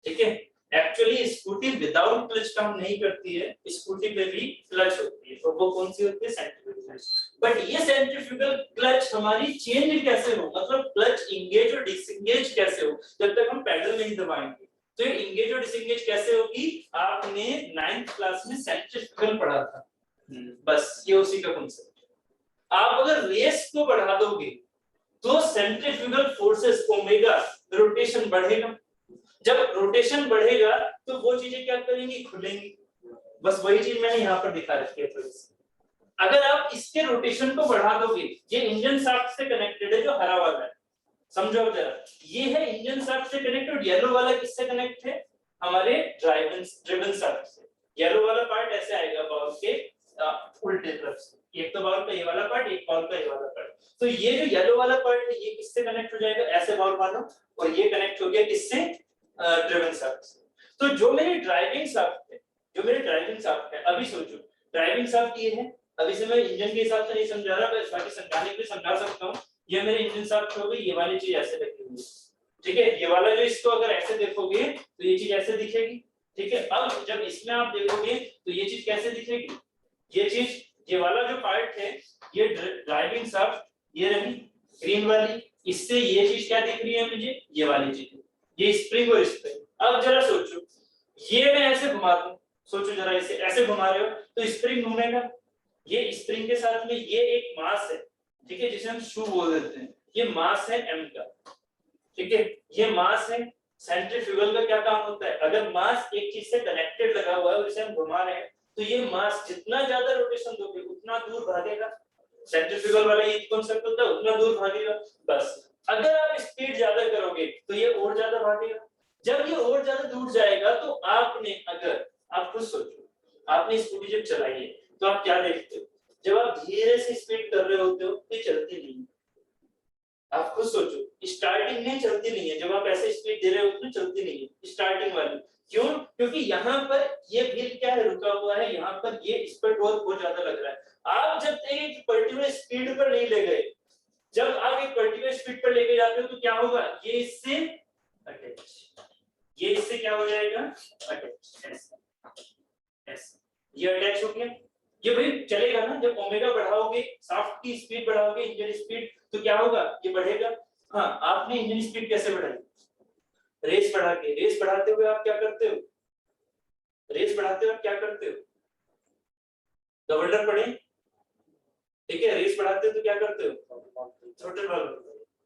ठीक है। एक्चुअली स्कूटी विदाउट क्लच काम नहीं करती है, स्कूटी पे भी क्लच होती है, और वो कौन सी होती है? Centrifugal clutch. बट ये सेंट्रीफ्यूगल क्लच हमारी चेंज कैसे हो, मतलब क्लच इंगेज और डिसएंगेज कैसे हो, जब तक हम पैडल नहीं दबाएंगे। तो ये इंगेज और डिसएंगेज कैसे होगी? आपने 9th क्लास में सेंट्रीफ्यूगल पढ़ा था, बस ये उसी का कॉन्सेप्ट। आप अगर रेस को बढ़ा दोगे तो सेंट्रीफ्यूगल फोर्सेस ओमेगा, रोटेशन बढ़ेगा, जब रोटेशन बढ़ेगा तो वो चीजें क्या करेंगी? खुलेंगी, बस वही चीज मैंने यहाँ पर दिखा रखी है थोड़ी सी। अगर आप इसके रोटेशन को बढ़ा दोगे, ये इंजन शाफ्ट से कनेक्टेड है जो हरा वाला है, समझो आप जरा, ये है इंजन शाफ्ट से कनेक्टेड, येलो वाला किससे कनेक्ट है? हमारे ड्रिवन शाफ्ट से। येलो वाला पार्ट ऐसे आएगा बाउल के उल्टे तरफ से, एक तो बाउल का ये वाला पार्ट, एक बाउल का ये वाला पार्ट। तो ये जो येलो वाला पार्ट है ये किससे कनेक्ट हो जाएगा? ऐसे बाउल मानो, और ये कनेक्ट हो गया किससे? ड्रिवन शाफ्ट से। तो जो मेरी ड्राइविंग शाफ्ट है, अभी सोचो ड्राइविंग शाफ्ट ये है, अभी से मैं इंजन के हिसाब से नहीं समझा रहा, मैं बाकी समझाने के लिए समझा सकता हूँ। ये मेरे इंजन शाफ्ट हो गई, ये वाली चीज ऐसे लगी हुई है, ठीक है। ये वाला जो इसको अगर ऐसे देखोगे तो ये चीज ऐसे दिखेगी, ठीक है। अब जब इसमें आप देखोगे तो ये चीज कैसे दिखेगी? ये चीज, ये वाला जो पार्ट है ये ड्राइविंग शाफ्ट, ये रही ग्रीन वाली, इससे ये चीज क्या दिख रही है मुझे? ये वाली चीज, ये स्प्रिंग और स्प्रिंग। अब जरा सोचो, ये मैं ऐसे घुमा दूं, सोचो जरा, इसे ऐसे घुमा रहे हो तो स्प्रिंग घूमेगा, ये स्प्रिंग के साथ में ये एक मास है, ठीक है, जिसे हम शू बोल देते हैं, ये मास है m का, ठीक है, ये मास है। सेंट्रीफ्यूगल का क्या काम होता है? अगर मास एक चीज से कनेक्टेड लगा हुआ है और इसे हम घुमा रहे हैं तो ये मास जितना ज्यादा रोटेशन दोगे उतना दूर भागेगा, सेंट्रीफ्यूगल वाला ये कांसेप्ट होता है, उतना दूर भागेगा। बस अगर आप स्पीड ज्यादा करोगे तो ये और ज्यादा भागेगा, जब ये और ज्यादा दूर जाएगा तो आपने, अगर आप खुद सोचो, आपने स्कूटी जब चलाई है तो आप क्या देखते हो, जब आप धीरे से स्पीड कर रहे होते हो तो चलती नहीं है। आप खुद सोचो, स्टार्टिंग में चलती नहीं है, जब आप ऐसे स्पीड दे रहे होते हो चलती नहीं है स्टार्टिंग वाली। क्यों? क्योंकि यहाँ पर ये व्हील क्या है, रुका हुआ है, यहाँ पर ये इस पर टॉर्क बहुत ज्यादा लग रहा है। आप जब एक पर्टिकुलर स्पीड पर नहीं ले गए, जब आप एक पर्टिकुलर स्पीड पर लेके जाते हो तो क्या होगा, ये इससे अटैच, ये इससे क्या हो जाएगा, अटैच, ऐसे ये अटैच हो गया। ये भाई चलेगा ना, जब ओमेगा बढ़ाओगे, शाफ्ट की स्पीड बढ़ाओगे, इंजन स्पीड, तो क्या होगा, ये बढ़ेगा। हाँ, आपने इंजन स्पीड कैसे बढ़ाई, रेस बढ़ा के। रेस बढ़ाते हुए आप क्या करते हो, रेस बढ़ाते हुए आप क्या करते हो, गवर्नर पढ़े, ठीक है, रेस बढ़ाते हो तो क्या करते हो, थ्रोटल वाल्व,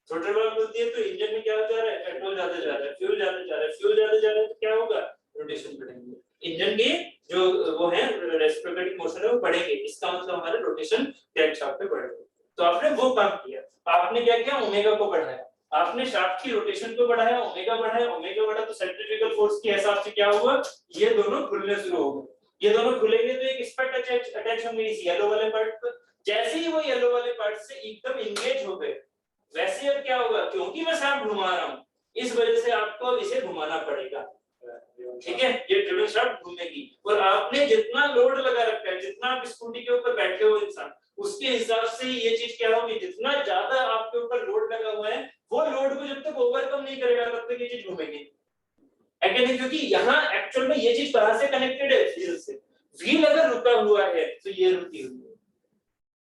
थ्रोटल वाल्व बोलती है तो इंजन में क्या हो जा रहा है, पेट्रोल ज्यादा जा रहा है, फ्यूल ज्यादा जा रहा है, फ्यूल ज्यादा जा रहा है तो क्या होगा, रोटेशन बढ़ेंगे, इंजन के जो वो है रेसिप्रोकेटिंग मोशन है वो बढ़ेंगे, इसका मतलब हमारा रोटेशन क्रैंकशाफ्ट पे बढ़ेगा। तो आपने वो काम किया, आपने क्या किया, ओमेगा को बढ़ाया, आपने शाफ्ट की रोटेशन को बढ़ाया, ओमेगा बढ़ाया, ओमेगा बढ़ा तो सेंट्रीफ्यूगल फोर्स के हिसाब से क्या हुआ, ये दोनों खुलने शुरू हो गए। ये दोनों खुलेंगे तो एक इस पर अटैच होंगे, इस येलो वाले पार्ट पर। जैसे ही वो येलो वाले पार्ट से एकदम एंगेज हो गए, वैसे अब क्या होगा, क्योंकि मैं शाफ्ट घुमा रहा हूं, इस वजह से आपको अब इसे घुमाना पड़ेगा, ठीक है, ये ड्रिवन शाफ्ट घूमेगी। और आपने जितना लोड लगा रखा है, जितना आप स्कूटी के ऊपर बैठे हो इंसान, उसके हिसाब से ये चीज क्या होगी, जितना ज्यादा आपके ऊपर लोड लगा हुआ है, वो लोड को जब तक ओवरकम नहीं करेगा तब तक ये चीज घूमेगी, है कि नहीं? क्योंकि यहाँ एक्चुअल में ये चीज कहां से कनेक्टेड है, व्हील से। व्हील अगर रुका हुआ है तो ये रुकी हुई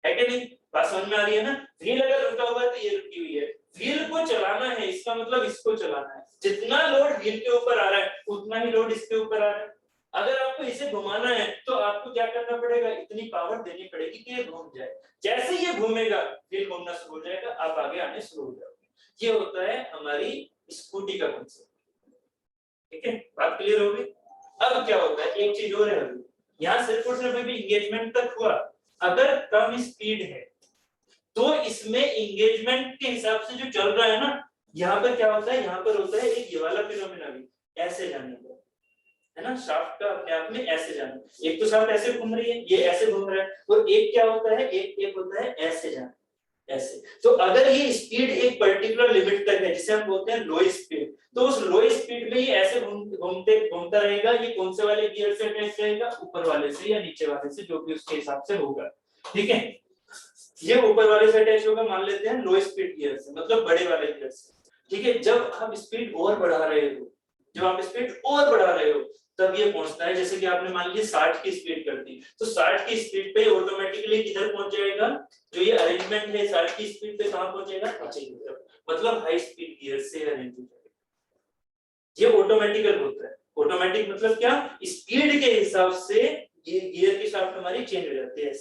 है कि नहीं, बात समझ में आ रही है ना? व्हील अगर रुका हुआ है तो ये रुकी हुई है। व्हील को चलाना है, इसका मतलब इसको चलाना है, जितना लोड व्हील के ऊपर आ रहा है उतना ही लोड इसके ऊपर आ रहा है। अगर आपको इसे घुमाना है तो आपको क्या करना पड़ेगा, इतनी पावर देनी पड़ेगी कि ये घूम जाए। जैसे ये घूमेगा व्हील घूमना शुरू हो जाएगा, आप आगे आने शुरू हो जाओगे। ये होता है हमारी स्कूटी का कांसेप्ट, ठीक है, बात क्लियर होगी? अब क्या होता है, एक चीज और है, यहाँ सिर्फ और सिर्फ अभी एंगेजमेंट तक हुआ। अगर कम स्पीड है तो इसमें एंगेजमेंट के हिसाब से जो चल रहा है ना, यहाँ पर क्या होता है, यहाँ पर होता है एक ये वाला फिनोमेना भी, ऐसे जाने का, है ना, शाफ्ट का अपने आप में ऐसे जाना। एक तो शाफ्ट ऐसे घूम रही है, ये ऐसे घूम रहा है, और एक क्या होता है, एक होता है ऐसे जाना, ऐसे। तो अगर ये स्पीड एक पर्टिकुलर लिमिट तक है, जिसे हम बोलते हैं लो स्पीड, तो उस लो स्पीड में ये ऐसे घूमता रहेगा। ये कौन से वाले गियर से अटैच रहेगा, ऊपर वाले से या नीचे वाले से, जो भी उसके हिसाब से होगा, ठीक है। ये ऊपर वाले से अटैच होगा, मान लेते हैं लो स्पीड गियर से, मतलब बड़े वाले गियर से, ठीक है। जब आप स्पीड और बढ़ा रहे हो, जब आप स्पीड और बढ़ा रहे हो, तब ये पहुंचता है, जैसे कि आपने मान ली 60 की स्पीड कर दी, तो 60 की स्पीड पे ऑटोमेटिकली किधर पहुंच जाएगा, जो ये अरेंजमेंट है 60 की स्पीड पे कहां पहुंचेगा, नीचे की तरफ, मतलब हाई स्पीड गियर से अरेंज हो जाएगा। ये ऑटोमेटिकल होता है। ऑटोमेटिक मतलब क्या, स्पीड के हिसाब से ये गियर की शाफ्ट हमारी चेंज हो जाती है,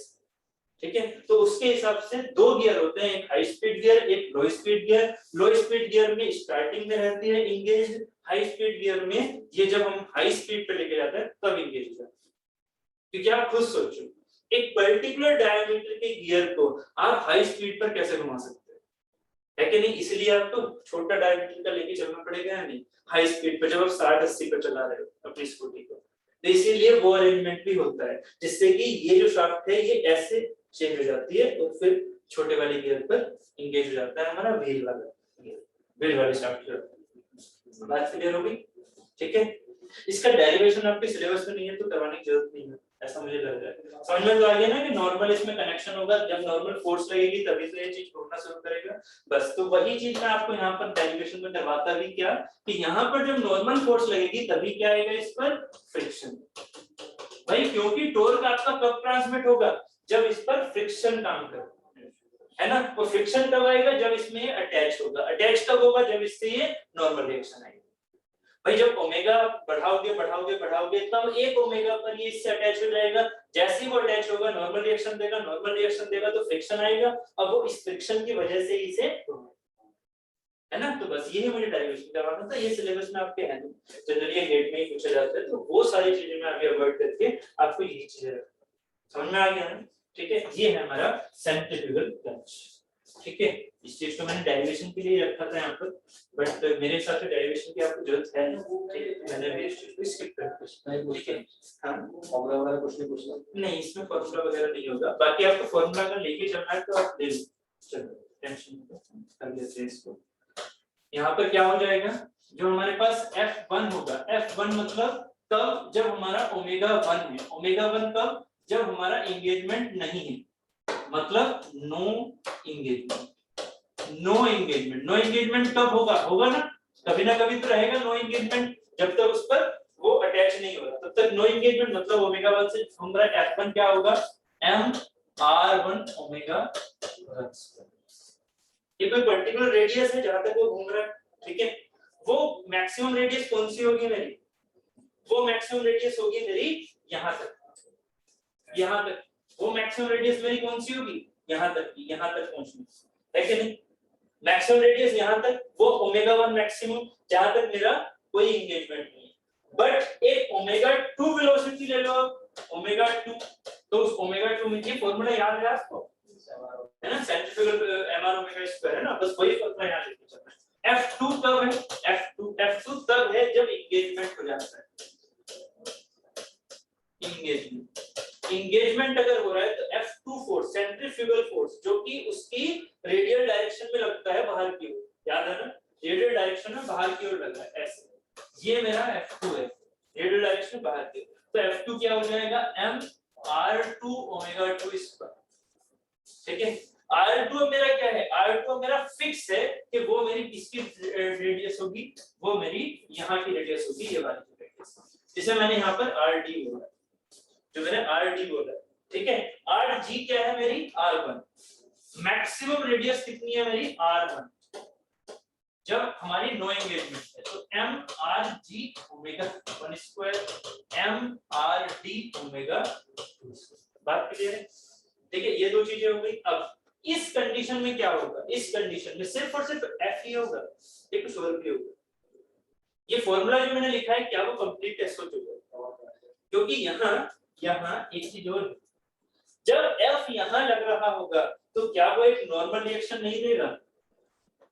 ठीक है। तो उसके हिसाब से दो गियर होते हैं, एक हाई स्पीड गियर, एक लो स्पीड गियर। लो स्पीड गियर में स्टार्टिंग में रहती है इंगेज, हाई स्पीड गियर में ये जब हम हाई स्पीड पे लेके जाते हैं तब इंगेज हो जाता है। क्योंकि आप खुद सोचो, एक पर्टिकुलर डायमीटर के गियर को आप हाई स्पीड पर कैसे घुमा सकते हैं, है कि नहीं? इसलिए आपको छोटा डायमीटर का लेके चलना पड़ेगा या नहीं, हाई स्पीड पर, जब आप 60-80 पर चला रहे हो अपनी स्कूटी को। तो इसीलिए वो अरेंजमेंट भी होता है, जिससे कि ये जो शाफ्ट है ये ऐसे चेंज हो जाती है और फिर छोटे वाले गियर पर इंगेज हो जाता है हमारा व्हील वाला गियर, व्हील वाले शाफ्ट। बात क्लियर हो गई, ठीक है। इसका डेरिवेशन आपके सिलेबस में नहीं है तो करवाने की जरूरत नहीं है, ऐसा मुझे लग रहा है। समझ में तो आ गया ना कि नॉर्मल इसमें कनेक्शन होगा, जब नॉर्मल फोर्स लगेगी तभी तो ये चीज घूमना शुरू करेगा, बस। तो वही चीज मैं आपको यहाँ पर डेरिवेशन में करवाता भी क्या, कि यहाँ पर जब नॉर्मल फोर्स लगेगी तभी क्या आएगा इस पर, फ्रिक्शन। भाई क्योंकि टॉर्क आपका कब ट्रांसमिट होगा, जब इस पर फ्रिक्शन काम करे, है ना। और फ्रिक्शन कब आएगा, जब इसमें ये अटैच होगा। अटैच कब होगा, जब इससे ये नॉर्मल रिएक्शन आएगी। भाई जब ओमेगा बढ़ाओगे बढ़ाओगे बढ़ाओगे तब एक ओमेगा पर ये इससे अटैच हो जाएगा, जैसे ही वो अटैच होगा नॉर्मल रिएक्शन देगा, नॉर्मल रिएक्शन देगा तो फ्रिक्शन आएगा। अब वो इस फ्रिक्शन की वजह से इसे, है ना। तो बस यही मुझे डेरिवेशन करवाना था, ये सिलेबस में आपके है नहीं, जनरली गेट में ही पूछा जाता है, तो वो सारी चीजें मैं अभी अवॉइड करके आपको यही चीजें समझ में आ गया ना, ठीक है। ये है हमारा सेंट्रीफ्यूगल क्लच। ठीक है, इस चीज को मैंने डेरिवेशन के लिए रखा था यहाँ पर, बट मेरे हिसाब से डेरिवेशन की आपको जरूरत है नहीं, ठीक है, तो मैंने भी इस चीज को स्किप कर दिया। ठीक है, हाँ फॉर्मूला वगैरह कुछ नहीं पूछना। नहीं, इसमें फॉर्मूला वगैरह नहीं होगा, बाकी आपको फॉर्मूला अगर लेके चलना है तो आप ले लो, चलो टेंशन कर लेते हैं इसको। यहाँ पर क्या हो जाएगा, जो हमारे पास F1 होगा, F1 मतलब तब जब हमारा ओमेगा 1 है, ओमेगा 1 कब, जब हमारा एंगेजमेंट नहीं है, मतलब no engagement, no engagement, no engagement कब होगा, होगा ना कभी तो रहेगा नो एंगेजमेंट, जब तक उस पर वो अटैच नहीं हो रहा तब तक नो एंगेजमेंट, मतलब ओमेगा 1 से हमारा F1 क्या होगा, mr1 ओमेगा 1। ये कोई पर्टिकुलर रेडियस है जहां तक वो घूम रहा है, ठीक है, वो मैक्सिमम रेडियस कौन सी होगी मेरी, वो मैक्सिमम रेडियस होगी मेरी यहाँ तक, यहाँ तक, वो मैक्सिमम रेडियस मेरी कौन सी होगी, यहाँ तक पहुंचनी है कि नहीं, मैक्सिमम रेडियस यहाँ तक, वो ओमेगा 1 मैक्सिमम जहां तक मेरा कोई एंगेजमेंट नहीं है। बट एक ओमेगा 2 वेलोसिटी ले लो, ओमेगा 2, तो उस ओमेगा 2 में ये फार्मूला याद है आपको, है ना, सेंट्रीफ्यूगल mr ओमेगा स्क्वायर है ना, बस वही फार्मूला याद रखना चाहिए। F2 कब है, F2 तब है जब एंगेजमेंट हो जाता है, एंगेजमेंट अगर हो रहा है तो F2 फोर्स, सेंट्रीफ्यूगल फोर्स, जो कि उसकी रेडियल डायरेक्शन में लगता है बाहर की ओर, याद है ना, रेडियल डायरेक्शन में बाहर की ओर लग रहा है ऐसे, ये मेरा F2 है, रेडियल डायरेक्शन में बाहर की ओर, तो F2 क्या हो जाएगा, mr2 ओमेगा 2 स्क्वायर, ठीक है। R2 मेरा क्या है, R2 मेरा फिक्स है कि वो मेरी किसकी रेडियस होगी, वो मेरी यहाँ की रेडियस होगी, ये वाली रेडियस, जिसे मैंने यहाँ पर RD बोला, जो मैंने RD बोला, ठीक है। RG क्या है मेरी, R1, मैक्सिमम रेडियस कितनी है मेरी, R1, जब हमारी नो एंगेजमेंट है, तो mRG omega 1 square mRD omega 2 square, बात क्लियर है, ठीक है, ये दो चीजें हो गई। अब इस कंडीशन में क्या होगा, इस कंडीशन में सिर्फ और सिर्फ F ही होगा, ये कुछ और भी होगा, ये फॉर्मूला जो मैंने लिखा है क्या वो कंप्लीट है, सोचो, क्योंकि यहाँ एक चीज और, जब F यहाँ लग रहा होगा तो क्या वो एक नॉर्मल रिएक्शन नहीं देगा,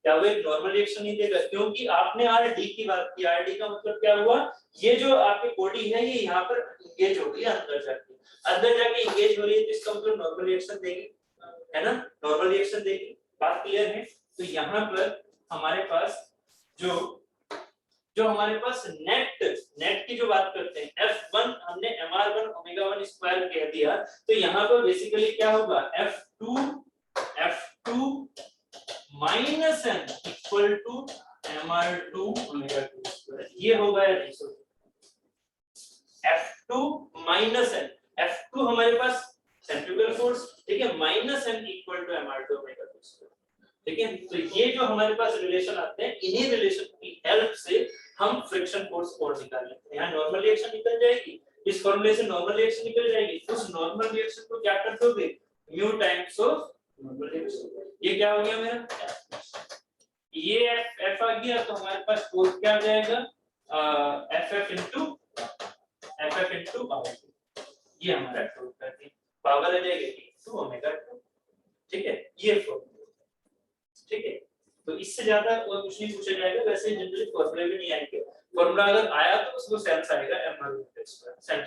क्या वो एक नॉर्मल रिएक्शन नहीं देगा, क्योंकि आपने RD की बात की, RD का मतलब क्या हुआ, ये जो आपकी बॉडी है ये यहाँ पर एंगेज हो गई, अंदर जाके एंगेज हो रही है, तो इसका मतलब नॉर्मल रिएक्शन देगी, है ना, नॉर्मल रिएक्शन देगी, बात क्लियर है। तो यहाँ पर हमारे पास जो हमारे पास नेट की जो बात करते हैं, F1 हमने mr1 ओमेगा 1 स्क्वायर कह दिया, तो यहाँ पर बेसिकली क्या होगा, F2 minus n equal to mr2 omega 2 square, ये होगा या नहीं, F2 माइनस n, F2 हमारे पास सेंट्रीफ्यूगल फोर्स, ठीक है, minus n equal to mr2 omega 2 square, ठीक है। तो ये जो हमारे पास रिलेशन आते हैं, इन्हीं रिलेशन की हेल्प से हम फ्रिक्शन फोर्स और निकाल लेते हैं, यहाँ नॉर्मल रिएक्शन निकल जाएगी, इस फॉर्मूले से नॉर्मल रिएक्शन निकल जाएगी, उस नॉर्मल रिएक्शन को क्या कर दोगे, mu times of normal reaction, ये क्या हो गया मेरा, ये F आ गया, तो हमारे पास फोर्स क्या आ जाएगा, FF इनटू R2, ये हमारा फोर्स का पावर आ जाएगी 2 ओमेगा 2, ठीक है, ये फॉर्मूला, ठीक है। तो इससे ज्यादा और कुछ नहीं पूछा जाएगा, वैसे जनरली फॉर्मूले भी नहीं आएंगे, फॉर्मूला अगर आया तो उसको सेंस आएगा mr स्क्वायर,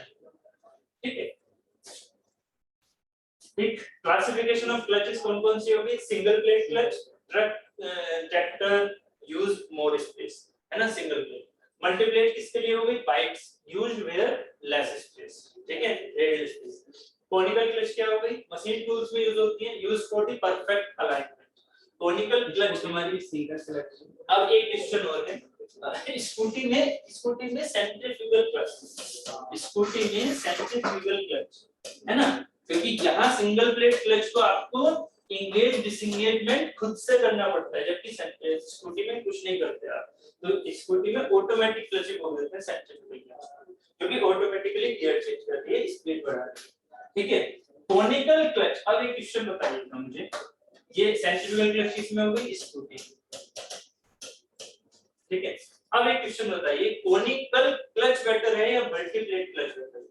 ठीक है। ठीक, क्लासिफिकेशन ऑफ क्लचेस कौन-कौन सी होगी, single plate clutch, tractor use more space, है ना, सिंगल प्लेट, मल्टी प्लेट किसके लिए होगी, bikes used where less space, ठीक है, रेडियल स्पेस। कोनिकल क्लच क्या हो गई, मशीन टूल्स में यूज होती है, use for the perfect alignment, conical clutch हमारी सिंगल सिलेक्शन। अब एक क्वेश्चन और है, स्कूटी में सेंट्रीफ्यूगल क्लच, है ना, क्योंकि यहाँ सिंगल प्लेट क्लच को आपको इंगेज डिसंगेजमेंट खुद से करना पड़ता है, जबकि स्कूटी में कुछ नहीं करते आप, तो स्कूटी में ऑटोमेटिक क्लच बोल देते हैं सेंट्रीफ्यूगल क्लच, क्योंकि ऑटोमेटिकली गियर चेंज करती है, स्पीड बढ़ाती है, ठीक है। कोनिकल क्लच, अब एक क्वेश्चन बताइएगा मुझे, ये सेंट्रीफ्यूगल क्लच किसमें होगी, स्कूटी, ठीक है। अब एक क्वेश्चन बताइए, कोनिकल क्लच बेटर है या मल्टी प्लेट क्लच बेटर है,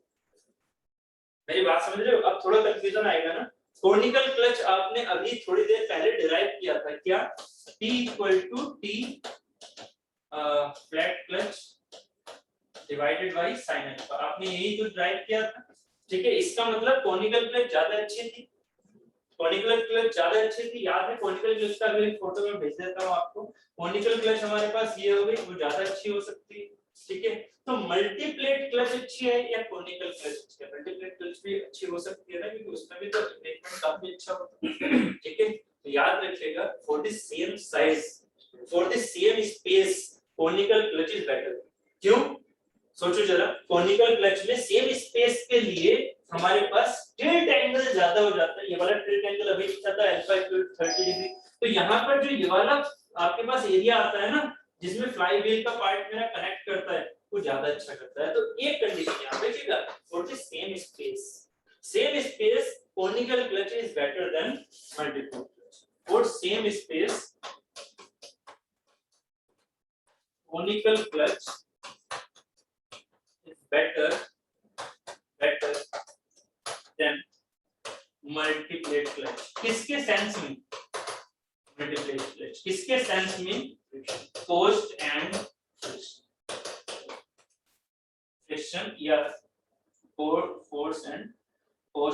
मेरी बात समझ रहे हो, अब थोड़ा कंफ्यूजन आएगा ना, कोनिकल क्लच आपने अभी थोड़ी देर पहले डिराइव किया था क्या, T equal to T flat clutch divided by sine alpha, आपने यही तो डिराइव किया था। ठीक है, इसका मतलब कोनिकल क्लच ज्यादा अच्छी थी, कोनिकल क्लच ज्यादा अच्छी थी, याद है कोनिकल क्लच का अगर एक फोटो में भेज देता हूं आपको, कोनिकल क्लच हमारे पास ये हो गई, वो ज्यादा अच्छी हो सकती है। ठीक है, तो मल्टीप्लेट क्लच अच्छी है या कोनिकल क्लच अच्छी है? मल्टीप्लेट क्लच भी अच्छी हो सकती है ना, क्योंकि उसमें भी तो ट्रीटमेंट काफी अच्छा होता है। ठीक है, तो याद रखिएगा for the same size, for the same space conical clutch is better. क्यों? सोचो जरा, कोनिकल क्लच में सेम स्पेस के लिए हमारे पास टिल्ट एंगल ज्यादा हो जाता है, ये वाला टिल्ट एंगल अभी लिखा था अल्फा इक्वल टू 30 डिग्री, तो यहाँ पर जो ये वाला आपके पास एरिया आता है ना, जिसमें फ्लाई व्हील का पार्ट मेरा कनेक्ट करता है, वो ज्यादा अच्छा करता है। तो एक कंडीशन यहाँ देखिएगा, for the same space conical clutch is better than multiple clutch. For same space conical clutch better than multiplet clutch। किसके सेंस में? multiplet clutch किसके सेंस में? forced and friction या force and power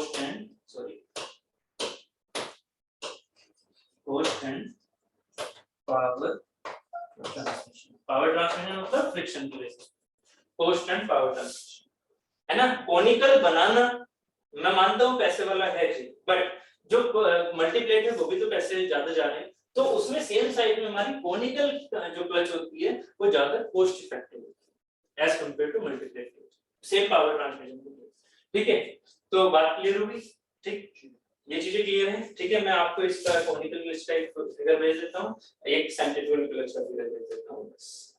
transmission मतलब friction की वजह से, post and power transmission, है ना। कोनिकल बनाना मैं मानता हूं पैसे वाला है जी, बट जो मल्टीप्लेट है वो भी तो पैसे ज्यादा जा रहे हैं, तो उसमें सेम साइज में हमारी कोनिकल जो क्लच होती है वो ज्यादा कॉस्ट इफेक्टिव होती है as compare to multiplate clutch, same power transmission. ठीक है, तो बात क्लियर होगी? ठीक, ये चीजें क्लियर है। ठीक है, मैं आपको इसका कोनिकल क्लच का एक फिगर भेज देता हूं, एक सेंट्रीफ्यूगल क्लच का फिगर भेज देता हूं बस।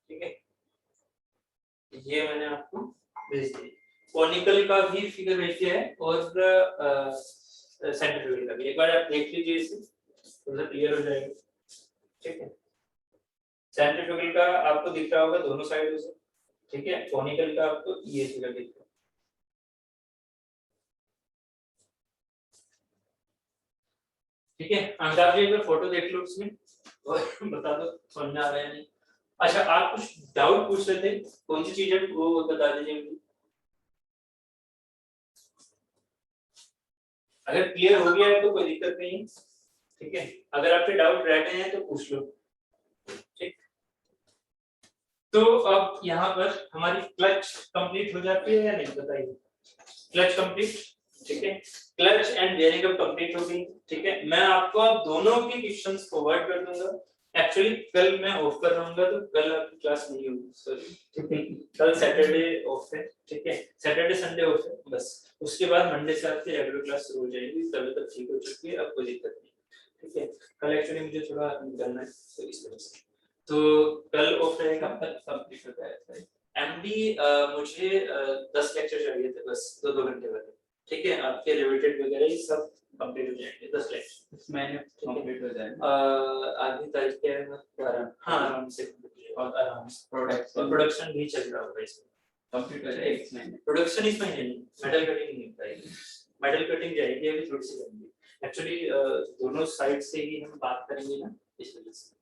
ठीक है, ये मैंने आपको भेज दिया, कोनिकल का भी फिगर भेज दिया है और सेंट्रीफ्यूगल का भी, एक बार आप देख लीजिए इसे, थोड़ा क्लियर हो जाएगा। ठीक है, सेंट्रीफ्यूगल का आपको दिख रहा होगा दोनों साइडों से, ठीक है, कोनिकल का आपको ये फिगर दिख रहा है। ठीक है, अमिताभ जी एक बार फोटो देख लो उसमें और बता दो समझ में आ रहा है नहीं। अच्छा, आप कुछ डाउट पूछ रहे थे, कौन सी चीज है वो बता दीजिए मुझे। अगर क्लियर हो गया है तो कोई दिक्कत नहीं है। ठीक है, अगर आपके डाउट रह गए हैं तो पूछ लो। ठीक, तो अब यहाँ पर हमारी क्लच कंप्लीट हो जाती है या नहीं बताइए? क्लच कंप्लीट, ठीक है, clutch and bearing up complete हो गई। ठीक है, मैं आपको अब दोनों के क्वेश्चंस फॉरवर्ड कर दूंगा। एक्चुअली कल मैं ऑफ कर रहूंगा तो कल आपकी क्लास नहीं होगी, सॉरी। ठीक है, कल सैटरडे ऑफ है। ठीक है, सैटरडे संडे ऑफ है बस, उसके बाद मंडे से आपकी रेगुलर क्लास शुरू हो जाएगी, तब तक ठीक हो चुकी है, अब कोई दिक्कत नहीं। ठीक है, कल एक्चुअली मुझे थोड़ा निकलना है तो इस वजह से, तो कल ऑफ रहेगा, कल कंप्लीट हो जाएगा। एमडी मुझे 10 लेक्चर चाहिए थे बस, 2 घंटे वाले। ठीक है, आपके रिलेटेड वगैरह ये सब कंप्लीट हो जाएंगे 10 लेक्चर इस महीने कंप्लीट हो जाएगा। आधी तारीख के हाँ आराम से और आराम से प्रोडक्शन भी चल रहा होगा इसमें, कंप्लीट हो जाएगा इस महीने। प्रोडक्शन इस महीने नहीं, मेटल कटिंग नहीं पाएगी, मेटल कटिंग जाएगी अभी थोड़ी सी जाएगी। एक्चुअली दोनों साइड से ही हम बात करेंगे ना, इस वजह से।